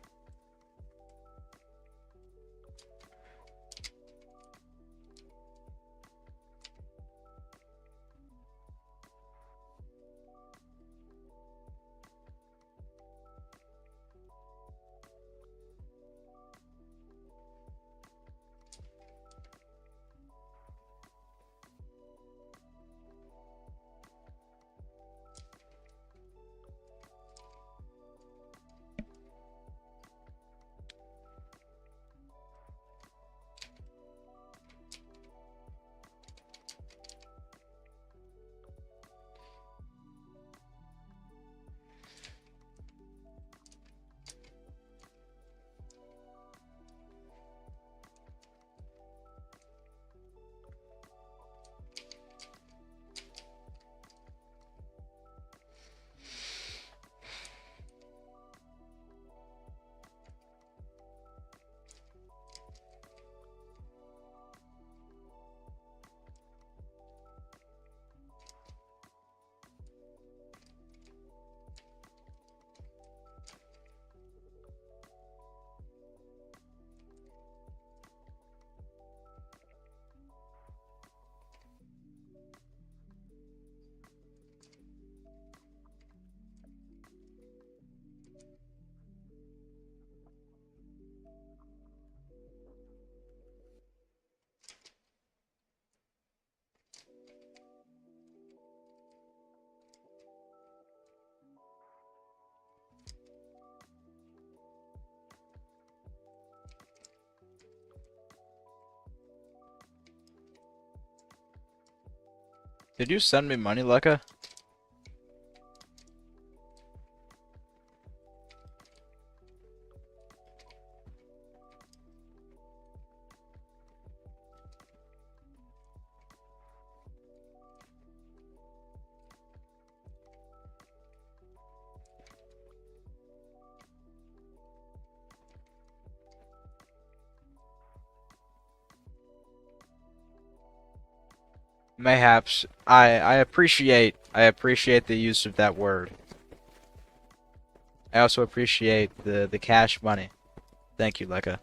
Speaker 1: Did you send me money, Lekka? Mayhaps. I appreciate the use of that word. I also appreciate the cash money. Thank you, Lekka.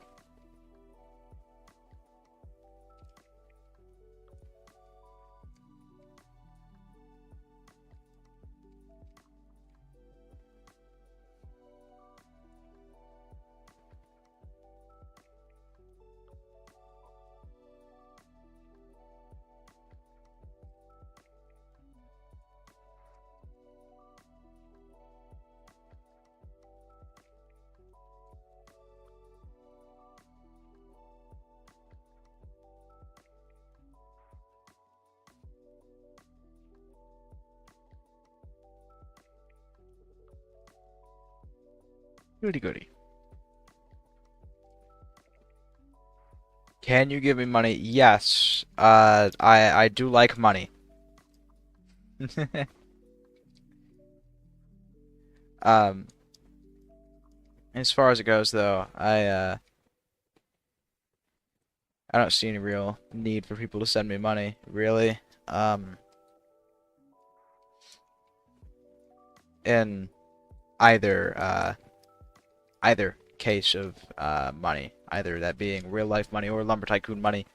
Speaker 1: Goody goody. Can you give me money? Yes. I do like money. Um, as far as it goes, though, I don't see any real need for people to send me money, really. Um, in either either case of money, either that being real life money or Lumber Tycoon money.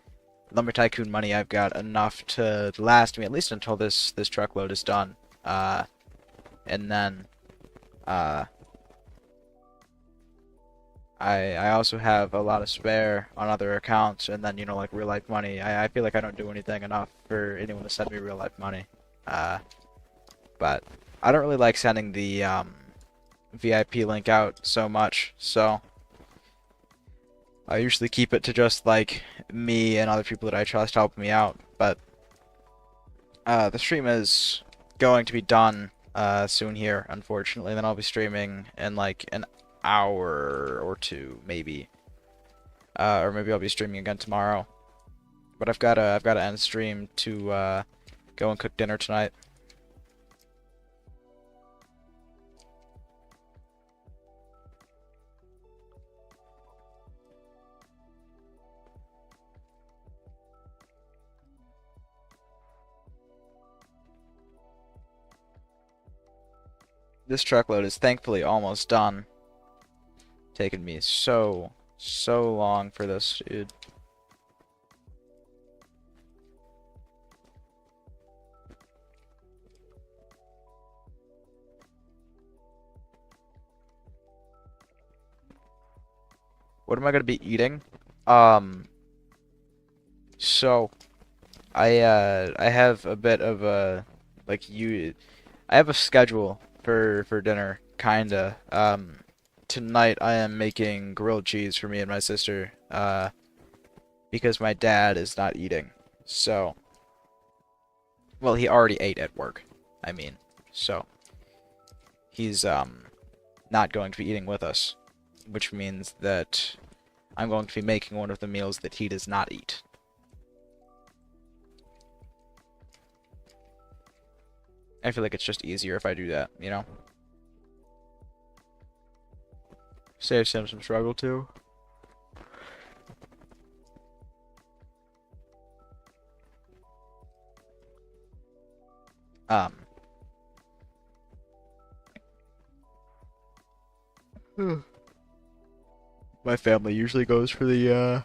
Speaker 1: Lumber Tycoon money, I've got enough to last me at least until this truckload is done. And then uh, I also have a lot of spare on other accounts, and then like real life money. I feel like I don't do anything enough for anyone to send me real life money. Uh, but I don't really like sending the VIP link out so much, so I usually keep it to just like me and other people that I trust helping me out. But the stream is going to be done soon here, unfortunately. Then I'll be streaming in like an hour or two, maybe, or maybe I'll be streaming again tomorrow. But I've got to end stream to go and cook dinner tonight. This truckload is thankfully almost done. Taken me so long for this, dude. What am I gonna be eating? Um, so I have a bit of a like you I have a schedule for dinner, kinda. Tonight I am making grilled cheese for me and my sister, because my dad is not eating. So, well, he already ate at work. I mean, so he's not going to be eating with us, which means that I'm going to be making one of the meals that he does not eat. I feel like it's just easier if I do that, you know? Saves him some struggle too. Um, my family usually goes for the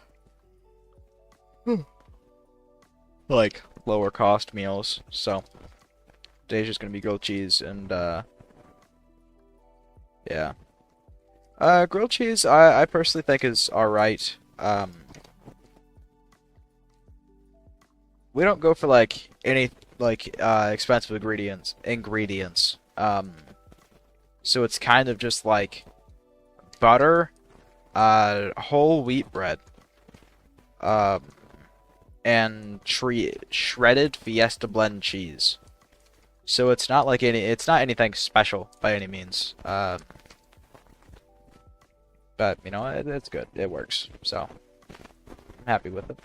Speaker 1: like lower cost meals, so today's just gonna be grilled cheese and yeah. Grilled cheese I personally think is alright. We don't go for like any like expensive ingredients. So it's kind of just like butter, whole wheat bread, um, and shredded Fiesta blend cheese. So it's not anything special by any means. But you know, it's good. It works. So I'm happy with it.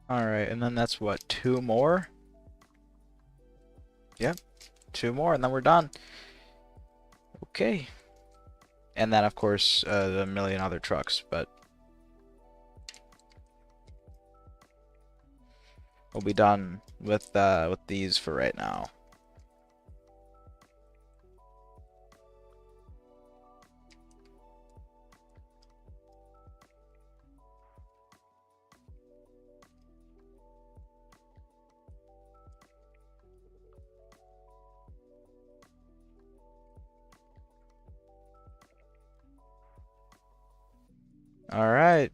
Speaker 1: All right, and then that's what, two more? Yep, two more, and then we're done. Okay. And then, of course, the million other trucks, but we'll be done with these for right now. All right.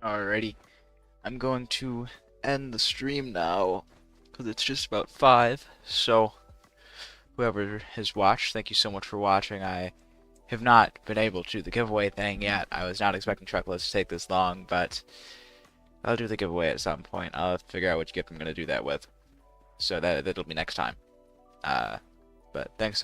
Speaker 1: Alrighty. I'm going to end the stream now because it's just about 5. So, whoever has watched, thank you so much for watching. I have not been able to do the giveaway thing yet. I was not expecting Truckless to take this long, but I'll do the giveaway at some point. I'll figure out which gift I'm going to do that with. So that'll be next time. But thanks so much.